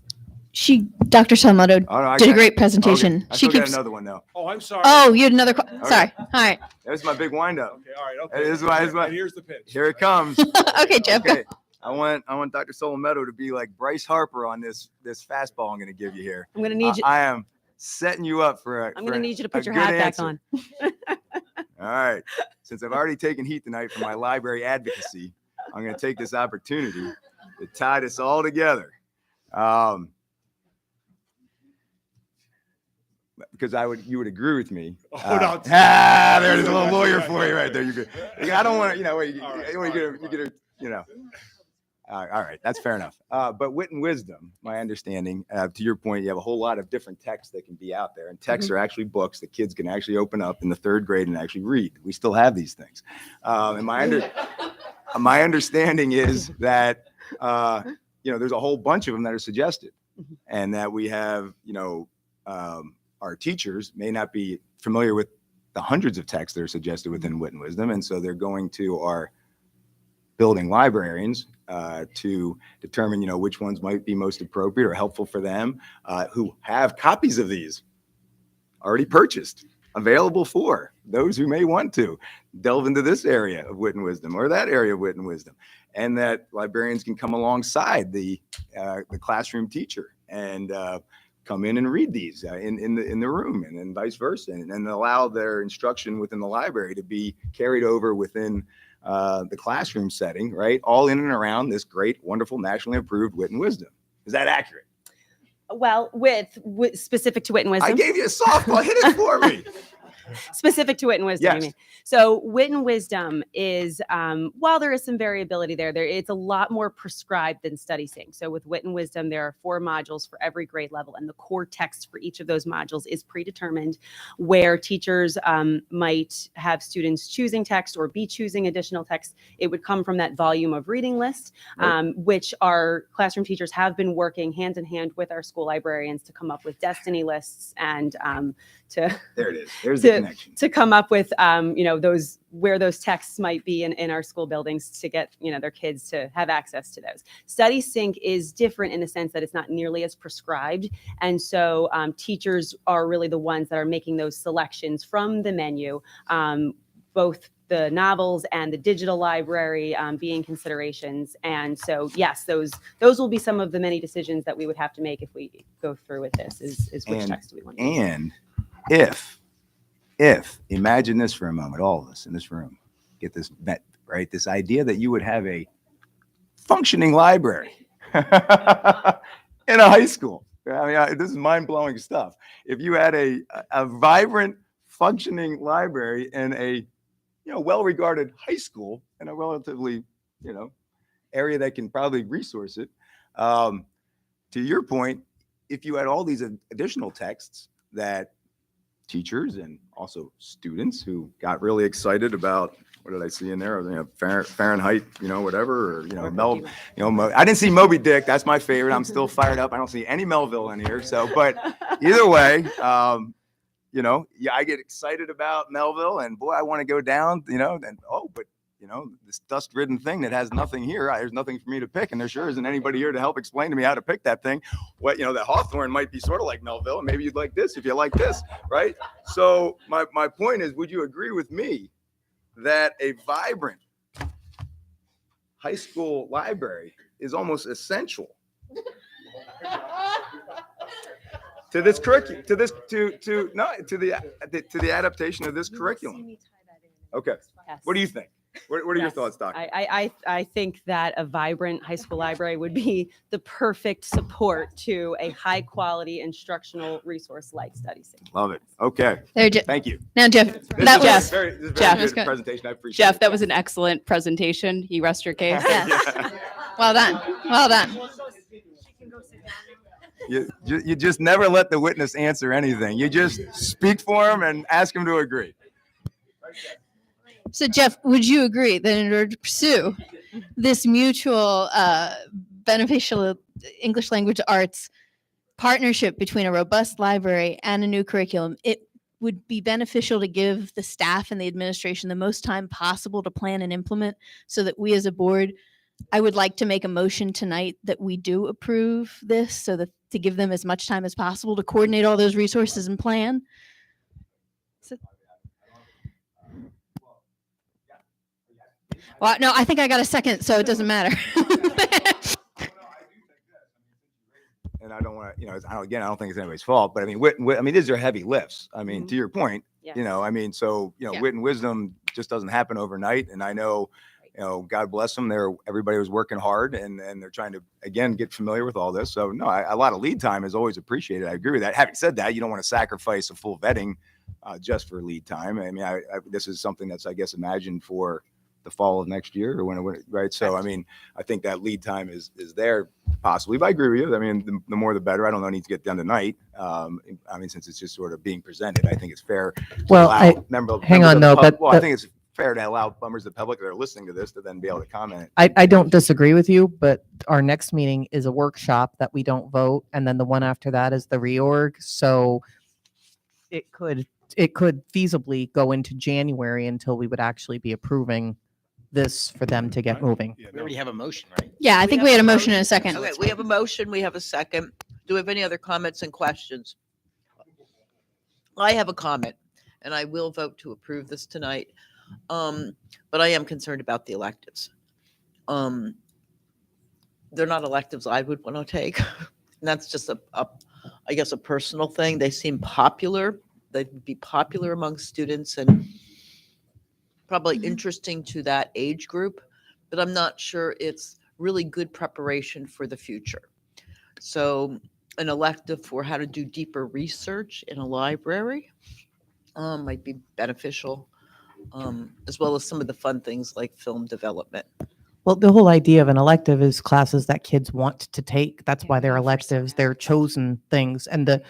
Speaker 12: Dr. Salmato
Speaker 17: Oh, no,
Speaker 12: did a great presentation.
Speaker 17: I
Speaker 12: She
Speaker 17: still got
Speaker 12: keeps.
Speaker 17: another one though.
Speaker 7: Oh, I'm sorry.
Speaker 12: Oh, you had another.
Speaker 17: Okay.
Speaker 12: Sorry. All right.
Speaker 17: There's my big windup.
Speaker 7: Okay, all right, okay.
Speaker 17: This is why.
Speaker 7: And here's the pitch.
Speaker 17: Here it comes.
Speaker 12: Okay, Jeff.
Speaker 17: Okay. I want Dr. Solometto to be like Bryce Harper on this fastball I'm going to give you here.
Speaker 15: I'm going to need you.
Speaker 17: I am setting you up for a.
Speaker 15: I'm going to need you to put your
Speaker 17: good
Speaker 15: hat back
Speaker 17: answer.
Speaker 15: on.
Speaker 17: All right. Since I've already taken heat tonight for my library advocacy, I'm going to take this opportunity to tie this all together. Because you would agree with me.
Speaker 7: No.
Speaker 17: There's a little lawyer for you right there. You could. I don't want to. All right, that's fair enough. But wit and wisdom, my understanding, to your point, you have a whole lot of different texts that can be out there, and texts are actually books that kids can actually open up in the third grade and actually read. We still have these things, and my understanding is that there's a whole bunch of them that are suggested, and that we have our teachers may not be familiar with the hundreds of texts that are suggested within wit and wisdom, and so they're going to our building librarians to determine, which ones might be most appropriate or helpful for them, who have copies of these already purchased, available for those who may want to delve into this area of wit and wisdom or that area of wit and wisdom, and that librarians can come alongside the classroom teacher and come in and read these in the room, and then vice versa, and allow their instruction within the library to be carried over within the classroom setting, right? All in and around this great, wonderful, nationally approved wit and wisdom. Is that accurate?
Speaker 15: Well, with specific to wit and wisdom.
Speaker 17: I gave you a softball. Hit it for me.
Speaker 15: Specific to wit and wisdom,
Speaker 17: Yes.
Speaker 15: you mean? So wit and wisdom is, while there is some variability there, it's a lot more prescribed than study sync. So with wit and wisdom, there are 4 modules for every grade level, and the core text for each of those modules is predetermined, where teachers might have students choosing text or be choosing additional text. It would come from that volume of reading list, which our classroom teachers have been working hand in hand with our school librarians to come up with destiny lists and
Speaker 17: There it is. There's the connection.
Speaker 15: to come up with those where those texts might be in our school buildings to get their kids to have access to those. Study Sync is different in the sense that it's not nearly as prescribed, and so teachers are really the ones that are making those selections from the menu, both the novels and the digital library being considerations. And so yes, those will be some of the many decisions that we would have to make if we go through with this, is which text do we want to use.
Speaker 17: And if imagine this for a moment, all of us in this room get this met, right? This idea that you would have a functioning library in a high school. I mean, this is mind-blowing stuff. If you had a vibrant, functioning library in a well-regarded high school in a relatively area that can probably resource it, to your point, if you had all these additional texts that teachers and also students who got really excited about, what did I see in there? Fahrenheit, whatever, or, I didn't see Moby Dick. That's my favorite. I'm still fired up. I don't see any Melville in here. So, but either way, yeah, I get excited about Melville and boy, I want to go down, and but this dust-ridden thing that has nothing here, there's nothing for me to pick, and there sure isn't anybody here to help explain to me how to pick that thing. What, that Hawthorne might be sort of like Melville, and maybe you'd like this if you like this, right? So my point is, would you agree with me that a vibrant high school library is almost essential to this curriculum, to the adaptation of this curriculum? Okay.
Speaker 15: Yes.
Speaker 17: What do you think? What are your
Speaker 15: Yes.
Speaker 17: thoughts, Doctor?
Speaker 15: I think that a vibrant high school library would be the perfect support to a high quality instructional resource like Study Sync.
Speaker 17: Love it. Okay.
Speaker 18: Thank
Speaker 17: you.
Speaker 18: Now, Jeff,
Speaker 17: This
Speaker 18: that
Speaker 17: is
Speaker 18: was
Speaker 17: a very, this is a
Speaker 8: Jeff.
Speaker 17: very good presentation. I appreciate
Speaker 8: Jeff,
Speaker 17: it.
Speaker 8: that was an excellent presentation. You rest your case.
Speaker 18: well done. Well done.
Speaker 17: You just never let the witness answer anything. You just speak for him and ask him to agree.
Speaker 18: So, Jeff, would you agree that in order to pursue this mutual beneficial English language arts partnership between a robust library and a new curriculum, it would be beneficial to give the staff and the administration the most time possible to plan and implement, so that we as a board, I would like to make a motion tonight that we do approve this, so that to give them as much time as possible to coordinate all those resources and plan. Well, no, I think I got a second, so it doesn't matter.
Speaker 17: And I don't want to, I don't think it's anybody's fault, but I mean, these are heavy lifts. I mean, to your point,
Speaker 15: Yes.
Speaker 17: Wit and wisdom just doesn't happen overnight. And I know, God bless them. Everybody was working hard and they're trying to, again, get familiar with all this. So no, a lot of lead time is always appreciated. I agree with that. Having said that, you don't want to sacrifice a full vetting just for lead time. I mean, this is something that's, I guess, imagined for the fall of next year or when right. So, I mean, I think that lead time is there possibly, but I agree with you. I mean, the more the better. I don't know, need to get done tonight. Since it's just sort of being presented, I think it's fair.
Speaker 11: Well, I
Speaker 17: think it's fair to allow members of the public that are listening to this to then be able to comment.
Speaker 11: I don't disagree with you, but our next meeting is a workshop that we don't vote, and then the one after that is the reorg. So it could feasibly go into January until we would actually be approving this for them to get moving.
Speaker 16: We already have a motion, right?
Speaker 18: Yeah, I think we had a motion and a second.
Speaker 10: Okay, we have a motion, we have a second. Do we have any other comments and questions? I have a comment, and I will vote to approve this tonight. But I am concerned about the electives. They're not electives I would want to take. And that's just I guess a personal thing. They seem popular. They'd be popular among students and probably interesting to that age group, but I'm not sure it's really good preparation for the future. So an elective for how to do deeper research in a library might be beneficial, as well as some of the fun things like film development.
Speaker 11: Well, the whole idea of an elective is classes that kids want to take. That's why they're electives. They're chosen things. And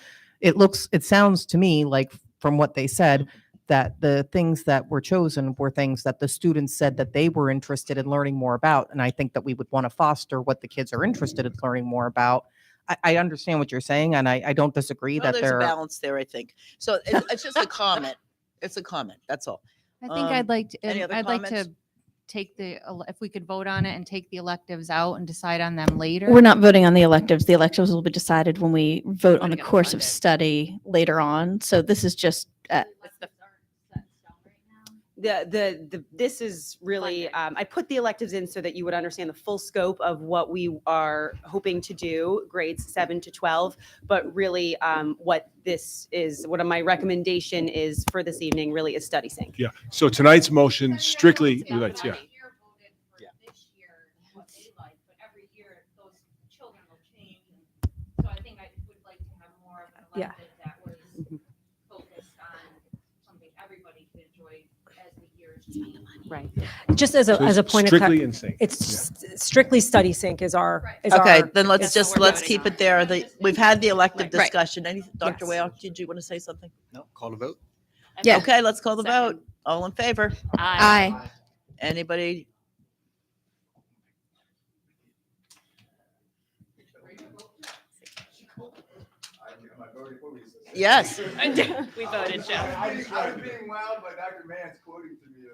Speaker 11: it sounds to me like, from what they said, that the things that were chosen were things that the students said that they were interested in learning more about. And I think that we would want to foster what the kids are interested in learning more about. I understand what you're saying, and I don't disagree that
Speaker 10: There's
Speaker 11: there
Speaker 10: a balance there, I think. So it's just a comment. It's a comment. That's all.
Speaker 19: I think I'd like to,
Speaker 10: any other
Speaker 19: I'd like
Speaker 10: comments?
Speaker 19: to take if we could vote on it and take the electives out and decide on them later.
Speaker 12: We're not voting on the electives. The electives will be decided when we vote on the course of study later on. So this is just,
Speaker 15: This is really, I put the electives in so that you would understand the full scope of what we are hoping to do, grades 7 to 12. But really, what my recommendation is for this evening really is Study Sync.
Speaker 7: Yeah. So tonight's motion strictly relates. Yeah.
Speaker 15: Yeah.
Speaker 1: That was focused on something everybody could enjoy as the years change.
Speaker 14: Right. Just as a,
Speaker 7: So
Speaker 14: as a
Speaker 7: it's
Speaker 14: point
Speaker 7: strictly
Speaker 14: of,
Speaker 7: in sync.
Speaker 14: it's strictly study sync is our,
Speaker 10: Okay,
Speaker 14: our.
Speaker 10: then let's
Speaker 14: is
Speaker 10: just,
Speaker 14: what we're
Speaker 10: let's
Speaker 14: voting
Speaker 10: keep
Speaker 14: on.
Speaker 10: it there. We've had the elective
Speaker 14: Right.
Speaker 10: discussion. Dr.
Speaker 14: Yes.
Speaker 10: Whale, did you want to say something?
Speaker 20: No, call to vote.
Speaker 18: Yeah.
Speaker 10: Okay, let's call the vote. All in favor?
Speaker 18: Aye.
Speaker 10: Anybody? Yes.
Speaker 8: We voted, Jeff.
Speaker 17: I was being wowed by Dr. Mann's quoting to me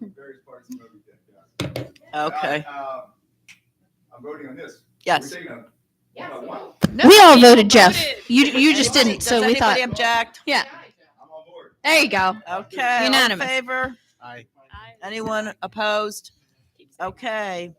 Speaker 17: of various parts of Moby Dick. Yeah.
Speaker 10: Okay.
Speaker 17: I'm voting on this.
Speaker 10: Yes.
Speaker 17: We're taking a one.
Speaker 10: No,
Speaker 18: We all
Speaker 10: you
Speaker 18: voted Jeff. You just
Speaker 10: Anybody-
Speaker 18: didn't, so
Speaker 10: does
Speaker 18: we thought.
Speaker 10: anybody object?
Speaker 18: Yeah. There you go.
Speaker 10: Okay.
Speaker 18: Unanimous.
Speaker 10: All in favor?
Speaker 20: Aye.
Speaker 10: Anyone opposed? Okay.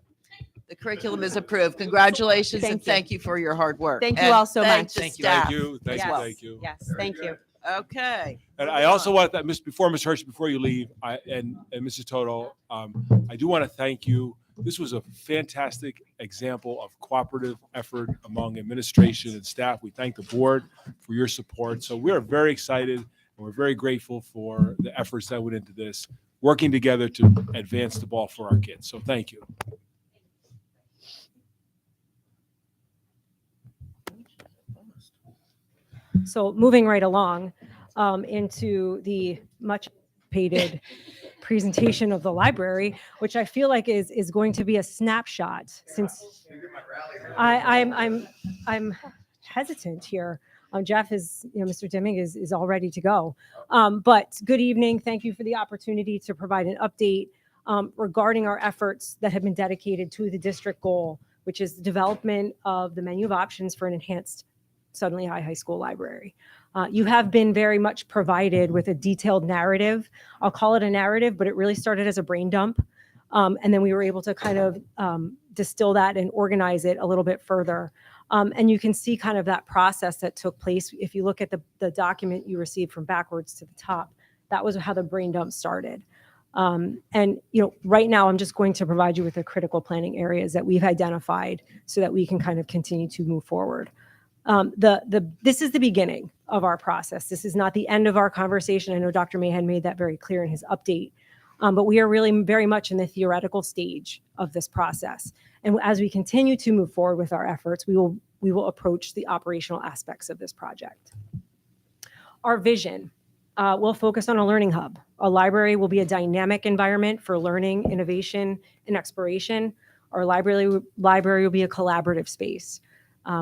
Speaker 10: The curriculum is approved. Congratulations and thank you for your hard work.
Speaker 15: Thank you
Speaker 10: And
Speaker 15: all so
Speaker 10: thank
Speaker 15: much.
Speaker 10: the
Speaker 15: Thank you.
Speaker 10: staff
Speaker 7: Thank you. Thank
Speaker 10: as
Speaker 7: you.
Speaker 10: well.
Speaker 7: Thank you.
Speaker 15: Yes, thank you.
Speaker 10: Okay.
Speaker 7: And I also want that, before Ms. Hirsch, before you leave, and Mrs. Toto, I do want to thank you. This was a fantastic example of cooperative effort among administration and staff. We thank the board for your support. So we are very excited and we're very grateful for the efforts that went into this, working together to advance the ball for our kids. So thank you.
Speaker 14: So moving right along into the much hated presentation of the library, which I feel like is going to be a snapshot since I'm hesitant here. Jeff is, Mr. Dimming is all ready to go. But good evening. Thank you for the opportunity to provide an update regarding our efforts that have been dedicated to the district goal, which is the development of the menu of options for an enhanced Southern Lehigh High School library. You have been very much provided with a detailed narrative. I'll call it a narrative, but it really started as a brain dump. And then we were able to kind of distill that and organize it a little bit further. And you can see kind of that process that took place. If you look at the document you received from backwards to the top, that was how the brain dump started. And right now I'm just going to provide you with the critical planning areas that we've identified so that we can kind of continue to move forward. This is the beginning of our process. This is not the end of our conversation. I know Dr. Mahan made that very clear in his update, but we are really very much in the theoretical stage of this process. And as we continue to move forward with our efforts, we will approach the operational aspects of this project. Our vision will focus on a learning hub. A library will be a dynamic environment for learning, innovation, and exploration. Our library will be a collaborative space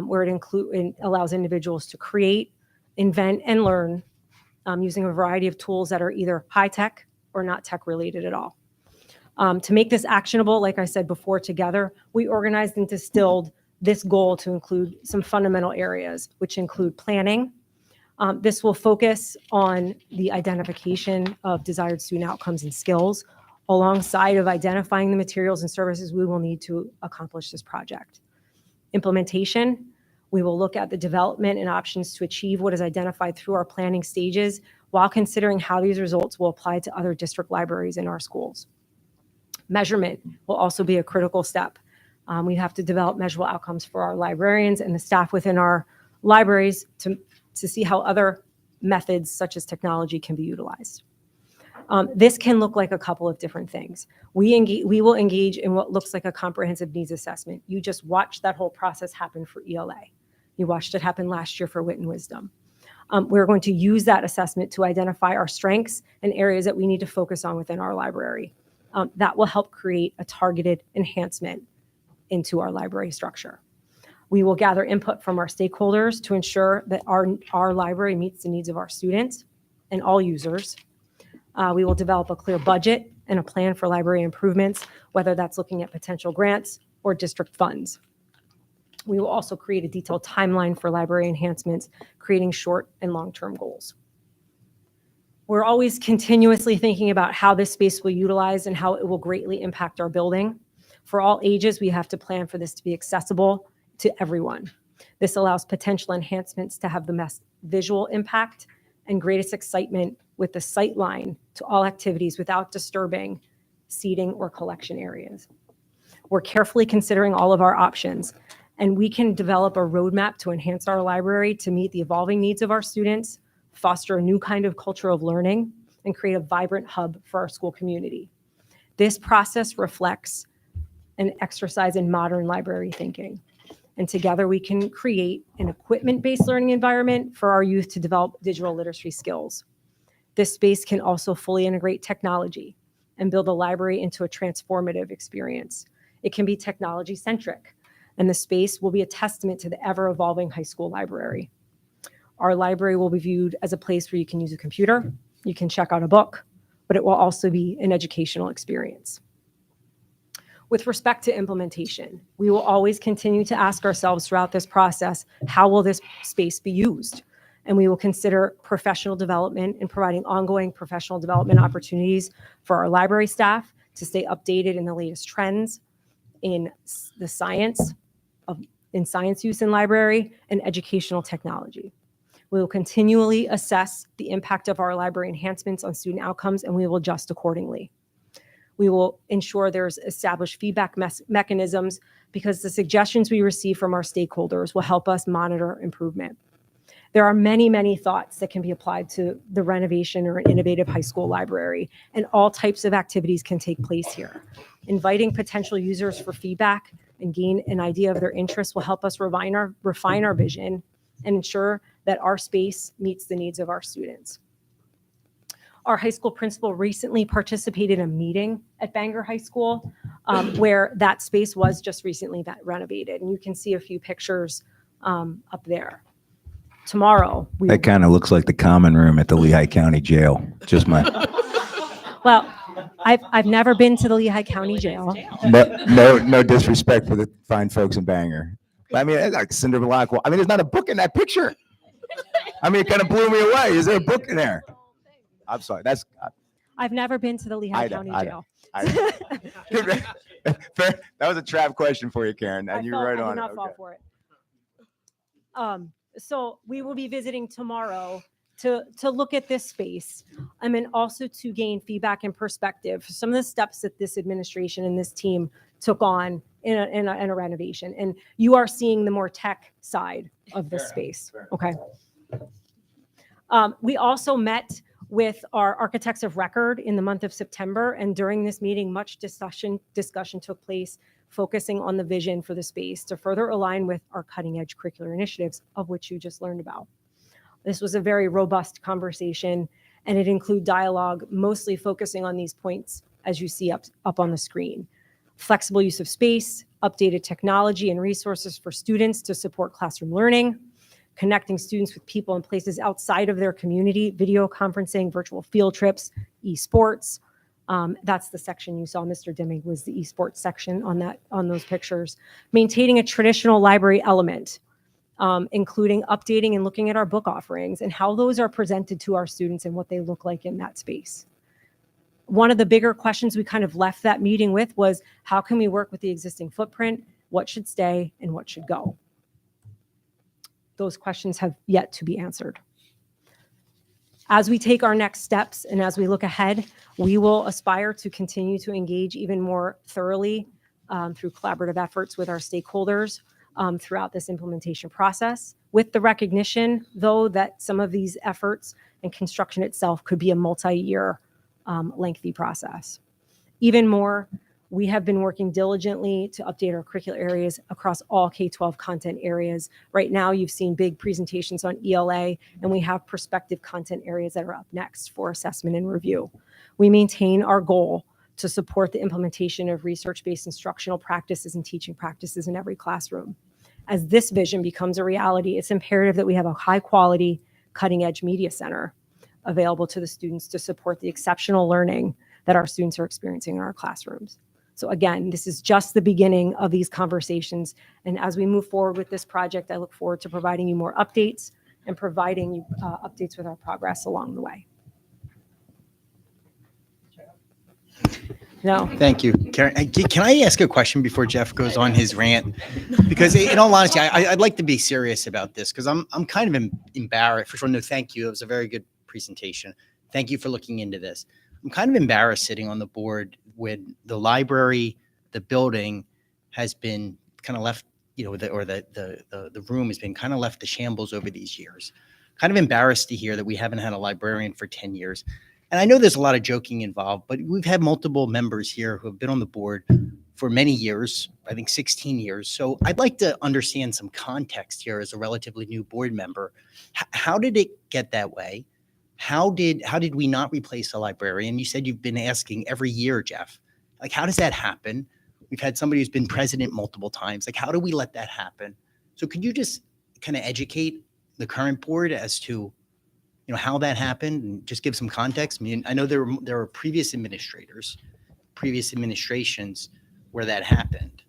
Speaker 14: where it allows individuals to create, invent, and learn using a variety of tools that are either high-tech or not tech-related at all. To make this actionable, like I said before, together, we organized and distilled this goal to include some fundamental areas, which include planning. This will focus on the identification of desired student outcomes and skills, alongside of identifying the materials and services we will need to accomplish this project. Implementation, we will look at the development and options to achieve what is identified through our planning stages while considering how these results will apply to other district libraries in our schools. Measurement will also be a critical step. We have to develop measurable outcomes for our librarians and the staff within our libraries to see how other methods such as technology can be utilized. This can look like a couple of different things. We will engage in what looks like a comprehensive needs assessment. You just watched that whole process happen for ELA. You watched it happen last year for Wit and Wisdom. We're going to use that assessment to identify our strengths and areas that we need to focus on within our library. That will help create a targeted enhancement into our library structure. We will gather input from our stakeholders to ensure that our library meets the needs of our students and all users. We will develop a clear budget and a plan for library improvements, whether that's looking at potential grants or district funds. We will also create a detailed timeline for library enhancements, creating short and long-term goals. We're always continuously thinking about how this space will utilize and how it will greatly impact our building. For all ages, we have to plan for this to be accessible to everyone. This allows potential enhancements to have the best visual impact and greatest excitement with the sight line to all activities without disturbing seating or collection areas. We're carefully considering all of our options, and we can develop a roadmap to enhance our library to meet the evolving needs of our students, foster a new kind of culture of learning, and create a vibrant hub for our school community. This process reflects an exercise in modern library thinking. And together we can create an equipment-based learning environment for our youth to develop digital literacy skills. This space can also fully integrate technology and build a library into a transformative experience. It can be technology-centric, and the space will be a testament to the ever-evolving high school library. Our library will be viewed as a place where you can use a computer, you can check out a book, but it will also be an educational experience. With respect to implementation, we will always continue to ask ourselves throughout this process, how will this space be used? And we will consider professional development and providing ongoing professional development opportunities for our library staff to stay updated in the latest trends in the science use in library and educational technology. We will continually assess the impact of our library enhancements on student outcomes, and we will adjust accordingly. We will ensure there's established feedback mechanisms because the suggestions we receive from our stakeholders will help us monitor improvement. There are many, many thoughts that can be applied to the renovation or an innovative high school library, and all types of activities can take place here. Inviting potential users for feedback and gain an idea of their interests will help us refine our vision and ensure that our space meets the needs of our students. Our high school principal recently participated in a meeting at Bangor High School where that space was just recently renovated. And you can see a few pictures up there. Tomorrow,
Speaker 20: That kind of looks like the common room at the Lehigh County Jail. Just my,
Speaker 14: well, I've never been to the Lehigh County Jail.
Speaker 20: no disrespect for the fine folks in Bangor. But I mean, it's like Cinder Block. I mean, there's not a book in that picture. I mean, it kind of blew me away. Is there a book in there? I'm sorry.
Speaker 14: I've never been to the Lehigh County Jail.
Speaker 20: Fair. That was a trap question for you, Karen, and you were right on it.
Speaker 14: I did not fall for it. So we will be visiting tomorrow to look at this space and also to gain feedback and perspective for some of the steps that this administration and this team took on in a renovation. And you are seeing the more tech side of this space. Okay. We also met with our architects of record in the month of September. And during this meeting, much discussion took place focusing on the vision for the space to further align with our cutting edge curricular initiatives, of which you just learned about. This was a very robust conversation, and it included dialogue mostly focusing on these points as you see up on the screen. Flexible use of space, updated technology and resources for students to support classroom learning, connecting students with people in places outside of their community, video conferencing, virtual field trips, esports. That's the section you saw, Mr. Dimming, was the esports section on those pictures. Maintaining a traditional library element, including updating and looking at our book offerings and how those are presented to our students and what they look like in that space. One of the bigger questions we kind of left that meeting with was, how can we work with the existing footprint? What should stay and what should go? Those questions have yet to be answered. As we take our next steps and as we look ahead, we will aspire to continue to engage even more thoroughly through collaborative efforts with our stakeholders throughout this implementation process, with the recognition, though, that some of these efforts and construction itself could be a multi-year lengthy process. Even more, we have been working diligently to update our curricular areas across all K-12 content areas. Right now, you've seen big presentations on ELA, and we have prospective content areas that are up next for assessment and review. We maintain our goal to support the implementation of research-based instructional practices and teaching practices in every classroom. As this vision becomes a reality, it's imperative that we have a high-quality, cutting-edge media center available to the students to support the exceptional learning that our students are experiencing in our classrooms. So again, this is just the beginning of these conversations. And as we move forward with this project, I look forward to providing you more updates and providing you updates with our progress along the way. No.
Speaker 21: Thank you, Karen. Can I ask a question before Jeff goes on his rant? Because in all honesty, I'd like to be serious about this because I'm kind of embarrassed. First of all, no, thank you. It was a very good presentation. Thank you for looking into this. I'm kind of embarrassed sitting on the board when the library, the building has been kind of left, the room has been kind of left to shambles over these years. Kind of embarrassed to hear that we haven't had a librarian for 10 years. And I know there's a lot of joking involved, but we've had multiple members here who have been on the board for many years, I think 16 years. So I'd like to understand some context here as a relatively new board member. How did it get that way? How did we not replace a librarian? You said you've been asking every year, Jeff. Like, how does that happen? We've had somebody who's been president multiple times. Like, how do we let that happen? So could you just kind of educate the current board as to, how that happened and just give some context? I mean, I know there were previous administrators, previous administrations where that happened.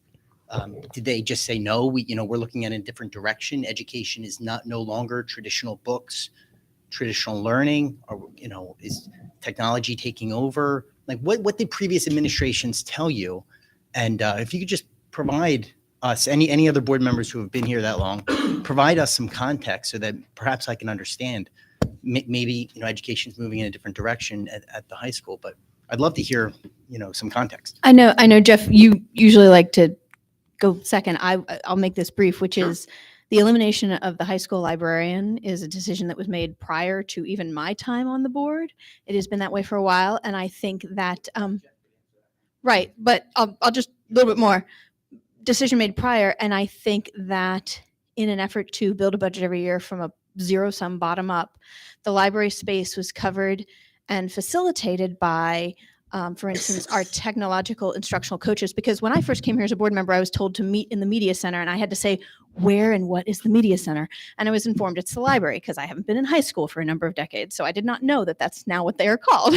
Speaker 21: Did they just say, no, we're looking at a different direction. Education is no longer traditional books, traditional learning, or, is technology taking over? Like, what did previous administrations tell you? And if you could just provide us, any other board members who have been here that long, provide us some context so that perhaps I can understand. Maybe, education is moving in a different direction at the high school, but I'd love to hear, some context.
Speaker 12: I know, Jeff, you usually like to go second. I'll make this brief, which is the elimination of the high school librarian is a decision that was made prior to even my time on the board. It has been that way for a while, and I think that right, but I'll just a little bit more. Decision made prior, and I think that in an effort to build a budget every year from a zero-sum bottom up, the library space was covered and facilitated by, for instance, our technological instructional coaches. Because when I first came here as a board member, I was told to meet in the media center, and I had to say, where and what is the media center? And I was informed it's the library, because I haven't been in high school for a number of decades, so I did not know that that's now what they are called.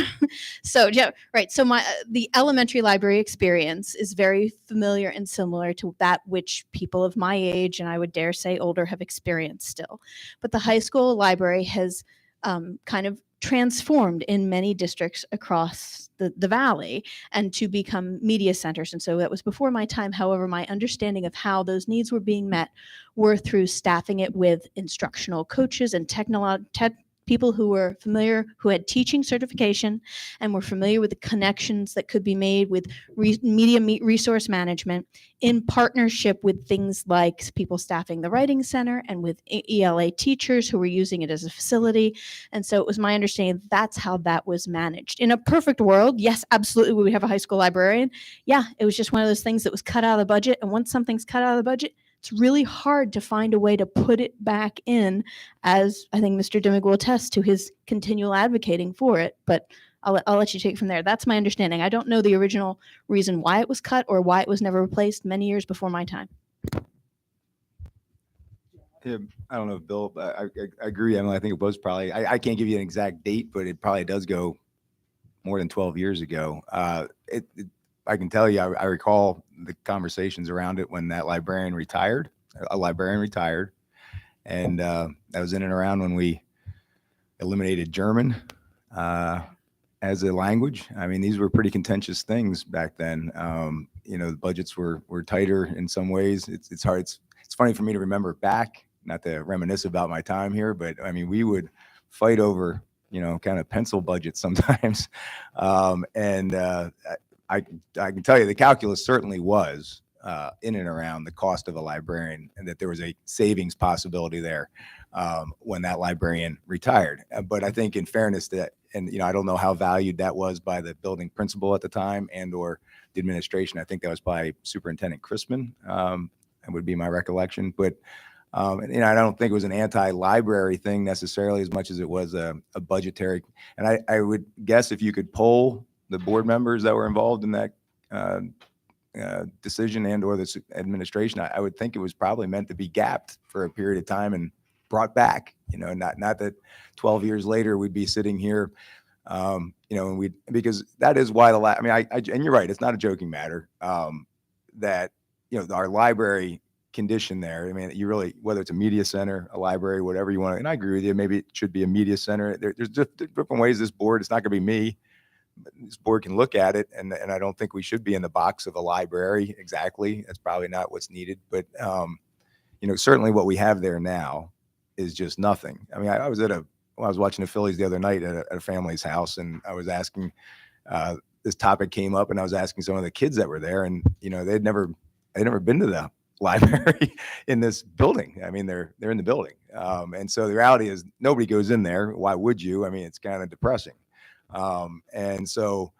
Speaker 12: So yeah, right. So the elementary library experience is very familiar and similar to that which people of my age, and I would dare say older, have experienced still. But the high school library has kind of transformed in many districts across the valley and to become media centers. And so that was before my time. However, my understanding of how those needs were being met were through staffing it with instructional coaches and people who were familiar, who had teaching certification and were familiar with the connections that could be made with media resource management in partnership with things like people staffing the writing center and with ELA teachers who were using it as a facility. And so it was my understanding that's how that was managed. In a perfect world, yes, absolutely, we would have a high school librarian. Yeah, it was just one of those things that was cut out of the budget. And once something's cut out of the budget, it's really hard to find a way to put it back in, as I think Mr. Dimmick will attest to his continual advocating for it. But I'll let you take it from there. That's my understanding. I don't know the original reason why it was cut or why it was never replaced many years before my time.
Speaker 20: Yeah, I don't know if Bill, I agree. I mean, I think it was probably, I can't give you an exact date, but it probably does go more than 12 years ago. I can tell you, I recall the conversations around it when that librarian retired, and that was in and around when we eliminated German as a language. I mean, these were pretty contentious things back then. The budgets were tighter in some ways. It's hard. It's funny for me to remember back, not to reminisce about my time here, but I mean, we would fight over, kind of pencil budgets sometimes. I can tell you the calculus certainly was in and around the cost of a librarian, and that there was a savings possibility there when that librarian retired. But I think in fairness to that, and I don't know how valued that was by the building principal at the time and or the administration. I think that was by Superintendent Chrisman. That would be my recollection. But I don't think it was an anti-library thing necessarily as much as it was a budgetary. And I would guess if you could poll the board members that were involved in that decision and or the administration, I would think it was probably meant to be gapped for a period of time and brought back. Not that 12 years later we'd be sitting here, and because that is why and you're right, it's not a joking matter that our library condition there. I mean, you really, whether it's a media center, a library, whatever you want, and I agree with you, maybe it should be a media center. There's just different ways this board, it's not going to be me. This board can look at it, and I don't think we should be in the box of a library exactly. That's probably not what's needed, but certainly what we have there now is just nothing. I mean, I was watching the Phillies the other night at a family's house, and I was asking, this topic came up, and I was asking some of the kids that were there, and they'd never been to the library in this building. I mean, they're in the building, and so the reality is nobody goes in there. Why would you? I mean, it's kind of depressing. And so,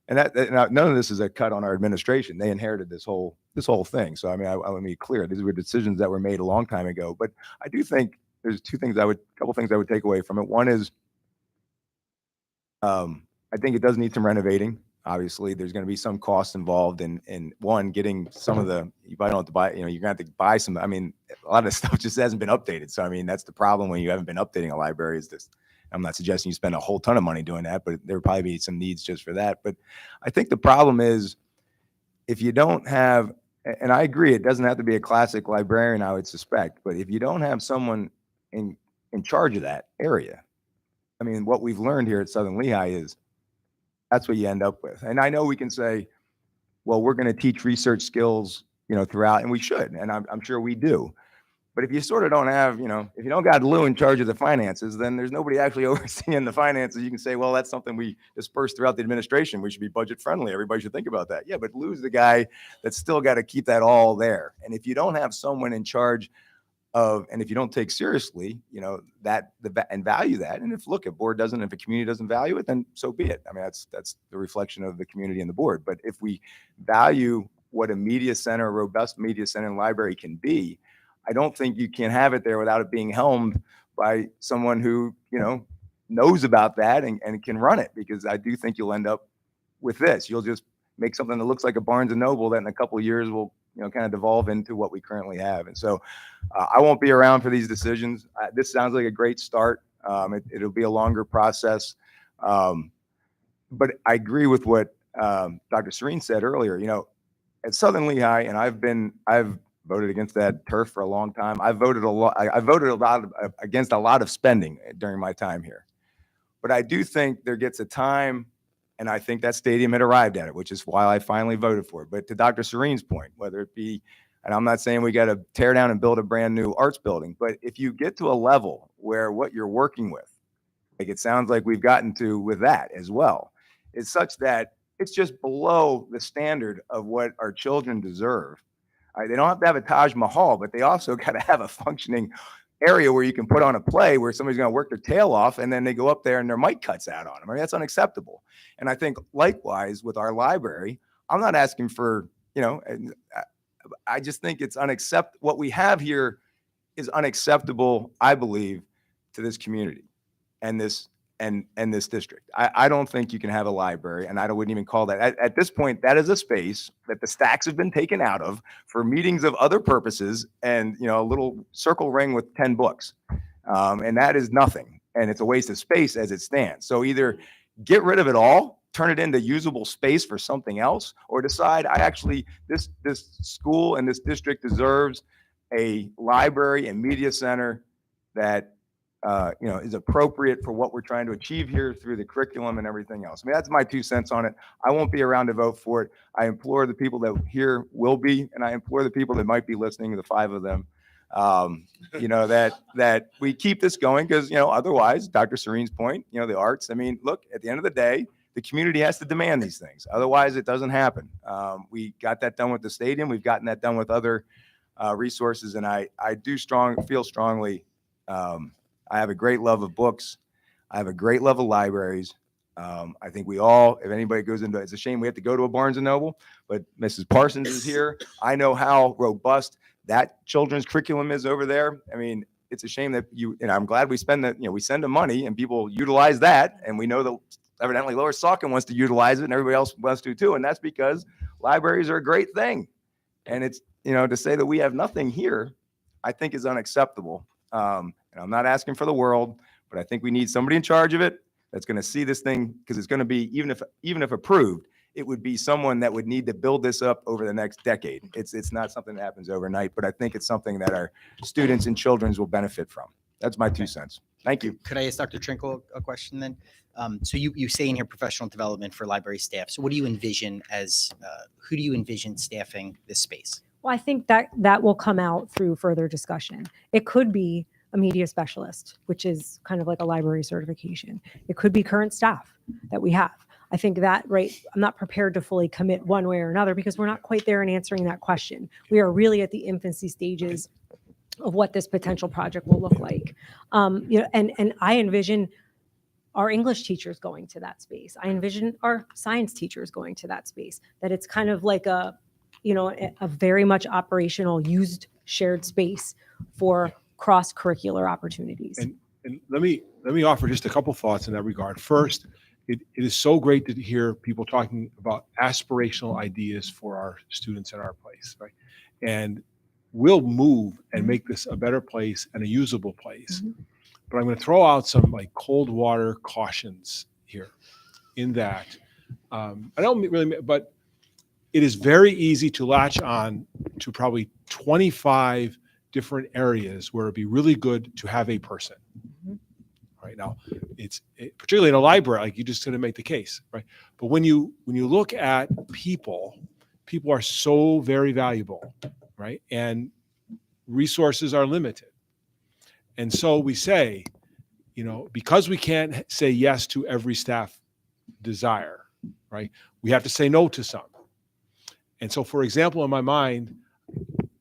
Speaker 20: and none of this is a cut on our administration. They inherited this whole thing. So I mean, I want to be clear. These were decisions that were made a long time ago. But I do think there's couple things I would take away from it. One is, I think it does need some renovating. Obviously, there's going to be some costs involved in one, getting some of the, you probably don't have to buy, you're going to have to buy some. I mean, a lot of stuff just hasn't been updated. So I mean, that's the problem when you haven't been updating a library. Is this? I'm not suggesting you spend a whole ton of money doing that, but there would probably be some needs just for that. But I think the problem is, if you don't have, and I agree, it doesn't have to be a classic librarian, I would suspect, but if you don't have someone in charge of that area, I mean, what we've learned here at Southern Lehigh is that's what you end up with. And I know we can say, well, we're going to teach research skills, throughout, and we should, and I'm sure we do. But if you sort of don't have, if you don't got Lou in charge of the finances, then there's nobody actually overseeing the finances. You can say, well, that's something we disperse throughout the administration. We should be budget friendly. Everybody should think about that. Yeah, but Lou's the guy that's still got to keep that all there. And if you don't have someone in charge of, and if you don't take seriously, and value that, and if a board doesn't, if a community doesn't value it, then so be it. I mean, that's the reflection of the community and the board. But if we value what a media center, a robust media center and library can be, I don't think you can have it there without it being helmed by someone who, knows about that and can run it, because I do think you'll end up with this. You'll just make something that looks like a Barnes and Noble that in a couple of years will, kind of devolve into what we currently have. And so I won't be around for these decisions. This sounds like a great start. It'll be a longer process. But I agree with what Dr. Serene said earlier. At Southern Lehigh, and I've voted against that turf for a long time. I voted against a lot of spending during my time here. But I do think there gets a time, and I think that stadium had arrived at it, which is why I finally voted for it. But to Dr. Serene's point, whether it be, and I'm not saying we got to tear down and build a brand new arts building, but if you get to a level where what you're working with, like it sounds like we've gotten to with that as well, is such that it's just below the standard of what our children deserve. They don't have to have a Taj Mahal, but they also got to have a functioning area where you can put on a play where somebody's going to work their tail off and then they go up there and their mic cuts out on them. I mean, that's unacceptable. And I think likewise with our library, I'm not asking for, I just think it's unacceptable. What we have here is unacceptable, I believe, to this community and this district. I don't think you can have a library, and I wouldn't even call that at this point. That is a space that the stacks have been taken out of for meetings of other purposes, and a little circle ring with 10 books, and that is nothing, and it's a waste of space as it stands. So either get rid of it all, turn it into usable space for something else, or decide this school and this district deserves a library and media center that is appropriate for what we're trying to achieve here through the curriculum and everything else. I mean, that's my 2 cents on it. I won't be around to vote for it. I implore the people that here will be, and I implore the people that might be listening, the 5 of them, that we keep this going, because, otherwise, Dr. Serene's point, the arts, I mean, look, at the end of the day, the community has to demand these things. Otherwise, it doesn't happen. We got that done with the stadium. We've gotten that done with other resources. And I feel strongly, I have a great love of books. I have a great love of libraries. I think we all, if anybody goes into, it's a shame we have to go to a Barnes and Noble, but Mrs. Parsons is here. I know how robust that children's curriculum is over there. I mean, it's a shame that I'm glad we spend that, we send them money and people utilize that. And we know that evidently Lower Saucon wants to utilize it and everybody else wants to too. And that's because libraries are a great thing. And it's, to say that we have nothing here, I think is unacceptable. And I'm not asking for the world, but I think we need somebody in charge of it that's going to see this thing, because it's going to be, even if approved, it would be someone that would need to build this up over the next decade. It's not something that happens overnight, but I think it's something that our students and children will benefit from. That's my 2 cents. Thank you.
Speaker 21: Could I ask Dr. Trinkle a question then? So you say in here professional development for library staff. So what do you envision who do you envision staffing this space?
Speaker 14: Well, I think that will come out through further discussion. It could be a media specialist, which is kind of like a library certification. It could be current staff that we have. I think that, I'm not prepared to fully commit one way or another because we're not quite there in answering that question. We are really at the infancy stages of what this potential project will look like. And I envision our English teachers going to that space. I envision our science teachers going to that space, that it's kind of like a, you know, a very much operational, used, shared space for cross-curricular opportunities.
Speaker 7: And let me offer just a couple thoughts in that regard. First, it is so great to hear people talking about aspirational ideas for our students in our place, right? And we'll move and make this a better place and a usable place. But I'm going to throw out some like cold water cautions here in that I don't really, but it is very easy to latch on to probably 25 different areas where it'd be really good to have a person. Right now, particularly in a library, like you just going to make the case, right? But when you look at people are so very valuable, right? And resources are limited. And so we say, you know, because we can't say yes to every staff desire, right? We have to say no to some. And so, for example, in my mind,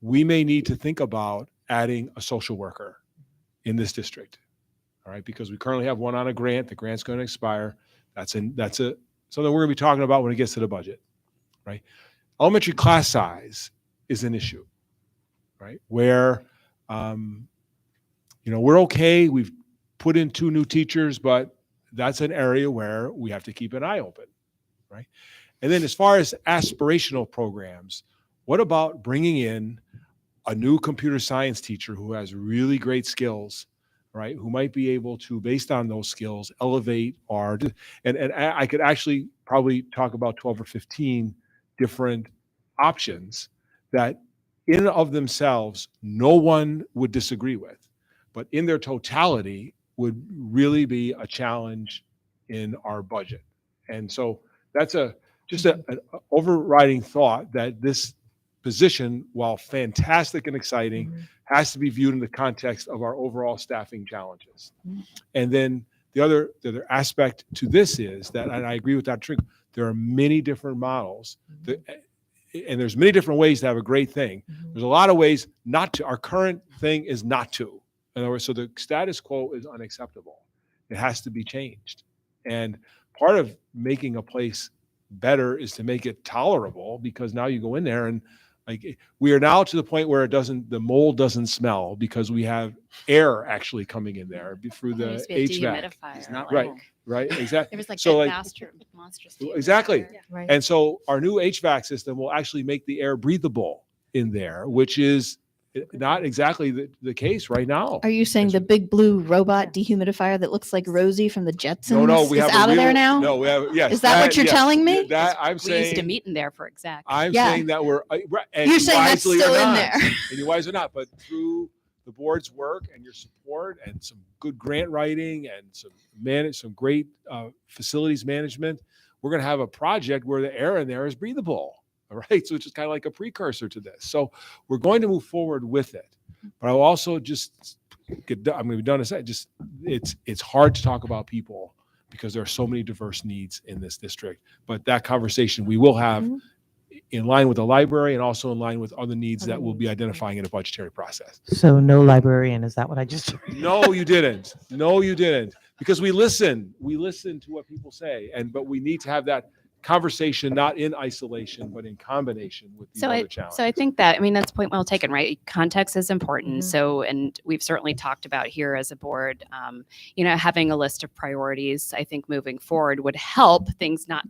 Speaker 7: we may need to think about adding a social worker in this district. All right, because we currently have one on a grant. The grant's going to expire. That's something we're going to be talking about when it gets to the budget, right? Elementary class size is an issue, right? Where, you know, we're okay. We've put in 2 new teachers, but that's an area where we have to keep an eye open, right? And then as far as aspirational programs, what about bringing in a new computer science teacher who has really great skills, right? Who might be able to, based on those skills, elevate our, and I could actually probably talk about 12 or 15 different options that in and of themselves, no one would disagree with, but in their totality would really be a challenge in our budget. And so that's just an overriding thought that this position, while fantastic and exciting, has to be viewed in the context of our overall staffing challenges. And then the other aspect to this is that, and I agree with Dr. Trinkle, there are many different models, and there's many different ways to have a great thing. There's a lot of ways not to. Our current thing is not to. In other words, so the status quo is unacceptable. It has to be changed. And part of making a place better is to make it tolerable, because now you go in there and like we are now to the point where the mold doesn't smell because we have air actually coming in there through the HVAC.
Speaker 8: It's not
Speaker 7: Right, exactly.
Speaker 8: It was like
Speaker 7: so
Speaker 8: that monstrous.
Speaker 7: Exactly.
Speaker 14: Right.
Speaker 7: And so our new HVAC system will actually make the air breathable in there, which is not exactly the case right now.
Speaker 12: Are you saying the big blue robot dehumidifier that looks like Rosie from the Jetsons
Speaker 7: No, we
Speaker 12: is
Speaker 7: have
Speaker 12: out of there now?
Speaker 7: No, we have, yes.
Speaker 12: Is that what you're telling me?
Speaker 7: That I'm
Speaker 8: We used to
Speaker 7: saying,
Speaker 8: meet in there for exact.
Speaker 7: I'm saying that we're, and
Speaker 12: You're saying that's
Speaker 7: wisely or
Speaker 12: still in
Speaker 7: not,
Speaker 12: there.
Speaker 7: And you wise or not, but through the board's work and your support and some good grant writing and some great facilities management, we're going to have a project where the air in there is breathable. All right. So it's just kind of like a precursor to this. So we're going to move forward with it. But I'll also just I'm going to be done in a second. Just it's hard to talk about people because there are so many diverse needs in this district. But that conversation we will have in line with the library and also in line with other needs that we'll be identifying in a budgetary process.
Speaker 2: So no librarian, is that what I just?
Speaker 7: No, you didn't. No, you didn't. Because we listen to what people say, but we need to have that conversation not in isolation but in combination with these other challenges.
Speaker 8: So I think that, I mean, that's a point well taken, right? Context is important. So, and we've certainly talked about here as a board, you know, having a list of priorities, I think moving forward would help things not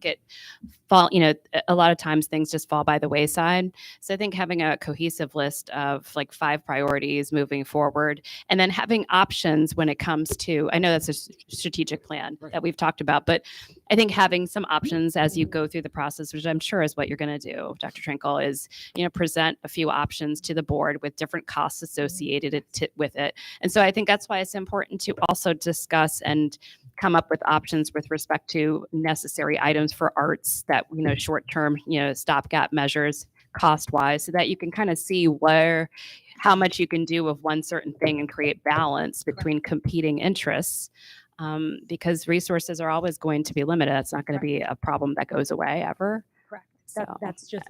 Speaker 8: fall, you know, a lot of times things just fall by the wayside. So I think having a cohesive list of like 5 priorities moving forward, and then having options when it comes to, I know that's a strategic plan that we've talked about, but I think having some options as you go through the process, which I'm sure is what you're going to do, Dr. Trinkle, is, you know, present a few options to the board with different costs associated with it. And so I think that's why it's important to also discuss and come up with options with respect to necessary items for arts that, you know, short-term, you know, stopgap measures cost-wise, so that you can kind of see how much you can do of one certain thing and create balance between competing interests. Because resources are always going to be limited. It's not going to be a problem that goes away ever.
Speaker 14: Correct.
Speaker 8: So,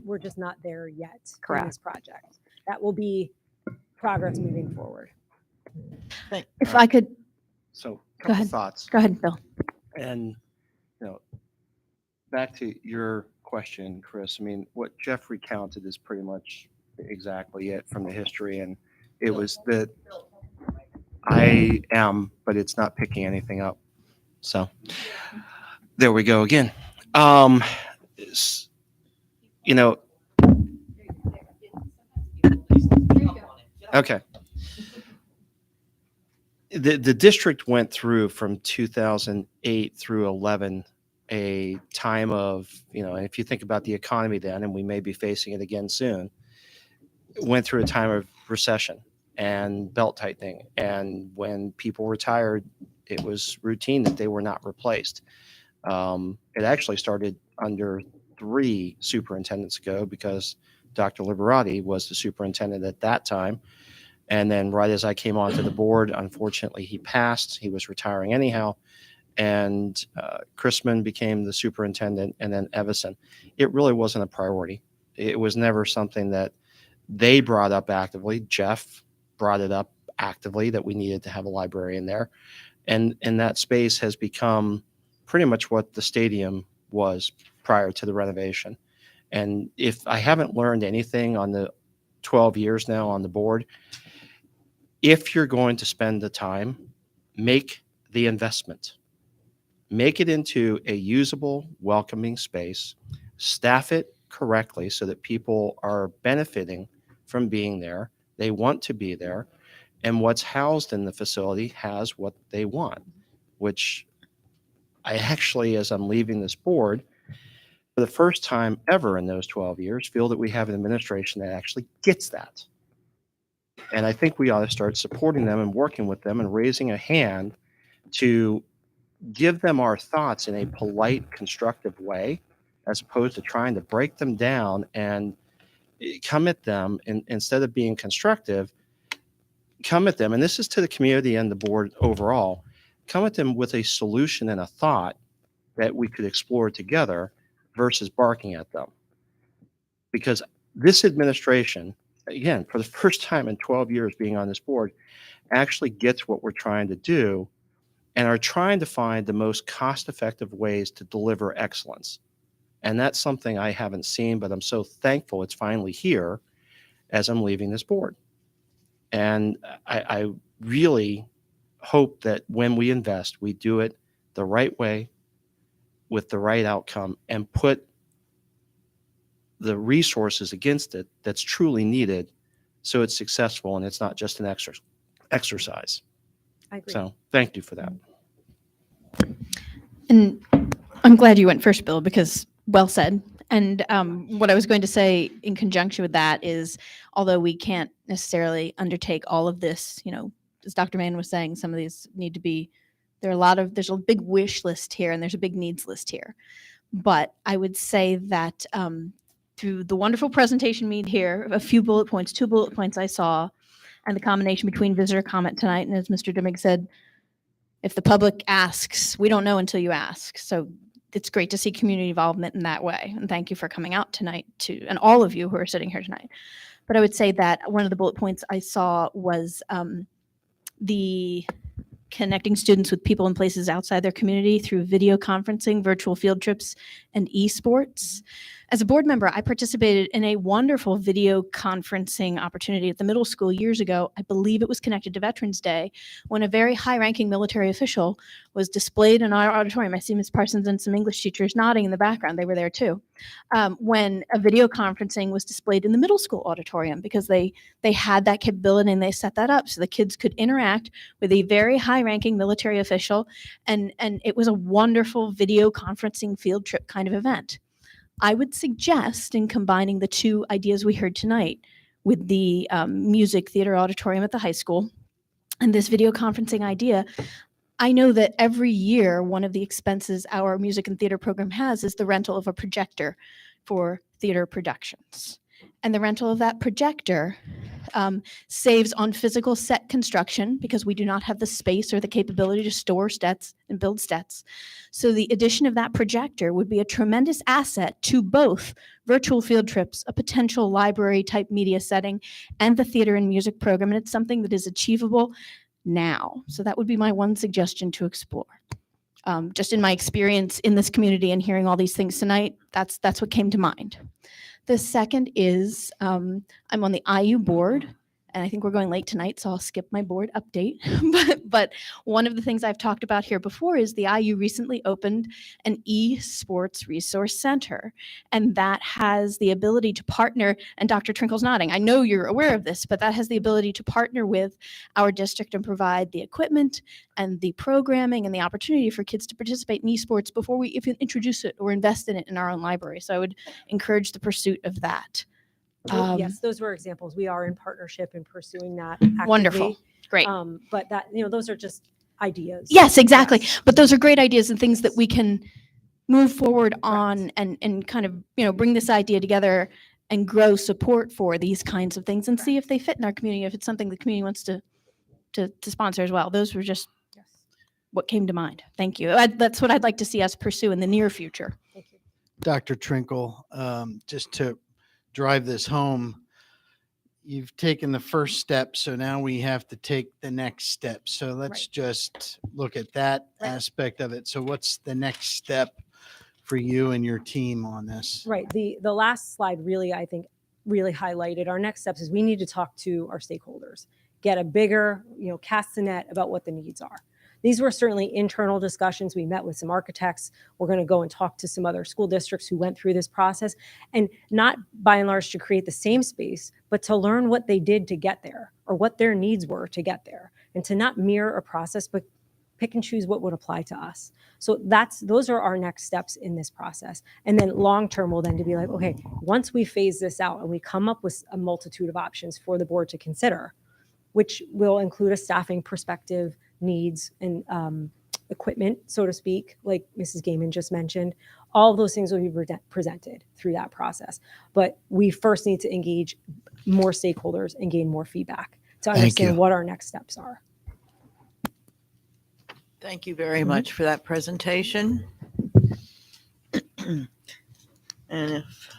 Speaker 14: We're just not there yet in
Speaker 8: Correct.
Speaker 14: this project. That will be progress moving forward.
Speaker 12: If I could,
Speaker 9: So,
Speaker 12: go ahead.
Speaker 9: thoughts.
Speaker 12: Go ahead, Bill.
Speaker 9: And, you know, back to your question, Chris, I mean, what Jeff recounted is pretty much exactly it from the history. And it was that I am, but it's not picking anything up. So there we go again. S- You know, okay. The district went through from 2008 through 11 a time of, you know, and if you think about the economy then, and we may be facing it again soon, went through a time of recession and belt tightening. And when people retired, it was routine that they were not replaced. It actually started under 3 superintendents ago because Dr. Liberati was the superintendent at that time. And then right as I came onto the board, unfortunately, he passed. He was retiring anyhow. And Chrisman became the superintendent, and then Evison. It really wasn't a priority. It was never something that they brought up actively. Jeff brought it up actively that we needed to have a librarian there. And that space has become pretty much what the stadium was prior to the renovation. And if I haven't learned anything on the 12 years now on the board, if you're going to spend the time, make the investment. Make it into a usable, welcoming space, staff it correctly so that people are benefiting from being there. They want to be there. And what's housed in the facility has what they want, which I actually, as I'm leaving this board, for the first time ever in those 12 years, feel that we have an administration that actually gets that. And I think we ought to start supporting them and working with them and raising a hand to give them our thoughts in a polite, constructive way, as opposed to trying to break them down and come at them. And instead of being constructive, come at them. And this is to the community and the board overall. Come at them with a solution and a thought that we could explore together versus barking at them. Because this administration, again, for the first time in 12 years being on this board, actually gets what we're trying to do and are trying to find the most cost-effective ways to deliver excellence. And that's something I haven't seen, but I'm so thankful it's finally here as I'm leaving this board. And I really hope that when we invest, we do it the right way with the right outcome and put the resources against it that's truly needed so it's successful and it's not just an exercise.
Speaker 4: I agree.
Speaker 9: So thank you for that.
Speaker 12: And I'm glad you went first, Bill, because well said. And what I was going to say in conjunction with that is, although we can't necessarily undertake all of this, you know, as Dr. Mann was saying, some of these need to be, there's a big wish list here and there's a big needs list here. But I would say that through the wonderful presentation made here, a few bullet points, 2 bullet points I saw, and the combination between visitor comment tonight, and as Mr. Dimmick said, if the public asks, we don't know until you ask. So it's great to see community involvement in that way. And thank you for coming out tonight and all of you who are sitting here tonight. But I would say that one of the bullet points I saw was the connecting students with people and places outside their community through video conferencing, virtual field trips, and esports. As a board member, I participated in a wonderful video conferencing opportunity at the middle school years ago. I believe it was connected to Veterans Day, when a very high-ranking military official was displayed in our auditorium. I see Ms. Parsons and some English teachers nodding in the background. They were there too. When a video conferencing was displayed in the middle school auditorium, because they had that capability and they set that up so the kids could interact with a very high-ranking military official, and it was a wonderful video conferencing field trip kind of event. I would suggest in combining the 2 ideas we heard tonight with the music theater auditorium at the high school and this video conferencing idea, I know that every year one of the expenses our music and theater program has is the rental of a projector for theater productions. And the rental of that projector saves on physical set construction because we do not have the space or the capability to store sets and build sets. So the addition of that projector would be a tremendous asset to both virtual field trips, a potential library type media setting, and the theater and music program. And it's something that is achievable now. So that would be my one suggestion to explore. Just in my experience in this community and hearing all these things tonight, that's what came to mind. The second is I'm on the IU board, and I think we're going late tonight, so I'll skip my board update. but one of the things I've talked about here before is the IU recently opened an esports resource center, and that has the ability to partner, and Dr. Trinkle's nodding, I know you're aware of this, but that has the ability to partner with our district and provide the equipment and the programming and the opportunity for kids to participate in esports before we even introduce it or invest in it in our own library. So I would encourage the pursuit of that.
Speaker 14: Yes, those were examples. We are in partnership in pursuing that actively.
Speaker 12: Wonderful. Great.
Speaker 14: But that, those are just ideas.
Speaker 12: Yes, exactly. But those are great ideas and things that we can move forward on and kind of, bring this idea together and grow support for these kinds of things and see if they fit in our community, if it's something the community wants to sponsor as well. Those were just what came to mind. Thank you. That's what I'd like to see us pursue in the near future.
Speaker 13: Dr. Trinkle, just to drive this home, you've taken the first step, so now we have to take the next step. So let's just look at that aspect of it. So what's the next step for you and your team on this?
Speaker 14: Right. The last slide really, I think, really highlighted our next steps is we need to talk to our stakeholders, get a bigger, cast the net about what the needs are. These were certainly internal discussions. We met with some architects. We're going to go and talk to some other school districts who went through this process, and not by and large to create the same space, but to learn what they did to get there or what their needs were to get there, and to not mirror a process, but pick and choose what would apply to us. So those are our next steps in this process. And then long-term will then to be like, okay, once we phase this out and we come up with a multitude of options for the board to consider, which will include a staffing perspective, needs, and equipment, so to speak, like Mrs. Gaiman just mentioned. All of those things will be presented through that process. But we first need to engage more stakeholders and gain more feedback to understand what our next steps are.
Speaker 10: Thank you very much for that presentation. And if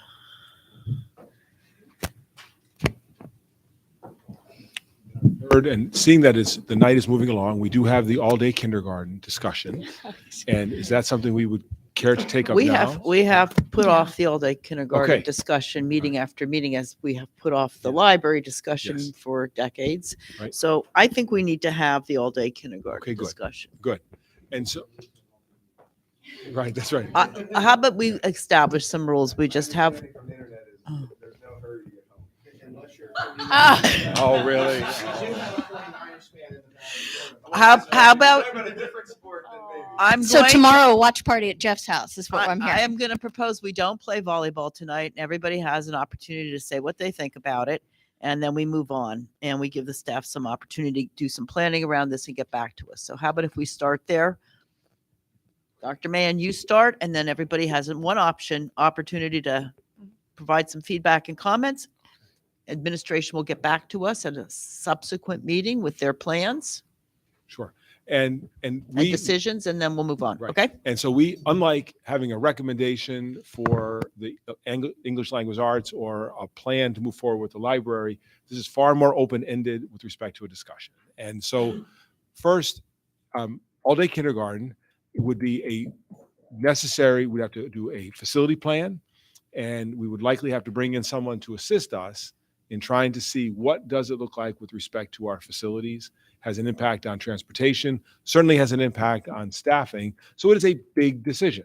Speaker 7: Heard and seeing that the night is moving along, we do have the all-day kindergarten discussion. And is that something we would care to take up now?
Speaker 10: we have put off the all-day kindergarten
Speaker 7: Okay.
Speaker 10: discussion meeting after meeting, as we have put off the library discussion for decades.
Speaker 7: Right.
Speaker 10: So I think we need to have the all-day kindergarten
Speaker 7: Okay, good.
Speaker 10: discussion.
Speaker 7: Good. And so, right, that's right.
Speaker 10: How about we establish some rules? We just have.
Speaker 7: Oh, really?
Speaker 10: How about
Speaker 12: So tomorrow, a watch party at Jeff's house is what I'm
Speaker 10: I
Speaker 12: hearing.
Speaker 10: am going to propose we don't play volleyball tonight, and everybody has an opportunity to say what they think about it, and then we move on and we give the staff some opportunity to do some planning around this and get back to us. So how about if we start there? Dr. Mann, you start, and then everybody has one opportunity to provide some feedback and comments. Administration will get back to us at a subsequent meeting with their plans
Speaker 7: Sure. And
Speaker 10: and
Speaker 7: we
Speaker 10: decisions, and then we'll move on.
Speaker 7: Right.
Speaker 10: Okay.
Speaker 7: And so we, unlike having a recommendation for the English language arts or a plan to move forward with the library, this is far more open-ended with respect to a discussion. And so first, all-day kindergarten would be we'd have to do a facility plan, and we would likely have to bring in someone to assist us in trying to see what does it look like with respect to our facilities, has an impact on transportation, certainly has an impact on staffing. So it is a big decision,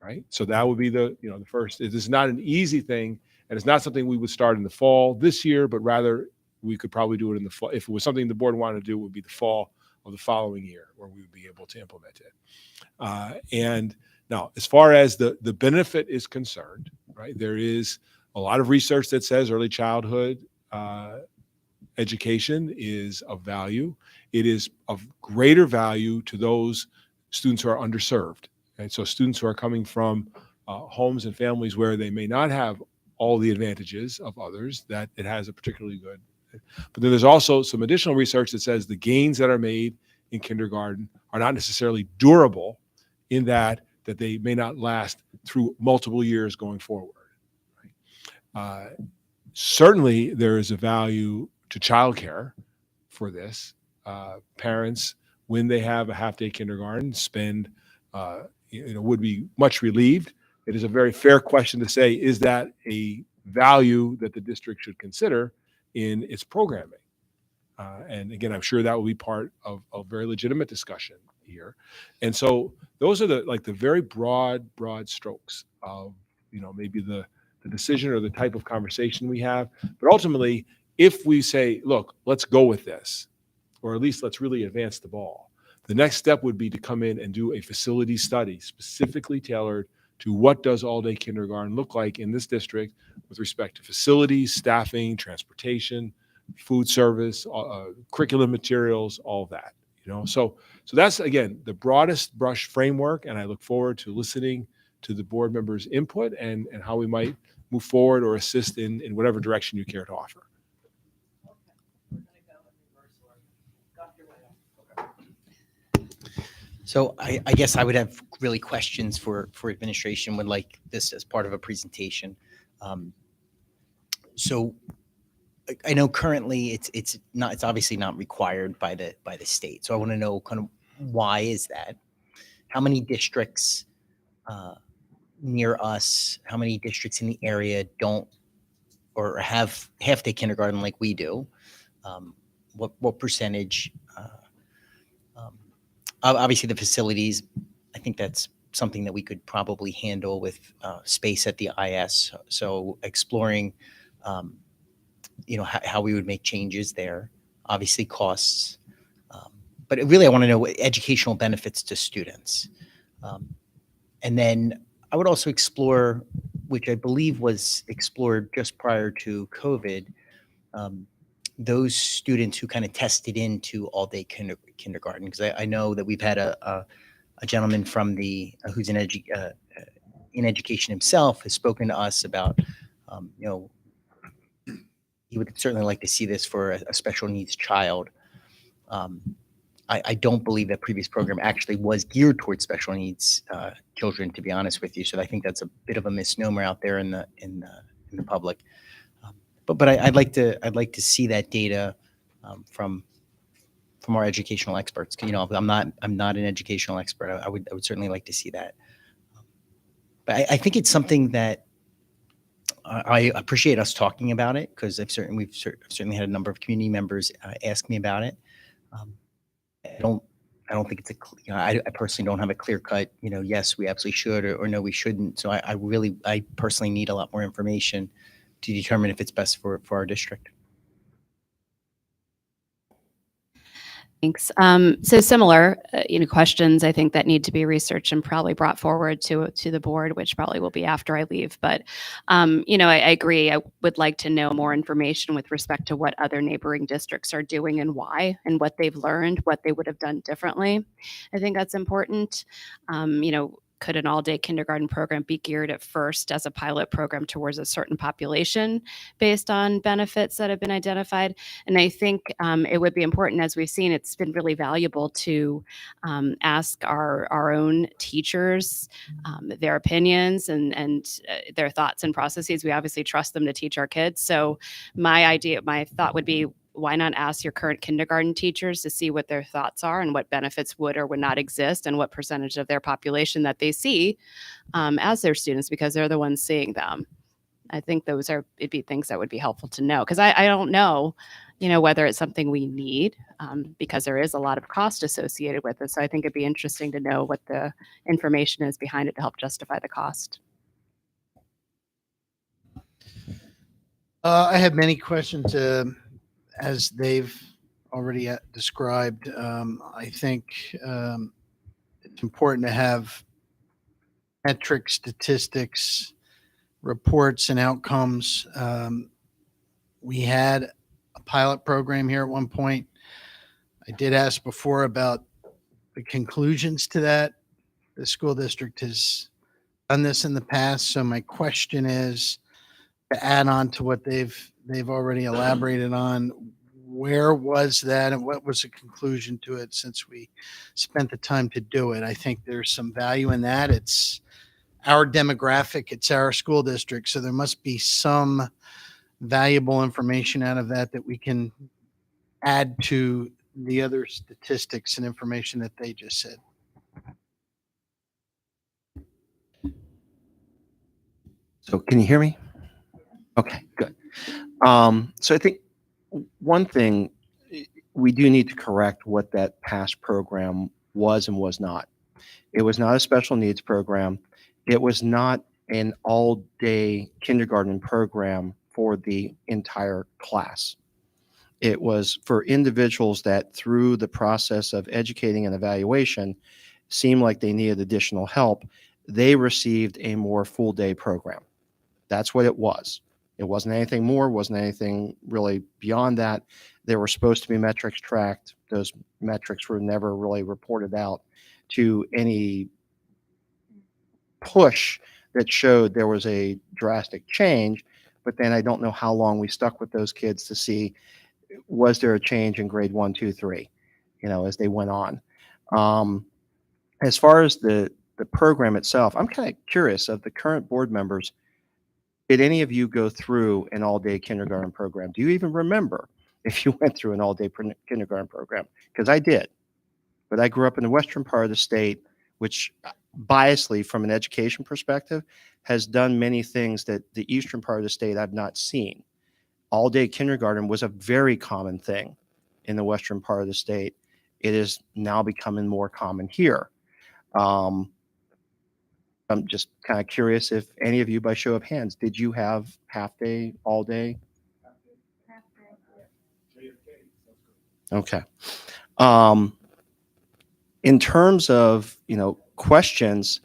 Speaker 7: right? So that would be the first. It is not an easy thing, and it's not something we would start in the fall this year, but rather we could probably do it in the fall. If it was something the board wanted to do, it would be the fall of the following year where we would be able to implement it. And now, as far as the benefit is concerned, right, there is a lot of research that says early childhood education is of value. It is of greater value to those students who are underserved. And so students who are coming from homes and families where they may not have all the advantages of others, that it has a particularly good. But then there's also some additional research that says the gains that are made in kindergarten are not necessarily durable, in that they may not last through multiple years going forward. Certainly, there is a value to childcare for this. Parents, when they have a half-day kindergarten, spend would be much relieved. It is a very fair question to say, is that a value that the district should consider in its programming? And again, I'm sure that will be part of a very legitimate discussion here. And so those are the very broad strokes of, maybe the decision or the type of conversation we have. But ultimately, if we say, look, let's go with this, or at least let's really advance the ball, the next step would be to come in and do a facility study specifically tailored to what does all-day kindergarten look like in this district with respect to facilities, staffing, transportation, food service, curriculum materials, all of that. So that's, again, the broadest brush framework, and I look forward to listening to the board members' input and how we might move forward or assist in whatever direction you care to offer.
Speaker 21: So I guess I would have really questions for administration, would like this as part of a presentation. So I know currently it's obviously not required by the state. So I want to know kind of why is that? How many districts near us, how many districts in the area don't or have half-day kindergarten like we do? What percentage? Obviously, the facilities, I think that's something that we could probably handle with space at the IS. So exploring, how we would make changes there. Obviously, costs. But really, I want to know what educational benefits to students. And then I would also explore, which I believe was explored just prior to COVID, those students who kind of tested into all-day kindergarten, because I know that we've had a gentleman from who's in education himself has spoken to us about, he would certainly like to see this for a special needs child. I don't believe that previous program actually was geared towards special needs children, to be honest with you. So I think that's a bit of a misnomer out there in the public. But I'd like to see that data from our educational experts. I'm not an educational expert. I would certainly like to see that. But I think it's something that I appreciate us talking about it, because I've certainly had a number of community members ask me about it. I don't think it's I personally don't have a clear cut, yes, we absolutely should, or no, we shouldn't. So I personally need a lot more information to determine if it's best for our district.
Speaker 8: Thanks. So similar, questions I think that need to be researched and probably brought forward to the board, which probably will be after I leave. But, I agree. I would like to know more information with respect to what other neighboring districts are doing and why, and what they've learned, what they would have done differently. I think that's important. Could an all-day kindergarten program be geared at first as a pilot program towards a certain population based on benefits that have been identified? And I think it would be important, as we've seen, it's been really valuable to ask our own teachers their opinions and their thoughts and processes. We obviously trust them to teach our kids. So my thought would be, why not ask your current kindergarten teachers to see what their thoughts are and what benefits would or would not exist and what percentage of their population that they see as their students, because they're the ones seeing them. I think it'd be things that would be helpful to know, because I don't know, whether it's something we need, because there is a lot of cost associated with it. So I think it'd be interesting to know what the information is behind it to help justify the cost.
Speaker 13: I have many questions. As they've already described, I think it's important to have metrics, statistics, reports, and outcomes. We had a pilot program here at one point. I did ask before about the conclusions to that. The school district has done this in the past, so my question is, to add on to what they've already elaborated on, where was that and what was the conclusion to it since we spent the time to do it? I think there's some value in that. It's our demographic, it's our school district, so there must be some valuable information out of that we can add to the other statistics and information that they just said.
Speaker 9: So can you hear me? Okay, good. So I think one thing we do need to correct what that past program was and was not. It was not a special needs program. It was not an all-day kindergarten program for the entire class. It was for individuals that through the process of educating and evaluation seemed like they needed additional help. They received a more full-day program. That's what it was. It wasn't anything more, wasn't anything really beyond that. There were supposed to be metrics tracked. Those metrics were never really reported out to any push that showed there was a drastic change. But then I don't know how long we stuck with those kids to see, was there a change in grade 1, 2, 3, as they went on. As far as the program itself, I'm kind of curious of the current board members. Did any of you go through an all-day kindergarten program? Do you even remember if you went through an all-day kindergarten program? Because I did. But I grew up in the western part of the state, which biasly, from an education perspective, has done many things that the eastern part of the state I've not seen. All-day kindergarten was a very common thing in the western part of the state. It is now becoming more common here. I'm just kind of curious if any of you, by show of hands, did you have half day, all day? Okay. In terms of, questions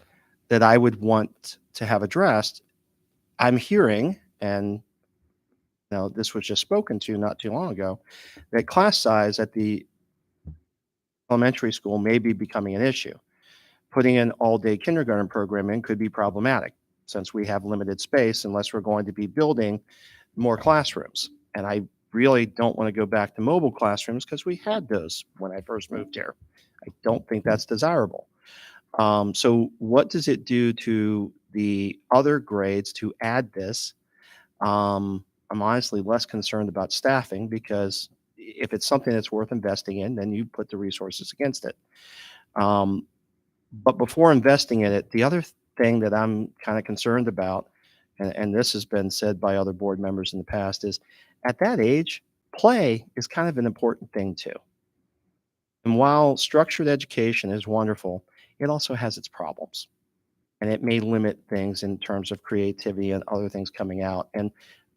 Speaker 9: that I would want to have addressed, I'm hearing, and this was just spoken to not too long ago, that class size at the elementary school may be becoming an issue. Putting an all-day kindergarten program in could be problematic since we have limited space unless we're going to be building more classrooms. And I really don't want to go back to mobile classrooms because we had those when I first moved here. I don't think that's desirable. So what does it do to the other grades to add this? I'm honestly less concerned about staffing because if it's something that's worth investing in, then you put the resources against it. But before investing in it, the other thing that I'm kind of concerned about, and this has been said by other board members in the past, is at that age, play is kind of an important thing too. And while structured education is wonderful, it also has its problems. And it may limit things in terms of creativity and other things coming out. And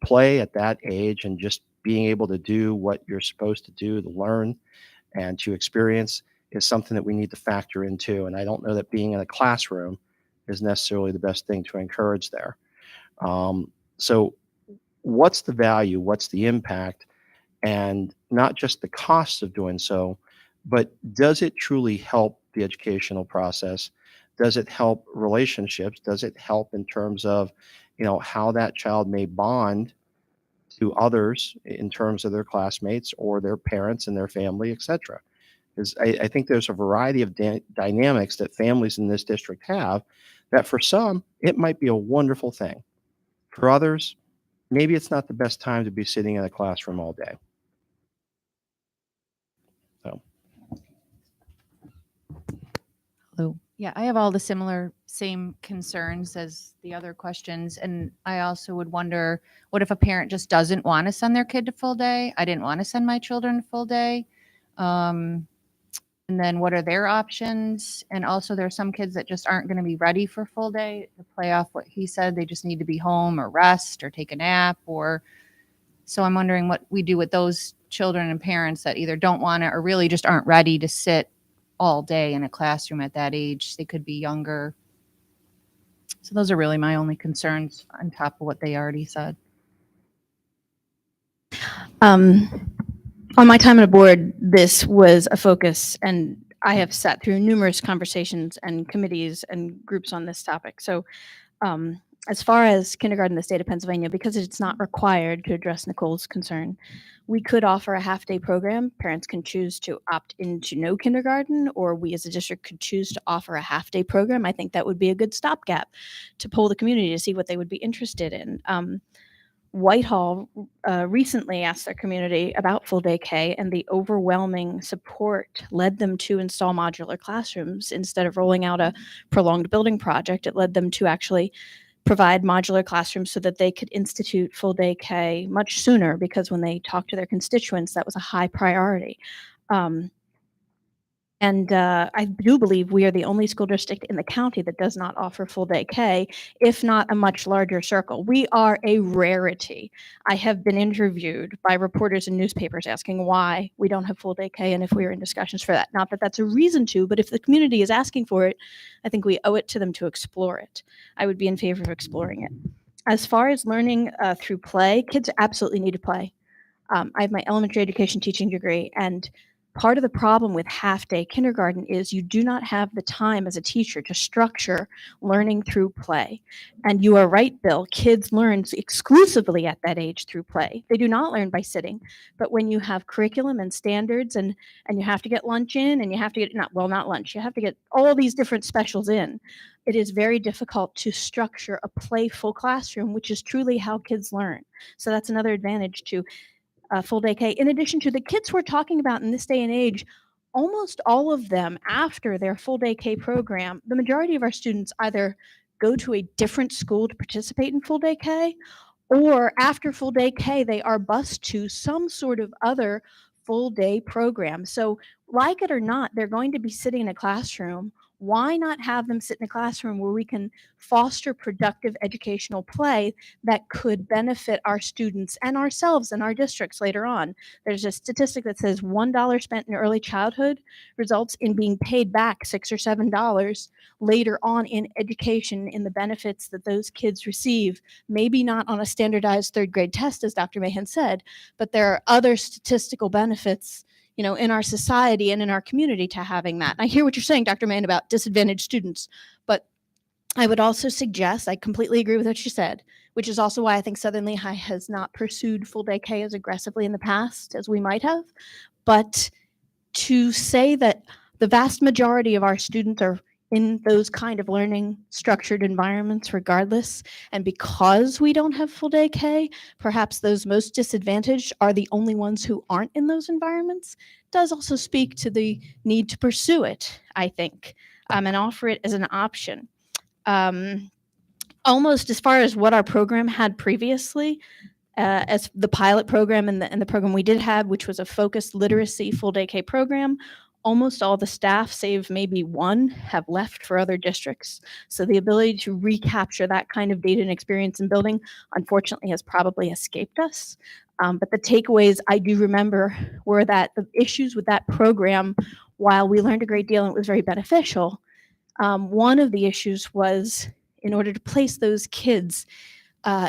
Speaker 9: play at that age and just being able to do what you're supposed to do, to learn and to experience, is something that we need to factor into. And I don't know that being in a classroom is necessarily the best thing to encourage there. So what's the value? What's the impact? And not just the cost of doing so, but does it truly help the educational process? Does it help relationships? Does it help in terms of, how that child may bond to others in terms of their classmates or their parents and their family, et cetera? Because I think there's a variety of dynamics that families in this district have that for some, it might be a wonderful thing. For others, maybe it's not the best time to be sitting in a classroom all day. So.
Speaker 19: Hello. Yeah, I have all the same concerns as the other questions. And I also would wonder, what if a parent just doesn't want to send their kid to full day? I didn't want to send my children to full day. And then what are their options? And also there are some kids that just aren't going to be ready for full day. To play off what he said, they just need to be home or rest or take a nap. So I'm wondering what we do with those children and parents that either don't want to or really just aren't ready to sit all day in a classroom at that age. They could be younger. So those are really my only concerns on top of what they already said.
Speaker 12: On my time on the board, this was a focus, and I have sat through numerous conversations and committees and groups on this topic. So as far as kindergarten in the state of Pennsylvania, because it's not required to address Nicole's concern, we could offer a half-day program. Parents can choose to opt into no kindergarten, or we as a district could choose to offer a half-day program. I think that would be a good stopgap to poll the community to see what they would be interested in. Whitehall recently asked their community about full day K, and the overwhelming support led them to install modular classrooms. Instead of rolling out a prolonged building project, it led them to actually provide modular classrooms so that they could institute full day K much sooner, because when they talked to their constituents, that was a high priority. I do believe we are the only school district in the county that does not offer full day K, if not a much larger circle. We are a rarity. I have been interviewed by reporters and newspapers asking why we don't have full day K and if we are in discussions for that. Not that that's a reason to, but if the community is asking for it, I think we owe it to them to explore it. I would be in favor of exploring it. As far as learning through play, kids absolutely need to play. I have my elementary education teaching degree, and part of the problem with half-day kindergarten is you do not have the time as a teacher to structure learning through play. And you are right, Bill, kids learn exclusively at that age through play. They do not learn by sitting. But when you have curriculum and standards and you have to get lunch in and you have to get, not lunch, you have to get all these different specials in, it is very difficult to structure a playful classroom, which is truly how kids learn. So that's another advantage to full day K. In addition to the kids we're talking about in this day and age, almost all of them, after their full day K program, the majority of our students either go to a different school to participate in full day K, or after full day K, they are bused to some sort of other full day program. So, like it or not, they're going to be sitting in a classroom. Why not have them sit in a classroom where we can foster productive educational play that could benefit our students and ourselves and our districts later on? There's a statistic that says $1 spent in early childhood results in being paid back $6 or $7 later on in education, in the benefits that those kids receive. Maybe not on a standardized third grade test, as Dr. Mahan said, but there are other statistical benefits, in our society and in our community to having that. And I hear what you're saying, Dr. Mahan, about disadvantaged students, but I would also suggest, I completely agree with what you said, which is also why I think Southern Lehigh has not pursued full day K as aggressively in the past as we might have. But to say that the vast majority of our students are in those kind of learning structured environments regardless, and because we don't have full day K, perhaps those most disadvantaged are the only ones who aren't in those environments, does also speak to the need to pursue it, I think, and offer it as an option. Almost as far as what our program had previously, as the pilot program and the program we did have, which was a focused literacy full day K program, almost all the staff, save maybe one, have left for other districts. So the ability to recapture that kind of data and experience in building, unfortunately, has probably escaped us. But the takeaways I do remember were that the issues with that program, while we learned a great deal and it was very beneficial, one of the issues was, in order to place those kids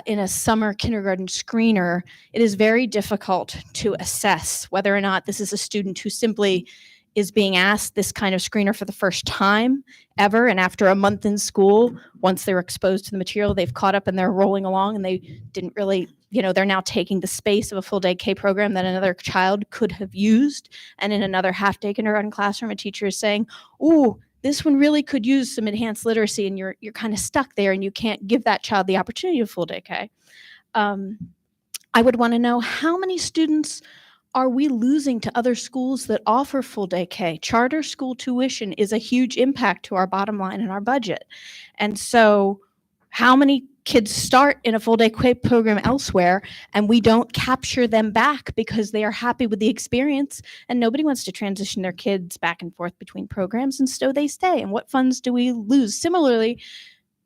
Speaker 12: in a summer kindergarten screener, it is very difficult to assess whether or not this is a student who simply is being asked this kind of screener for the first time ever, and after a month in school, once they're exposed to the material, they've caught up and they're rolling along, and they didn't really, they're now taking the space of a full day K program that another child could have used, and in another half day kindergarten classroom, a teacher is saying, ooh, this one really could use some enhanced literacy, and you're kind of stuck there and you can't give that child the opportunity of full day K. I would want to know, how many students are we losing to other schools that offer full day K? Charter school tuition is a huge impact to our bottom line and our budget. And so how many kids start in a full day K program elsewhere and we don't capture them back because they are happy with the experience, and nobody wants to transition their kids back and forth between programs, and so they stay. And what funds do we lose? Similarly,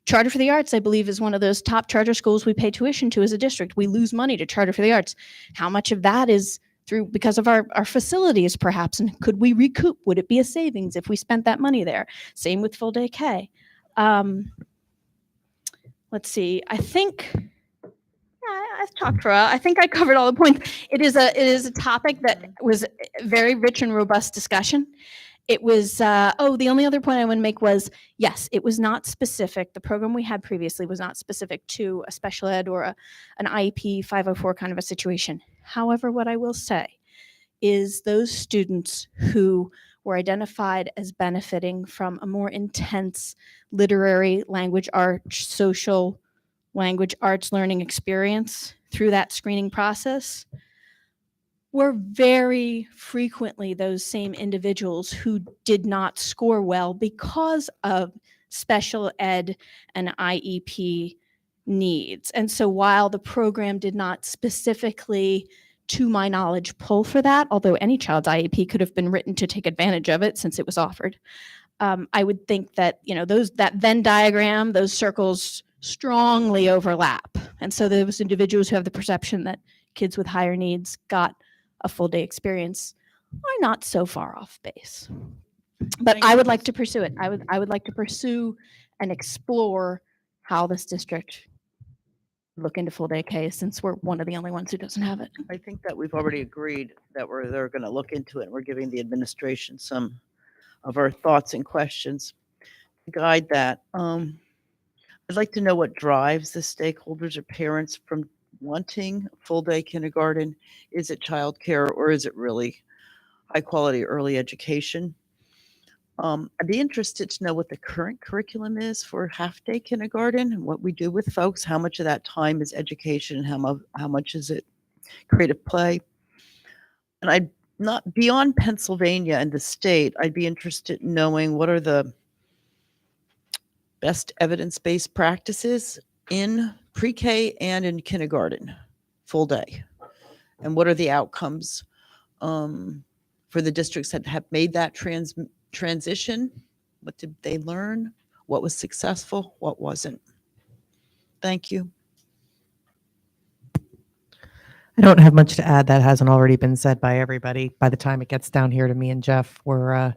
Speaker 12: Charter for the Arts, I believe, is one of those top charter schools we pay tuition to as a district. We lose money to Charter for the Arts. How much of that is through because of our facilities, perhaps? And could we recoup? Would it be a savings if we spent that money there? Same with full day K. Let's see. I think I've talked for I think I covered all the points. It is a topic that was very rich and robust discussion. It was, the only other point I want to make was, yes, it was not specific. The program we had previously was not specific to a special ed or an IEP 504 kind of a situation. However, what I will say is those students who were identified as benefiting from a more intense literary, language arts, social language arts learning experience through that screening process were very frequently those same individuals who did not score well because of special ed and IEP needs. And so while the program did not specifically, to my knowledge, pull for that, although any child's IEP could have been written to take advantage of it since it was offered, I would think that, that Venn diagram, those circles strongly overlap. And so those individuals who have the perception that kids with higher needs got a full day experience are not so far off base. But I would like to pursue it. I would like to pursue and explore how this district look into full day K, since we're one of the only ones who doesn't have it.
Speaker 10: I think that we've already agreed that they're going to look into it, and we're giving the administration some of our thoughts and questions to guide that. I'd like to know what drives the stakeholders or parents from wanting full day kindergarten. Is it childcare, or is it really high quality early education? I'd be interested to know what the current curriculum is for half day kindergarten and what we do with folks. How much of that time is education and how much is it creative play? And I'd not beyond Pennsylvania and the state, I'd be interested in knowing what are the best evidence-based practices in pre-K and in kindergarten, full day. And what are the outcomes for the districts that have made that transition? What did they learn? What was successful? What wasn't? Thank you.
Speaker 2: I don't have much to add that hasn't already been said by everybody. By the time it gets down here to me and Jeff, we're
Speaker 20: I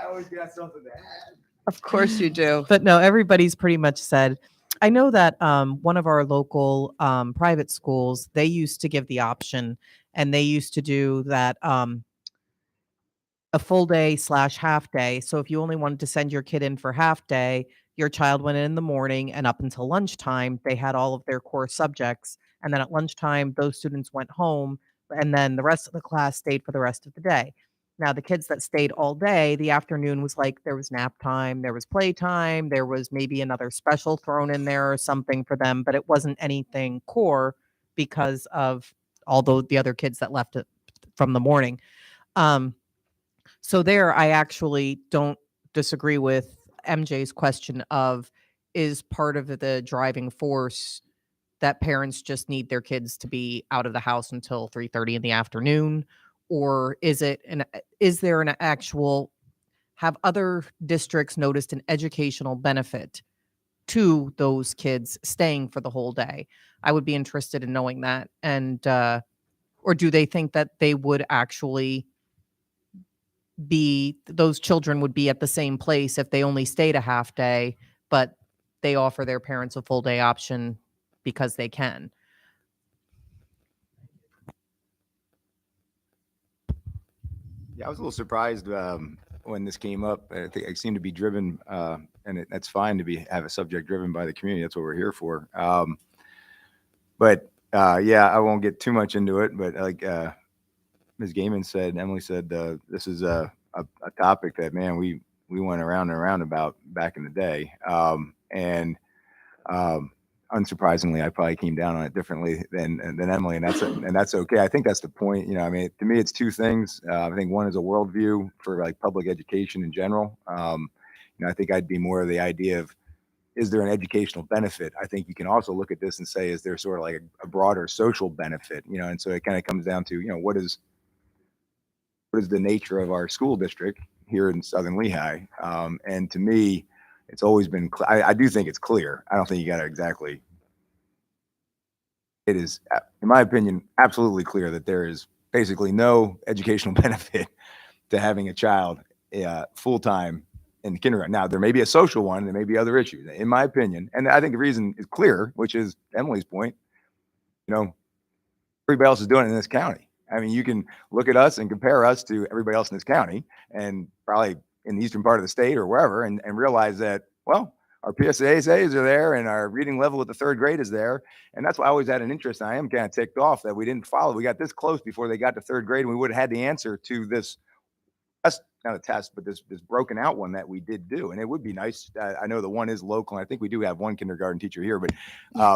Speaker 20: always got something to add.
Speaker 10: Of course you do.
Speaker 2: But no, everybody's pretty much said. I know that one of our local private schools, they used to give the option, and they used to do that a full day / half day. So if you only wanted to send your kid in for half day, your child went in the morning, and up until lunchtime, they had all of their core subjects. And then at lunchtime, those students went home, and then the rest of the class stayed for the rest of the day. Now, the kids that stayed all day, the afternoon was like there was nap time, there was playtime, there was maybe another special thrown in there or something for them, but it wasn't anything core because of all the other kids that left it from the morning. So there, I actually don't disagree with MJ's question of, is part of the driving force that parents just need their kids to be out of the house until 3:30 in the afternoon? Or is there an actual, have other districts noticed an educational benefit to those kids staying for the whole day? I would be interested in knowing that. And, or do they think that they would actually those children would be at the same place if they only stayed a half day, but they offer their parents a full day option because they can?
Speaker 20: Yeah, I was a little surprised when this came up. I think I seem to be driven, and that's fine to have a subject driven by the community. That's what we're here for. But yeah, I won't get too much into it. But like Ms. Gaiman said, Emily said, this is a topic that, man, we went around and around about back in the day. And unsurprisingly, I probably came down on it differently than Emily, and that's okay. I think that's the point. I mean, to me, it's two things. I think one is a worldview for like public education in general. I think I'd be more of the idea of, is there an educational benefit? I think you can also look at this and say, is there sort of like a broader social benefit? And so it kind of comes down to, what is the nature of our school district here in Southern Lehigh? And to me, it's always been, I do think it's clear. I don't think you got to exactly. It is, in my opinion, absolutely clear that there is basically no educational benefit to having a child full-time in kindergarten. Now, there may be a social one, there may be other issues, in my opinion. And I think the reason is clear, which is Emily's point. Everybody else is doing it in this county. I mean, you can look at us and compare us to everybody else in this county and probably in the eastern part of the state or wherever, and realize that, well, our PSAs are there and our reading level at the third grade is there. And that's why I always had an interest. I am kind of ticked off that we didn't follow. We got this close before they got to third grade, and we would have had the answer to this. That's not a test, but this broken out one that we did do. And it would be nice. I know the one is local, and I think we do have one kindergarten teacher here, but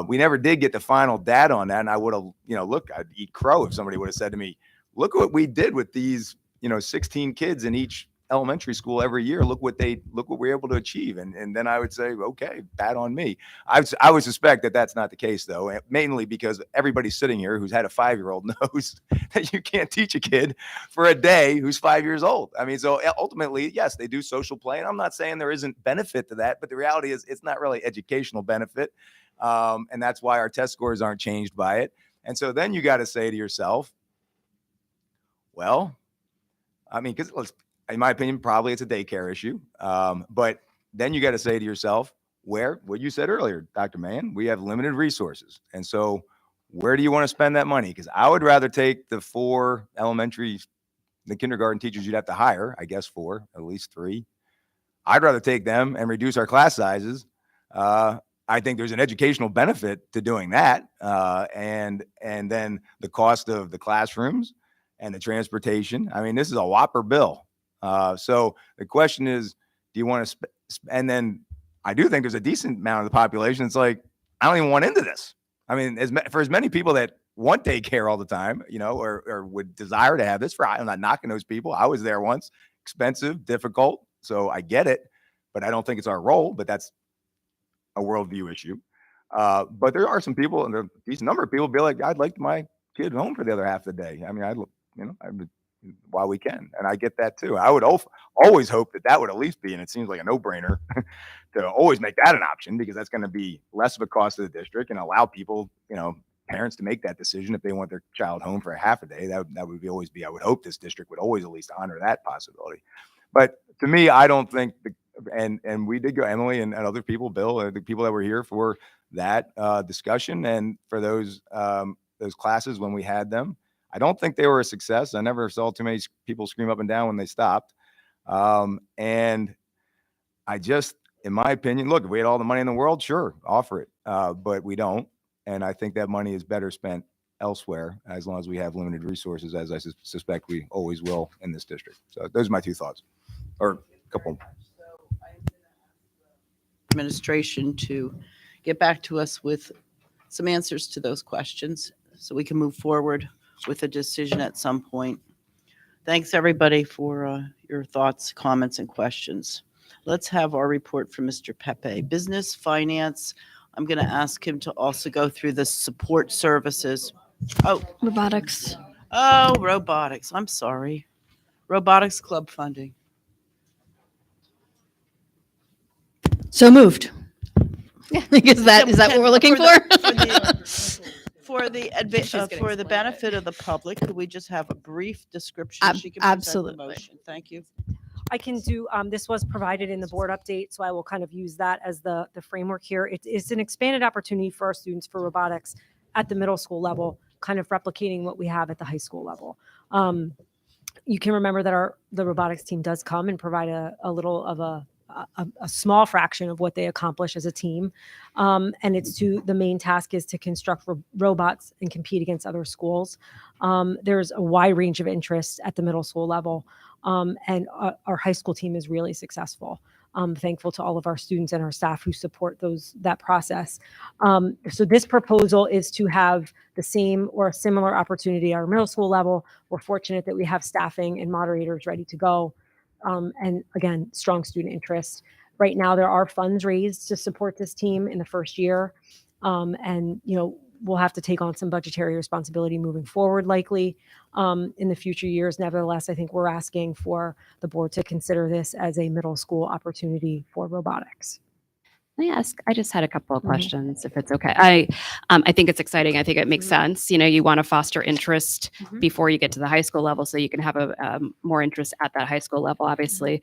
Speaker 20: we never did get the final data on that. And I would have, look, I'd eat crow if somebody would have said to me, look what we did with these, 16 kids in each elementary school every year. Look what we're able to achieve. And then I would say, okay, bad on me. I would suspect that that's not the case though, mainly because everybody sitting here who's had a 5-year-old knows that you can't teach a kid for a day who's 5 years old. I mean, so ultimately, yes, they do social play. And I'm not saying there isn't benefit to that, but the reality is it's not really educational benefit. And that's why our test scores aren't changed by it. And so then you got to say to yourself, well, I mean, because in my opinion, probably it's a daycare issue. But then you got to say to yourself, what you said earlier, Dr. Mann, we have limited resources. And so where do you want to spend that money? Because I would rather take the 4 elementary, the kindergarten teachers you'd have to hire, I guess 4, at least 3. I'd rather take them and reduce our class sizes. I think there's an educational benefit to doing that. And then the cost of the classrooms and the transportation. I mean, this is a whopper bill. So the question is, do you want to and then I do think there's a decent amount of the population that's like, I don't even want into this. I mean, for as many people that want daycare all the time, or would desire to have this, I'm not knocking those people. I was there once, expensive, difficult. So I get it, but I don't think it's our role, but that's a worldview issue. But there are some people, and a decent number of people be like, I'd like my kid home for the other half of the day. I mean, I would, while we can. And I get that too. I would always hope that would at least be, and it seems like a no-brainer to always make that an option, because that's going to be less of a cost to the district and allow people, parents to make that decision if they want their child home for a half a day. That would always be, I would hope this district would always at least honor that possibility. But to me, I don't think, and we did go, Emily and other people, Bill, the people that were here for that discussion and for those classes when we had them. I don't think they were a success. I never saw too many people scream up and down when they stopped. And I just, in my opinion, look, if we had all the money in the world, sure, offer it. But we don't. And I think that money is better spent elsewhere as long as we have limited resources, as I suspect we always will in this district. So those are my 2 thoughts, or a couple.
Speaker 10: Administration to get back to us with some answers to those questions so we can move forward with a decision at some point. Thanks, everybody, for your thoughts, comments, and questions. Let's have our report from Mr. Pepe. Business, finance, I'm going to ask him to also go through the support services. Oh.
Speaker 12: Robotics.
Speaker 10: Oh, robotics. I'm sorry. Robotics club funding.
Speaker 12: So moved. Is that what we're looking for?
Speaker 10: For the benefit of the public, could we just have a brief description? She can present the
Speaker 12: Absolutely.
Speaker 10: motion. Thank you.
Speaker 14: I can do, this was provided in the board update, so I will kind of use that as the framework here. It's an expanded opportunity for our students for robotics at the middle school level, kind of replicating what we have at the high school level. You can remember that the robotics team does come and provide a little of a small fraction of what they accomplish as a team. And the main task is to construct robots and compete against other schools. There's a wide range of interests at the middle school level. And our high school team is really successful. I'm thankful to all of our students and our staff who support that process. So this proposal is to have the same or a similar opportunity at our middle school level. We're fortunate that we have staffing and moderators ready to go. And again, strong student interest. Right now, there are funds raised to support this team in the first year. And, we'll have to take on some budgetary responsibility moving forward, likely in the future years. Nevertheless, I think we're asking for the board to consider this as a middle school opportunity for robotics.
Speaker 8: Let me ask, I just had a couple of questions, if it's okay. I think it's exciting. I think it makes sense. You want to foster interest before you get to the high school level, so you can have a more interest at that high school level, obviously.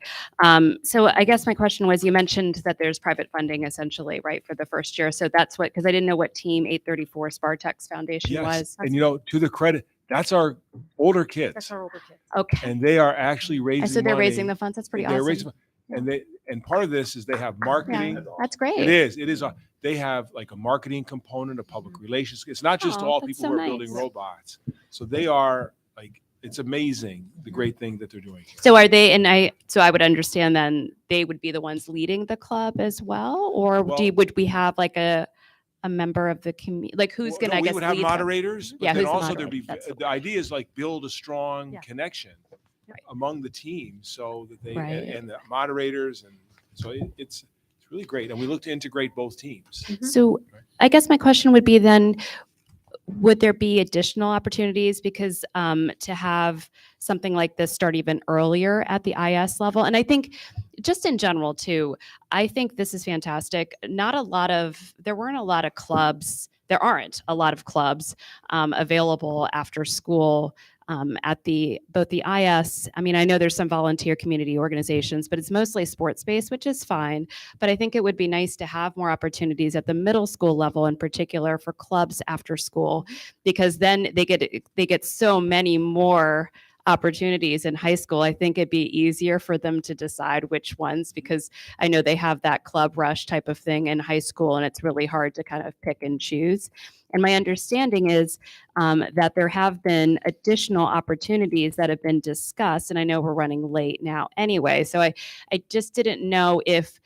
Speaker 8: So I guess my question was, you mentioned that there's private funding essentially, right, for the first year. So that's because I didn't know what Team 834 Spartex Foundation was.
Speaker 7: And to the credit, that's our older kids.
Speaker 14: That's our older kids.
Speaker 8: Okay.
Speaker 7: And they are actually raising
Speaker 8: And so they're
Speaker 7: money.
Speaker 8: raising the funds. That's pretty
Speaker 7: They're
Speaker 8: awesome.
Speaker 7: raising, and part of this is they have marketing.
Speaker 8: Yeah, that's great.
Speaker 7: It is. They have like a marketing component, a public relations. It's not just all people who are building robots. So they are like, it's amazing the great thing that they're doing.
Speaker 8: So are they, so I would understand then they would be the ones leading the club as well? Or would we have like a member of the community, like who's going to, I guess,
Speaker 7: we would have
Speaker 8: lead
Speaker 7: moderators,
Speaker 8: them?
Speaker 7: but
Speaker 8: Yeah,
Speaker 7: then
Speaker 8: who's
Speaker 7: also
Speaker 8: the
Speaker 7: there'd be,
Speaker 8: moderator?
Speaker 7: the idea is like build a strong connection among the teams so that they,
Speaker 8: Right.
Speaker 7: and the moderators. And so it's really great. And we look to integrate both teams.
Speaker 8: So I guess my question would be then, would there be additional opportunities because to have something like this start even earlier at the IS level? And I think just in general too, I think this is fantastic. There weren't a lot of clubs. There aren't a lot of clubs available after school at both the IS. I mean, I know there's some volunteer community organizations, but it's mostly sports based, which is fine. But I think it would be nice to have more opportunities at the middle school level, in particular for clubs after school, because then they get so many more opportunities in high school. I think it'd be easier for them to decide which ones, because I know they have that club rush type of thing in high school, and it's really hard to kind of pick and choose. And my understanding is that there have been additional opportunities that have been discussed, and I know we're running late now anyway, so I just didn't know if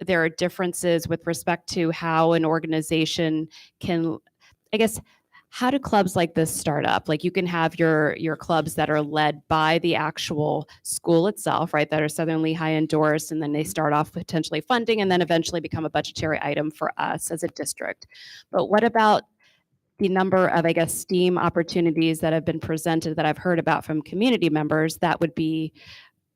Speaker 8: there are differences with respect to how an organization can, I guess, how do clubs like this start up? Like, you can have your clubs that are led by the actual school itself, right? That are Southern Lehigh endorsed, and then they start off potentially funding and then eventually become a budgetary item for us as a district. But what about the number of, I guess, STEAM opportunities that have been presented that I've heard about from community members that would be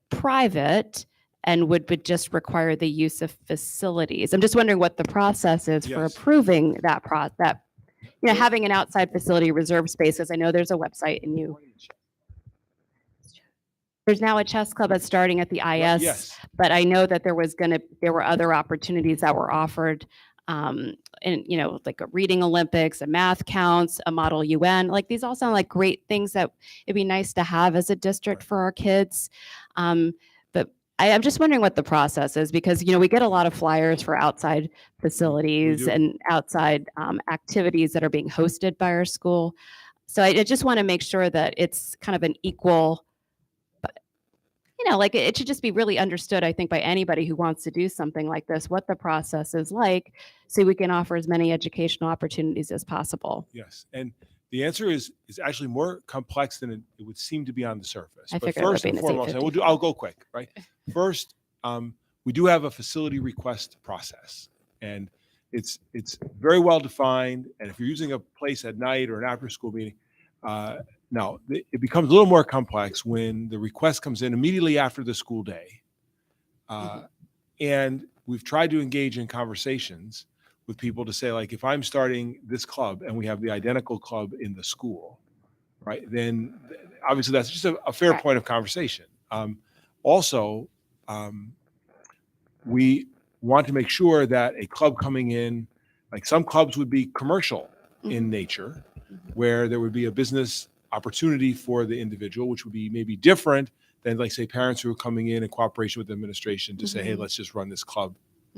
Speaker 8: private and would just require the use of facilities? I'm just wondering what the process is for
Speaker 7: Yes.
Speaker 8: approving that having an outside facility reserve space, because I know there's a website and there's now a chess club that's starting at the IS,
Speaker 7: yes.
Speaker 8: but I know that there were other opportunities that were offered, and like a reading Olympics, a math counts, a model UN. Like, these all sound like great things that it'd be nice to have as a district for our kids. But I'm just wondering what the process is, because we get a lot of flyers for outside facilities
Speaker 7: do.
Speaker 8: and outside activities that are being hosted by our school. So I just want to make sure that it's kind of an equal, like, it should just be really understood, I think, by anybody who wants to do something like this, what the process is like, so we can offer as many educational opportunities as possible.
Speaker 7: Yes. And the answer is actually more complex than it would seem to be on the surface.
Speaker 8: I
Speaker 7: But
Speaker 8: figured it would
Speaker 7: first
Speaker 8: be
Speaker 7: and
Speaker 8: in the same
Speaker 7: foremost, and
Speaker 8: 50.
Speaker 7: I'll go quick, right? First, we do have a facility request process, and it's very well defined. And if you're using a place at night or an after school meeting, now it becomes a little more complex when the request comes in immediately after the school day. And we've tried to engage in conversations with people to say, like, if I'm starting this club and we have the identical club in the school, right, then obviously that's just a fair point of conversation. Also, we want to make sure that a club coming in, like, some clubs would be commercial in nature, where there would be a business opportunity for the individual, which would be maybe different than, like, say, parents who are coming in cooperation with the administration to say, hey, let's just run this club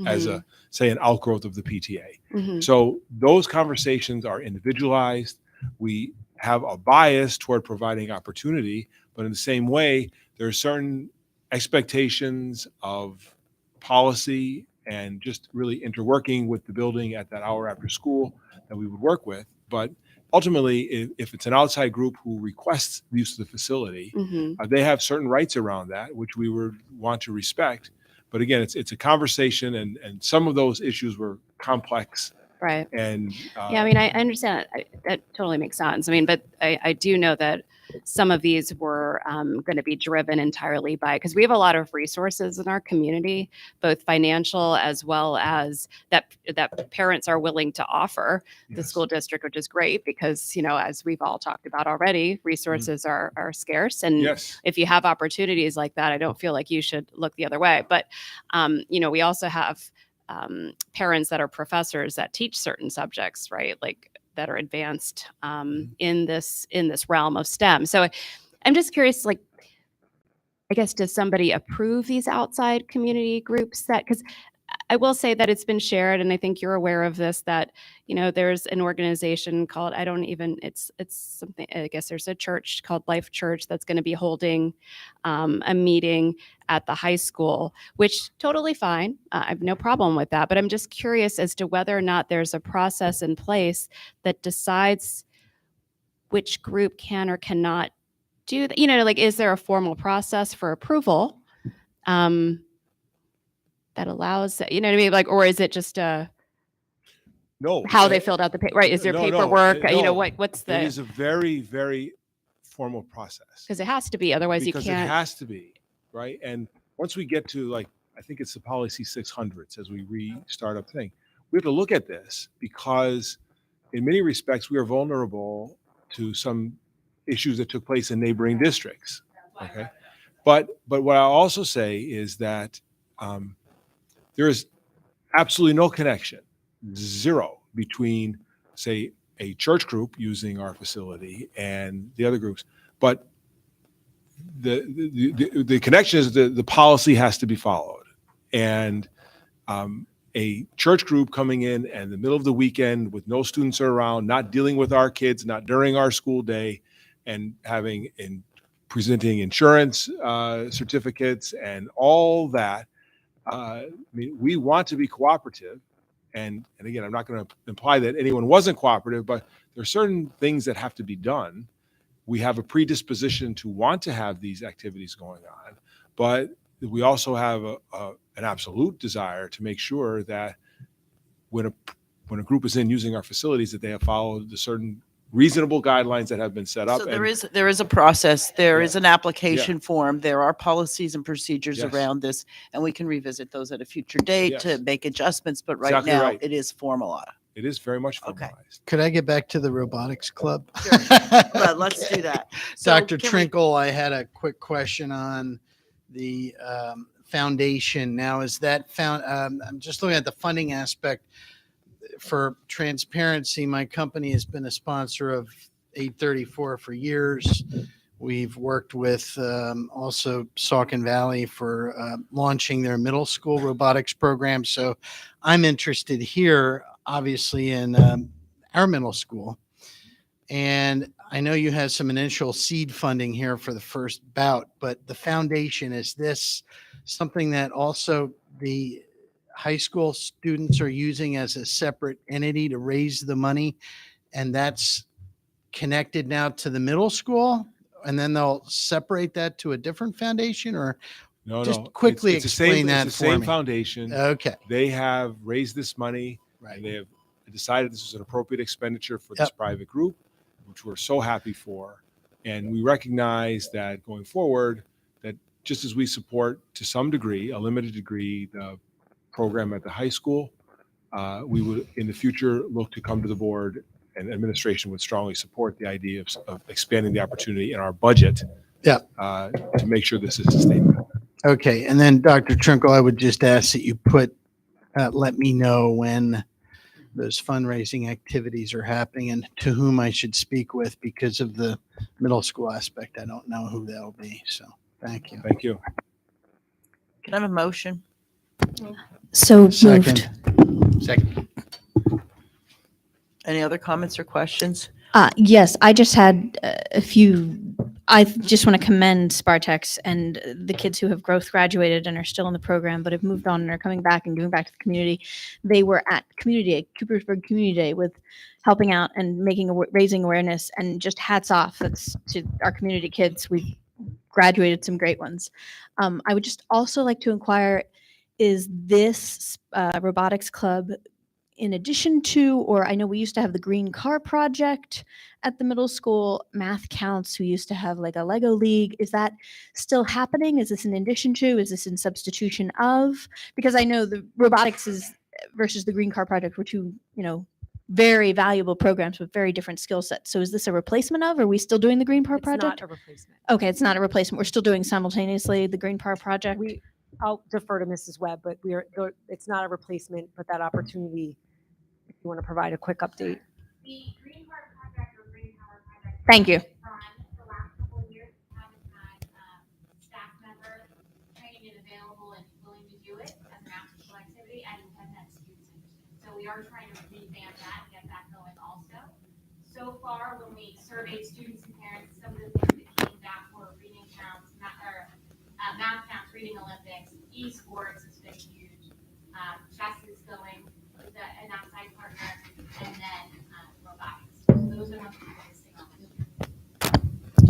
Speaker 7: as a, say, an outgrowth of the PTA. So those conversations are individualized. We have a bias toward providing opportunity, but in the same way, there are certain expectations of policy and just really interworking with the building at that hour after school that we would work with. But ultimately, if it's an outside group who requests the use of the facility, they have certain rights around that, which we would want to respect. But again, it's a conversation, and some of those issues were complex.
Speaker 8: Right.
Speaker 7: And
Speaker 8: yeah, I mean, I understand that totally makes sense. I mean, but I do know that some of these were going to be driven entirely by, because we have a lot of resources in our community, both financial as well as that parents are willing to offer the school district, which is great because, as we've all talked about already, resources are scarce. And if you have opportunities like that, I don't feel like you should look the other way. But, we also have parents that are professors that teach certain subjects, right? Like, that are advanced in this realm of STEM. So I'm just curious, like, I guess, does somebody approve these outside community groups? Because I will say that it's been shared, and I think you're aware of this, that, there's an organization called, it's something, I guess there's a church called Life Church that's going to be holding a meeting at the high school, which totally fine. I have no problem with that. But I'm just curious as to whether or not there's a process in place that decides which group can or cannot do that? You know, like, is there a formal process for approval that allows, you know what I mean? Like, or is it just
Speaker 7: No.
Speaker 8: how they filled out the right? Is there
Speaker 7: No,
Speaker 8: paperwork? You know,
Speaker 7: no.
Speaker 8: what's
Speaker 7: It is a very, very formal process.
Speaker 8: because it has to be, otherwise
Speaker 7: Because
Speaker 8: you can't.
Speaker 7: it has to be, right? And once we get to, like, I think it's the policy 600s as we restart up thing, we have to look at this because in many respects we are vulnerable to some issues that took place in neighboring districts. Okay. But what I'll also say is that there is absolutely no connection, zero, between, say, a church group using our facility and the other groups. But the connection is the policy has to be followed. And a church group coming in the middle of the weekend with no students around, not dealing with our kids, not during our school day, and presenting insurance certificates and all that. I mean, we want to be cooperative. And again, I'm not going to imply that anyone wasn't cooperative, but there are certain things that have to be done. We have a predisposition to want to have these activities going on, but we also have an absolute desire to make sure that when a group is in using our facilities, that they have followed the certain reasonable guidelines that have been set up.
Speaker 10: So there is a process. There
Speaker 7: Yeah.
Speaker 10: is an application form. There are policies and procedures
Speaker 7: Yes.
Speaker 10: around this, and we can revisit those at a future date to
Speaker 7: Yes.
Speaker 10: make adjustments. But right
Speaker 7: Exactly
Speaker 10: now,
Speaker 7: right.
Speaker 10: it is formalized.
Speaker 7: It is very much formalized.
Speaker 13: Could I get back to the robotics club?
Speaker 10: Let's do that. So
Speaker 13: Dr.
Speaker 10: can we-
Speaker 13: Trinkle, I had a quick question on the foundation. Now, is that I'm just looking at the funding aspect. For transparency, my company has been a sponsor of 834 for years. We've worked with also Saucon Valley for launching their middle school robotics program. So I'm interested here, obviously, in our middle school. And I know you had some initial seed funding here for the first bout, but the foundation, is this something that also the high school students are using as a separate entity to raise the money? And that's connected now to the middle school? And then they'll separate that to a different foundation, or
Speaker 7: No,
Speaker 13: just
Speaker 7: no.
Speaker 13: quickly
Speaker 7: It's the
Speaker 13: explain
Speaker 7: same,
Speaker 13: that
Speaker 7: it's the
Speaker 13: for
Speaker 7: same
Speaker 13: me.
Speaker 7: foundation.
Speaker 13: Okay.
Speaker 7: They have raised this money.
Speaker 13: Right.
Speaker 7: And they have decided this is an appropriate expenditure for this private group, which we're so happy for. And we recognize that going forward, that just as we support to some degree, a limited degree, the program at the high school, we would in the future look to come to the board, and administration would strongly support the idea of expanding the opportunity in our budget to make sure this is sustainable.
Speaker 13: Okay. And then Dr. Trinkle, I would just ask that you let me know when those fundraising activities are happening and to whom I should speak with, because of the middle school aspect. I don't know who that'll be. So thank you.
Speaker 7: Thank you.
Speaker 10: Can I have a motion?
Speaker 12: So
Speaker 13: Second.
Speaker 12: moved.
Speaker 13: Second.
Speaker 10: Any other comments or questions?
Speaker 12: Yes, I just had a few. I just want to commend Spartex and the kids who have graduated and are still in the program, but have moved on and are coming back and giving back to the community. They were at Community Day, Coopersburg Community Day, with helping out and raising awareness. And just hats off to our community kids. We've graduated some great ones. I would just also like to inquire: is this robotics club, in addition to, or I know we used to have the Green Car Project at the middle school, Math Counts, we used to have like a Lego League. Is that still happening? Is this in addition to? Is this in substitution of? Because I know the robotics versus the Green Car Project were two, very valuable programs with very different skill sets. So is this a replacement of? Are we still doing the Green Car Project?
Speaker 14: It's not a replacement.
Speaker 12: Okay, it's not a replacement. We're still doing simultaneously the Green Car Project.
Speaker 14: I'll defer to Mrs. Webb, but it's not a replacement, but that opportunity, if you want to provide a quick update.
Speaker 1: The Green Card Project or Green Power Project.
Speaker 12: Thank you.
Speaker 1: The last couple of years haven't had staff members training and available and willing to do it as an after-school activity, and we haven't had students interested. So we are trying to revamp that and get that going also. So far, when we surveyed students and parents, some of the things that came back were reading counts, math counts, reading Olympics, esports has been huge. Chess is going with an outside partner, and then robotics. So those are the ones we're focusing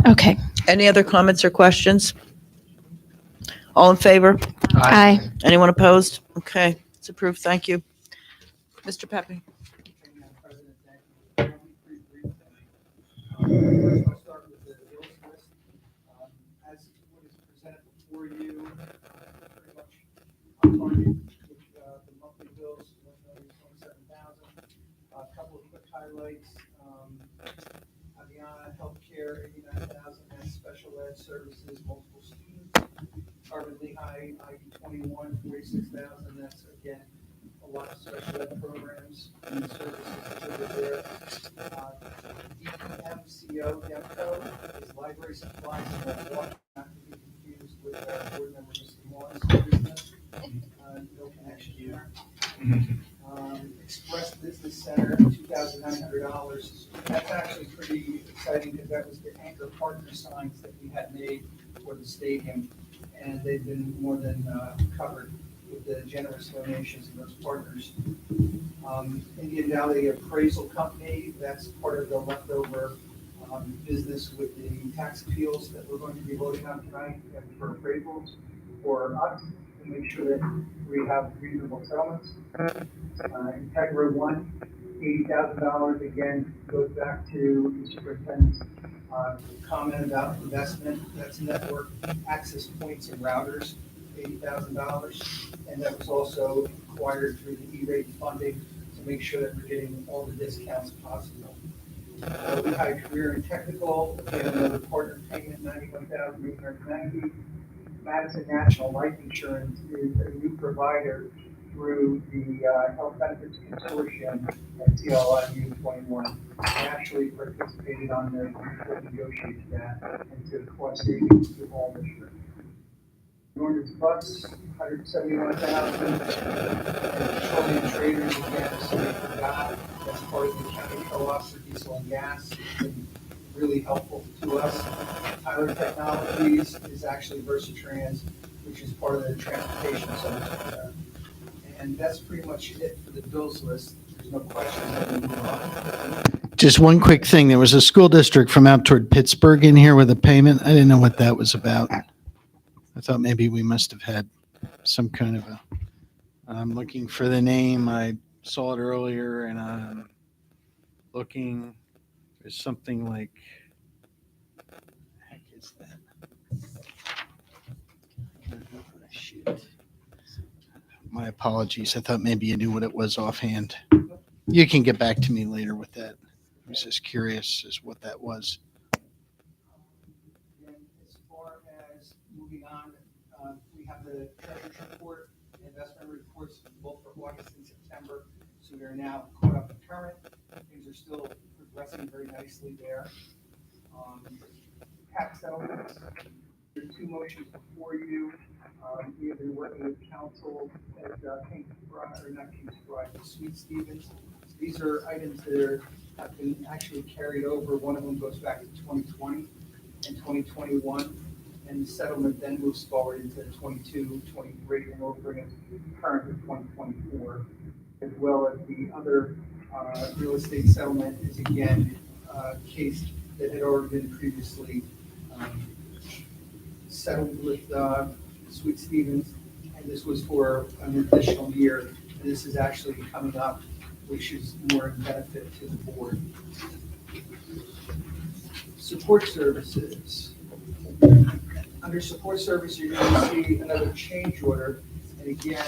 Speaker 1: on.
Speaker 12: Okay.
Speaker 10: Any other comments or questions? All in favor?
Speaker 12: Aye.
Speaker 10: Anyone opposed? Okay, it's approved. Thank you. Mr. Pepe.
Speaker 3: First, I'll start with the bills list. As what is presented before you, pretty much on target with the monthly bills, $1,027,000. A couple of quick highlights. Aviana Healthcare, $89,000. That's special ed services, multiple students. Harvard Lehigh, ID 21, $46,000. That's again a lot of special ed programs and services delivered there. DMCO, DEMCO is library supplies and water, not to be confused with our board member, Mr. Morris' business. No connection here. Express Business Center, $2,900. That's actually pretty exciting because that was the anchor partner signs that we had made for the stadium. And they've been more than covered with the generous donations of those partners. Indian Valley Appraisal Company, that's part of the leftover business with the tax appeals that we're going to be voting on tonight for appraisals for us to make sure that we have reasonable settlements. Integra One, $80,000, again, goes back to the superintendent's comment about investment. That's network access points and routers, $80,000. And that was also acquired through the E-rate funding to make sure that we're getting all the discounts possible. Lehigh Career and Technical, again, another partner payment, $91,890. Madison National Life Insurance is a new provider through the Health Benefits Consortium at CLIU 21. I actually participated on the negotiated that and to cost savings to all districts. Northern Bus, $171,000. And Petroleum Traders, again, so they forgot, that's part of the county co-ops for diesel and gas. It's been really helpful to us. Tyler Technologies is actually Versatrans, which is part of the transportation center. And that's pretty much it for the bills list. There's no questions. I can move on.
Speaker 13: Just one quick thing. There was a school district from out toward Pittsburgh in here with a payment. I didn't know what that was about. I thought maybe we must have had some kind of a, I'm looking for the name. I saw it earlier and I'm looking, there's something like, what the heck is that? Shoot. My apologies. I thought maybe you knew what it was offhand. You can get back to me later with that. I was just curious as what that was.
Speaker 3: And as far as moving on, we have the treasurer's report, investment reports both for August and September. So we are now caught up and current. Things are still progressing very nicely there. Tax settlements, there are two motions before you. We have been working with counsel at King's Bride, or not King's Bride, but Sweet Stevens. These are items that have been actually carried over. One of them goes back to 2020 and 2021, and the settlement then moves forward into 22, 23, and we'll bring it current to 2024, as well as the other real estate settlement is again a case that had already been previously settled with Sweet Stevens, and this was for an additional year. And this is actually coming up, which is more in benefit to the board. Support services. Under support service, you're going to see another change order. And again,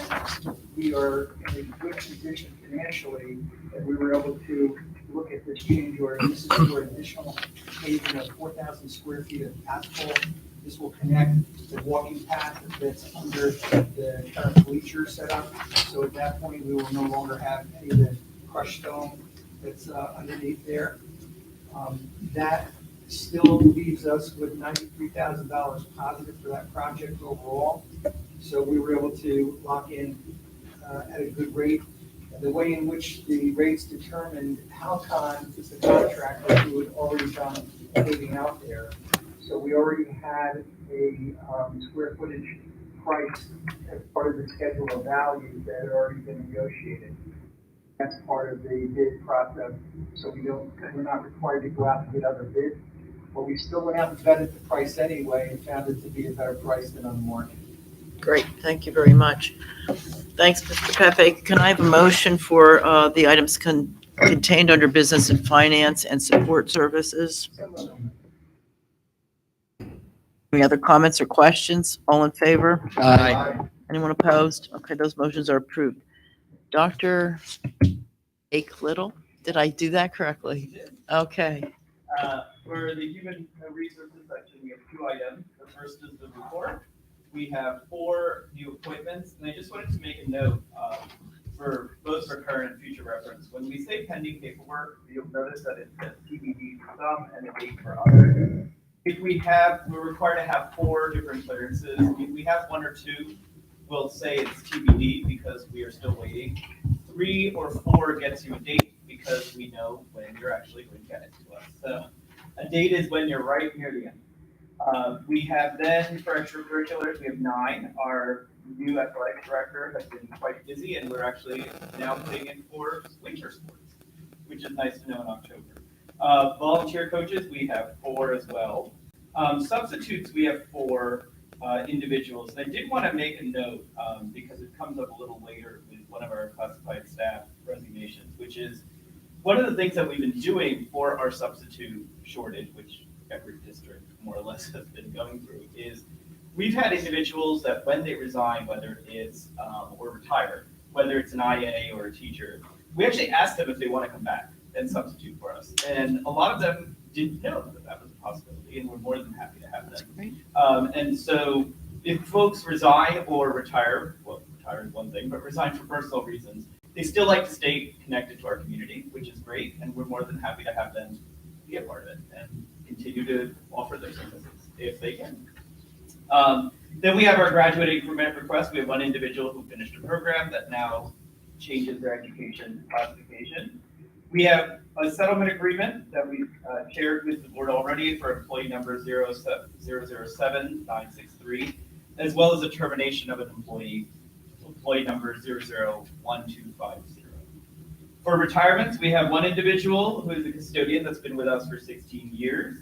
Speaker 3: we are in a good position financially that we were able to look at this change order. This is for additional paving of 4,000 square feet of asphalt. This will connect the walking path that's under the current bleacher setup. So at that point, we will no longer have any of the crushed stone that's underneath there. That still leaves us with $93,000 positive for that project overall. So we were able to lock in at a good rate. And the way in which the rates determined, Halcon is the contractor who had already done paving out there. So we already had a square footage price as part of the schedule of values that had already been negotiated. That's part of the bid process. So we're not required to go out and get other bids. but we still went out and vetted the price anyway and found it to be a better price than on the market.
Speaker 10: Great, thank you very much. Thanks, Mr. Pepe. Can I have a motion for the items contained under business and finance and support services? Any other comments or questions? All in favor?
Speaker 21: Aye.
Speaker 10: Anyone opposed? Okay, those motions are approved. Dr. Ake Little, did I do that correctly? Okay.
Speaker 5: For the human resources section, we have 2 items. The first is the report. We have 4 new appointments, and I just wanted to make a note for both for current and future reference. When we say pending paperwork, you'll notice that it says TBD for some and a date for others. If we're required to have 4 different clearances. If we have 1 or 2, we'll say it's TBD because we are still waiting. 3 or 4 gets you a date because we know when you're actually going to get it to us. So a date is when you're right near the end. We have then, for extracurriculars, we have 9. Our new athletic director has been quite busy, and we're actually now putting in for winter sports, which is nice to know in October. Volunteer coaches, we have 4 as well. Substitutes, we have 4 individuals. And I did want to make a note, because it comes up a little later with one of our classified staff resignations, which is one of the things that we've been doing for our substitute shortage, which every district more or less has been going through, is we've had individuals that when they resign, whether it's or retire, whether it's an IA or a teacher, we actually ask them if they want to come back and substitute for us. And a lot of them didn't know that that was a possibility, and we're more than happy to have them. And so if folks resign or retire, well, retire is one thing, but resign for personal reasons, they still like to stay connected to our community, which is great, and we're more than happy to have them be a part of it and continue to offer their services if they can. Then we have our graduate increment request. We have 1 individual who finished a program that now changes their education classification. We have a settlement agreement that we've shared with the board already for employee number 007963, as well as a termination of an employee number 001250. For retirements, we have 1 individual who is a custodian that's been with us for 16 years.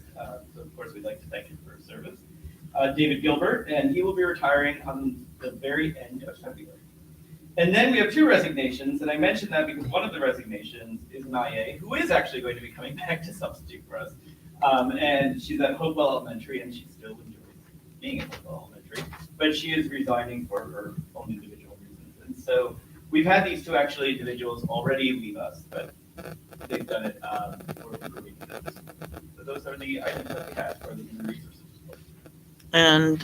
Speaker 5: So of course, we'd like to thank him for his service. David Gilbert, and he will be retiring on the very end of February. And then we have 2 resignations, and I mentioned that because one of the resignations is an IA who is actually going to be coming back to substitute for us. And she's at Hopewell Elementary, and she still enjoys being at Hopewell Elementary, but she is resigning for her own individual reasons. And so we've had these 2 actually individuals already leave us, but they've done it for improving those. So those are the items that we have for the human resources.
Speaker 10: And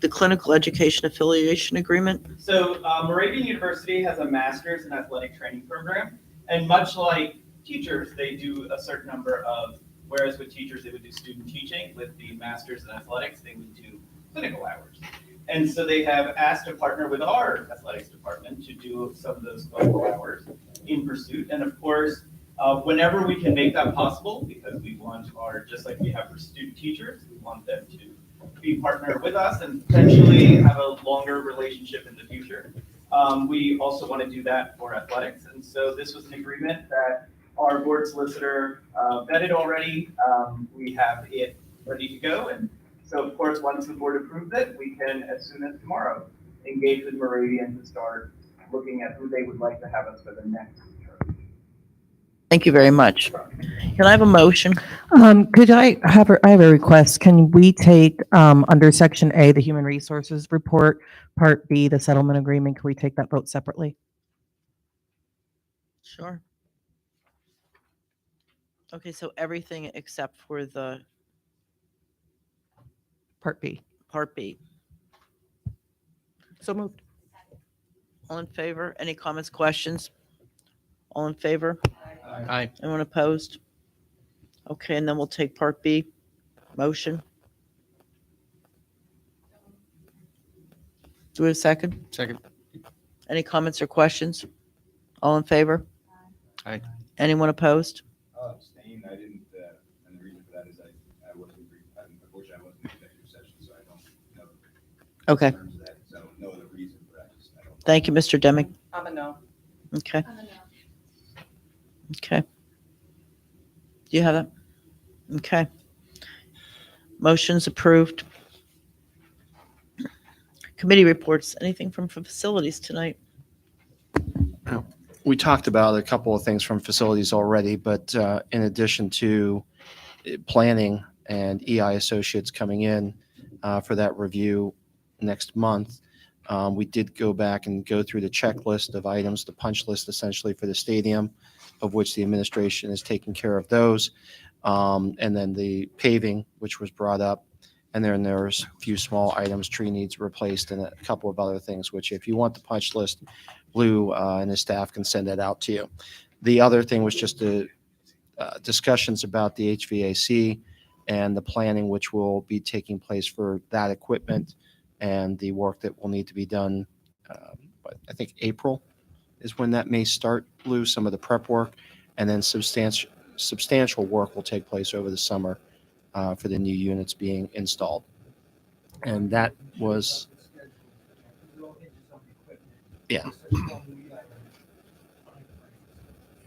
Speaker 10: the clinical education affiliation agreement?
Speaker 5: So Moravian University has a master's in athletic training program, and much like teachers, they do a certain number of, whereas with teachers, they would do student teaching, with the master's in athletics, they would do clinical hours. And so they have asked to partner with our athletics department to do some of those clinical hours in pursuit. And of course, whenever we can make that possible, because we want our, just like we have for student teachers, we want them to be partnered with us and potentially have a longer relationship in the future. We also want to do that for athletics. And so this was an agreement that our board solicitor vetted already. We have it ready to go. And so of course, once the board approves it, we can, as soon as tomorrow, engage with Moravian to start looking at who they would like to have us for the next term.
Speaker 10: Thank you very much. Can I have a motion?
Speaker 2: Could I have I have a request. Can we take under section A, the human resources report, part B, the settlement agreement? Can we take that vote separately?
Speaker 10: Sure. Okay, so everything except for the
Speaker 2: Part B.
Speaker 10: Part B.
Speaker 2: So moved.
Speaker 10: All in favor? Any comments, questions? All in favor?
Speaker 21: Aye.
Speaker 10: Anyone opposed? Okay, and then we'll take Part B. Motion. Do we have a second?
Speaker 21: Second.
Speaker 10: Any comments or questions? All in favor?
Speaker 21: Aye.
Speaker 10: Anyone opposed?
Speaker 20: Abstain. I didn't, and the reason for that is I wasn't, unfortunately, I wasn't in executive session, so I don't know.
Speaker 10: Okay.
Speaker 20: In terms of that, so no other reason, but I don't.
Speaker 10: Thank you, Mr. Deming.
Speaker 2: I'm a no.
Speaker 10: Okay. Okay. Do you have that? Okay. Motion's approved. Committee reports, anything from facilities tonight?
Speaker 9: We talked about a couple of things from facilities already, but in addition to planning and EI associates coming in for that review next month, we did go back and go through the checklist of items, the punch list essentially for the stadium, of which the administration is taking care of those. And then the paving, which was brought up. And then there's a few small items, tree needs replaced, and a couple of other things, which if you want the punch list, Lou and his staff can send that out to you. The other thing was just the discussions about the HVAC and the planning, which will be taking place for that equipment and the work that will need to be done. But I think April is when that may start, Lou, some of the prep work, and then substantial work will take place over the summer for the new units being installed. And that was, yeah.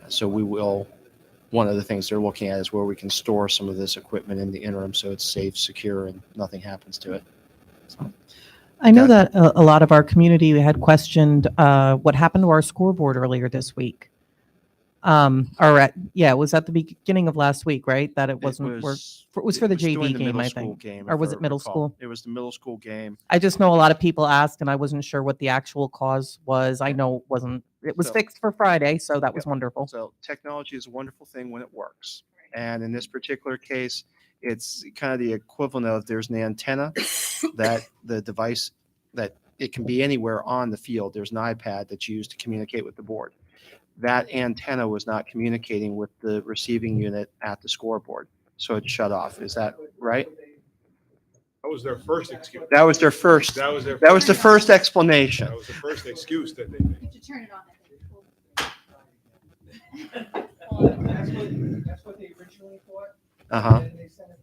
Speaker 9: So we will, one of the things they're looking at is where we can store some of this equipment in the interim so it's safe, secure, and nothing happens to it. So,
Speaker 2: I know that a lot of our community had questioned what happened to our scoreboard earlier this week. It was at the beginning of last week, right? That it wasn't it was for the JV game, I think. Or was it middle school?
Speaker 9: It was the middle school game.
Speaker 2: I just know a lot of people asked, and I wasn't sure what the actual cause was. I know it was fixed for Friday, so that was wonderful.
Speaker 9: So technology is a wonderful thing when it works. And in this particular case, it's kind of the equivalent of there's an antenna that the device that it can be anywhere on the field. There's an iPad that's used to communicate with the board. That antenna was not communicating with the receiving unit at the scoreboard, so it shut off. Is that right?
Speaker 7: That was their first excuse.
Speaker 9: That was their first.
Speaker 7: That was their.
Speaker 9: That was the first explanation.
Speaker 7: That was the first excuse that they made.
Speaker 1: To turn it on.
Speaker 3: That's what they originally thought.
Speaker 9: Uh-huh.
Speaker 3: And then they sent a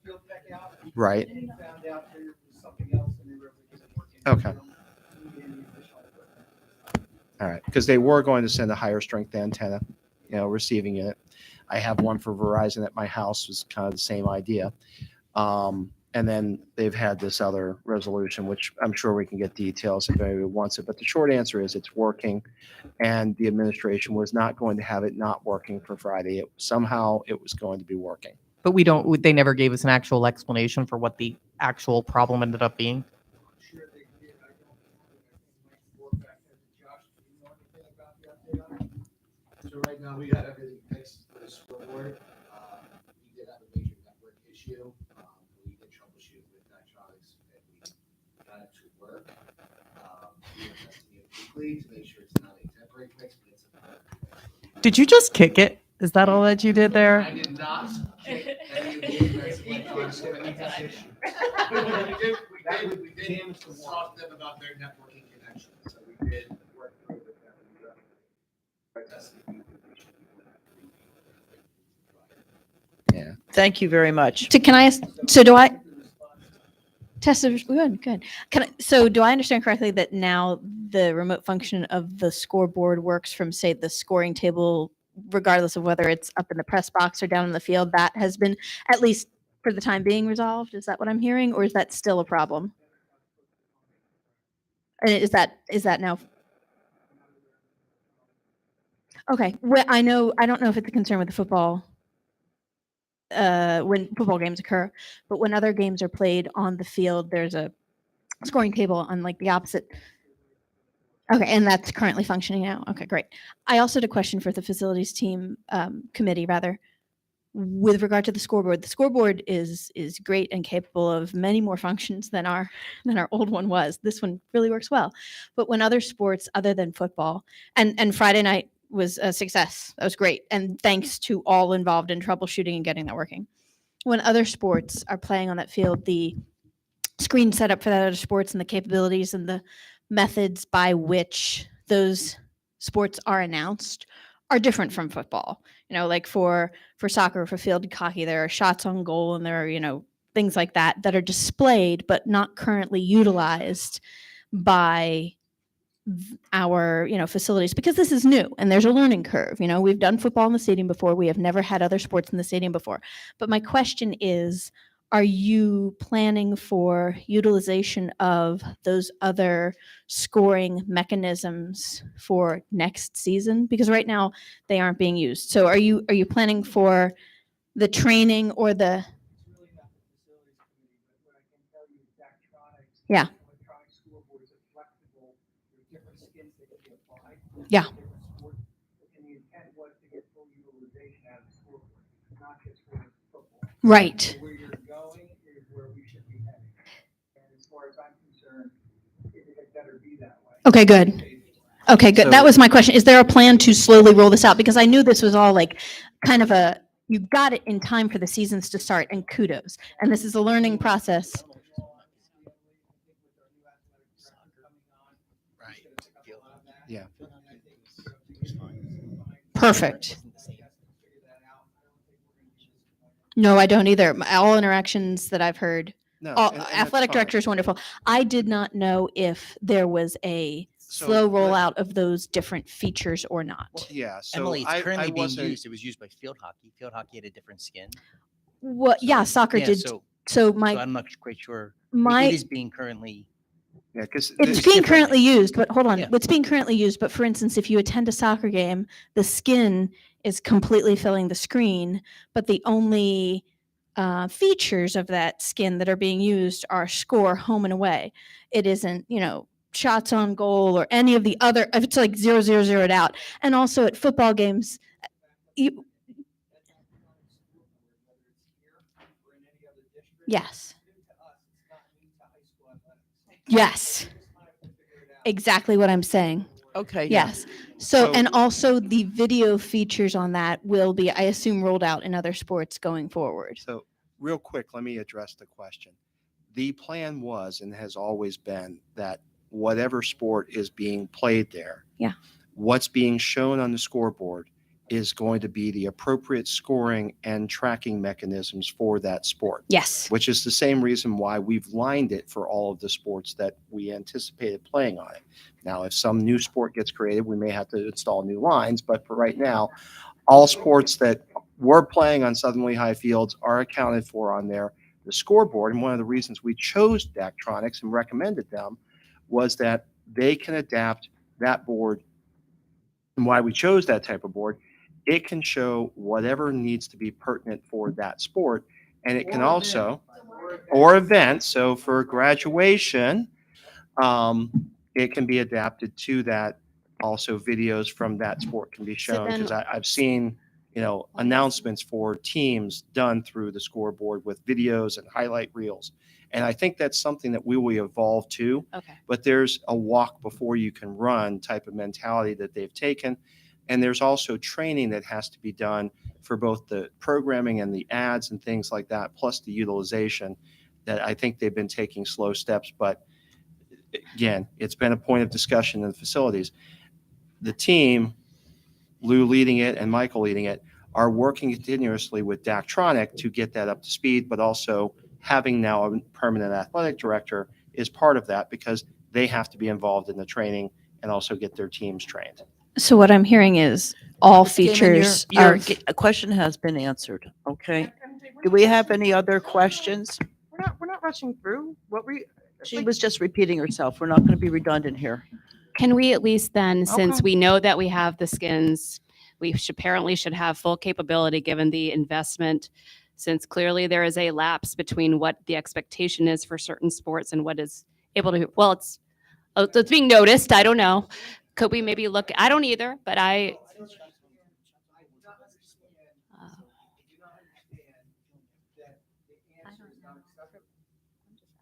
Speaker 3: field tech out.
Speaker 9: Right.
Speaker 3: And they found out there was something else and they were able to get it working.
Speaker 9: Okay. All right, because they were going to send a higher strength antenna, receiving unit. I have one for Verizon at my house, was kind of the same idea. And then they've had this other resolution, which I'm sure we can get details if anybody wants it. But the short answer is it's working, and the administration was not going to have it not working for Friday. Somehow it was going to be working.
Speaker 2: But they never gave us an actual explanation for what the actual problem ended up being.
Speaker 16: So right now, we got everything fixed for the scoreboard. We did have a major network issue. We did troubleshoot with electronics and we got it to work. We are testing it weekly to make sure it's not a temporary fix, but it's a permanent fix.
Speaker 2: Did you just kick it? Is that all that you did there?
Speaker 16: I did not kick any of the electronics with this issue. We did talk to them about their networking connection, so we did work through with them.
Speaker 9: Yeah.
Speaker 10: Thank you very much.
Speaker 12: So can I ask, so do I test it? Good. Do I understand correctly that now the remote function of the scoreboard works from, say, the scoring table, regardless of whether it's up in the press box or down in the field? That has been, at least for the time being, resolved? Is that what I'm hearing? Or is that still a problem? And is that now? Okay. Well, I don't know if it's a concern with the football, when football games occur, but when other games are played on the field, there's a scoring table on like the opposite. Okay, and that's currently functioning now. Okay, great. I also had a question for the facilities team, committee rather, with regard to the scoreboard. The scoreboard is great and capable of many more functions than our old one was. This one really works well. But when other sports other than football, and Friday night was a success. That was great. And thanks to all involved in troubleshooting and getting that working. When other sports are playing on that field, the screen setup for that other sports and the capabilities and the methods by which those sports are announced are different from football. Like for soccer, for field hockey, there are shots on goal and there are, things like that are displayed but not currently utilized by our facilities, because this is new and there's a learning curve. We've done football in the stadium before. We have never had other sports in the stadium before. But my question is, are you planning for utilization of those other scoring mechanisms for next season? Because right now they aren't being used. So are you planning for the training or the yeah. Yeah. Right. Okay, good. Okay, good. That
Speaker 10: So-
Speaker 12: was my question. Is there a plan to slowly roll this out? Because I knew this was all like kind of a, you got it in time for the seasons to start, and kudos. And this is a learning process.
Speaker 9: Yeah.
Speaker 12: Perfect. No, I don't either. All interactions that I've heard,
Speaker 9: No,
Speaker 12: all,
Speaker 9: and that's
Speaker 12: athletic
Speaker 9: fine.
Speaker 12: director is wonderful. I did not know if there was a slow rollout of those different features or not.
Speaker 9: Yeah, so
Speaker 21: Emily, it's currently being
Speaker 9: wasn't-
Speaker 21: used. It was used by field hockey. Field hockey had a different skin.
Speaker 12: What? Yeah, soccer
Speaker 21: Yeah,
Speaker 12: did. So my
Speaker 21: I'm not quite sure.
Speaker 12: my
Speaker 21: It is being currently.
Speaker 9: Yeah, because
Speaker 12: it's being
Speaker 21: differently.
Speaker 12: currently used, but hold on.
Speaker 21: Yeah.
Speaker 12: It's being currently used, but for instance, if you attend a soccer game, the skin is completely filling the screen, but the only features of that skin that are being used are score, home and away. It isn't, shots on goal or any of the other. It's like 0-0-0'd out. And also at football games, you, yes. Yes. Exactly what I'm saying.
Speaker 10: Okay. yeah.
Speaker 12: Yes. So, and also the video features on that will be, I assume, rolled out in other sports going forward.
Speaker 9: So real quick, let me address the question. The plan was and has always been that whatever sport is being played there,
Speaker 12: Yeah.
Speaker 9: what's being shown on the scoreboard is going to be the appropriate scoring and tracking mechanisms for that sport.
Speaker 12: Yes.
Speaker 9: Which is the same reason why we've lined it for all of the sports that we anticipated playing on it. Now, if some new sport gets created, we may have to install new lines, but for right now, all sports that we're playing on Southern Lehigh fields are accounted for on there. The scoreboard, and one of the reasons we chose Daktronics and recommended them was that they can adapt that board. And why we chose that type of board, it can show whatever needs to be pertinent for that sport. And it can also, or events. So for graduation, it can be adapted to that. Also, videos from that sport can be shown because I've seen, announcements for teams done through the scoreboard with videos and highlight reels. And I think that's something that we will evolve to.
Speaker 8: Okay.
Speaker 9: But there's a walk before you can run type of mentality that they've taken. And there's also training that has to be done for both the programming and the ads and things like that, plus the utilization that I think they've been taking slow steps. But again, it's been a point of discussion in the facilities. The team, Lou leading it and Michael leading it, are working continuously with Daktronic to get that up to speed, but also having now a permanent athletic director is part of that because they have to be involved in the training and also get their teams trained.
Speaker 12: So what I'm hearing is all
Speaker 10: Ms. Gaiman,
Speaker 12: features
Speaker 10: your
Speaker 12: of
Speaker 10: question has been answered. Okay. Do we have any other questions?
Speaker 15: We're not rushing through.
Speaker 10: She was just repeating herself. We're not going to be redundant here.
Speaker 8: Can we at least then, since
Speaker 10: Okay.
Speaker 8: we know that we have the skins, we apparently should have full capability given the investment, since clearly there is a lapse between what the expectation is for certain sports and what is able to, well, it's being noticed. I don't know. Could we maybe look, I don't either, but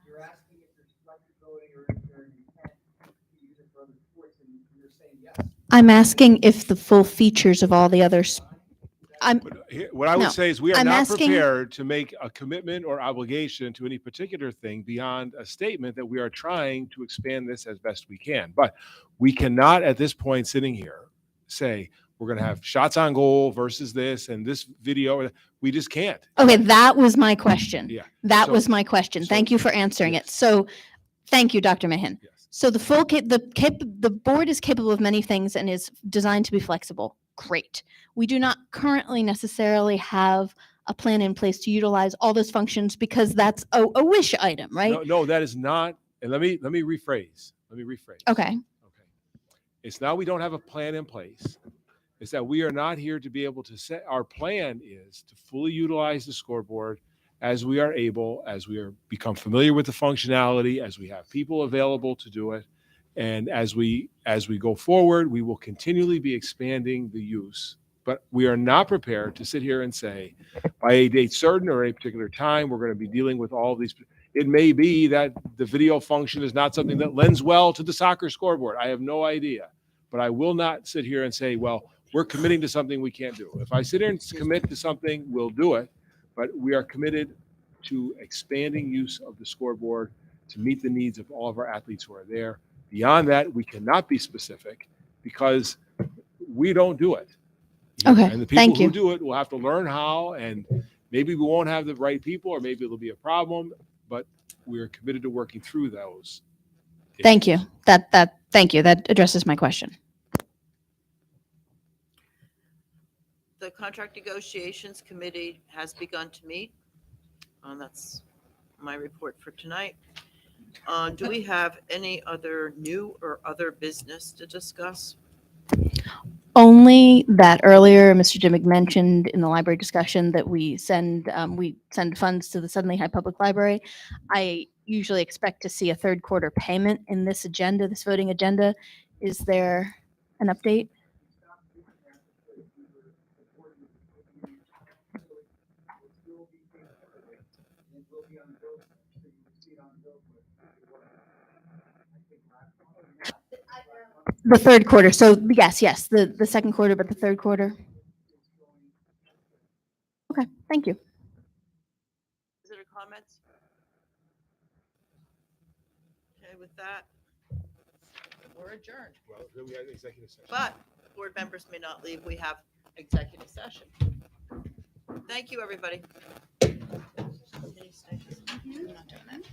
Speaker 3: You're asking if there's flexibility or if there's intent to use it for other sports, and you're saying yes.
Speaker 12: I'm asking if the full features of all the others.
Speaker 7: What I would
Speaker 12: No,
Speaker 7: say is we are
Speaker 12: I'm
Speaker 7: not
Speaker 12: asking-
Speaker 7: prepared to make a commitment or obligation to any particular thing beyond a statement that we are trying to expand this as best we can. But we cannot at this point sitting here say we're going to have shots on goal versus this and this video. We just can't.
Speaker 12: Okay, that was my question.
Speaker 7: Yeah.
Speaker 12: That
Speaker 7: So-
Speaker 12: was my question. Thank you for answering it. So, thank you, Dr. Mahan. So the full the board is capable of many things and is designed to be flexible. Great. We do not currently necessarily have a plan in place to utilize all those functions because that's a wish item, right?
Speaker 7: No, that is not. And let me rephrase.
Speaker 12: Okay.
Speaker 7: Okay. It's not we don't have a plan in place. It's that we are not here to be able to set. Our plan is to fully utilize the scoreboard as we are able, as we are become familiar with the functionality, as we have people available to do it, and as we go forward, we will continually be expanding the use. But we are not prepared to sit here and say, by a date certain or a particular time, we're going to be dealing with all of these. It may be that the video function is not something that lends well to the soccer scoreboard. I have no idea. But I will not sit here and say, well, we're committing to something we can't do. If I sit here and commit to something, we'll do it. But we are committed to expanding use of the scoreboard to meet the needs of all of our athletes who are there. Beyond that, we cannot be specific because we don't do it.
Speaker 12: Okay,
Speaker 7: And the people
Speaker 12: thank
Speaker 7: who
Speaker 12: you.
Speaker 7: do it will have to learn how, and maybe we won't have the right people, or maybe it'll be a problem, but we're committed to working through those.
Speaker 12: Thank you. Thank you. That addresses my question.
Speaker 10: The contract negotiations committee has begun to meet. That's my report for tonight. Do we have any other new or other business to discuss?
Speaker 12: Only that earlier, Mr. Dimick mentioned in the library discussion that we send funds to the Suddenly High Public Library. I usually expect to see a third quarter payment in this agenda, this voting agenda. Is there an update? The third quarter. So yes, the second quarter, but the third quarter. Okay, thank you.
Speaker 10: Visitor comments? Okay, with that, we're adjourned.
Speaker 7: Well, then we had executive session.
Speaker 10: But board members may not leave. We have executive session. Thank you, everybody.
Speaker 19: I'm not doing it.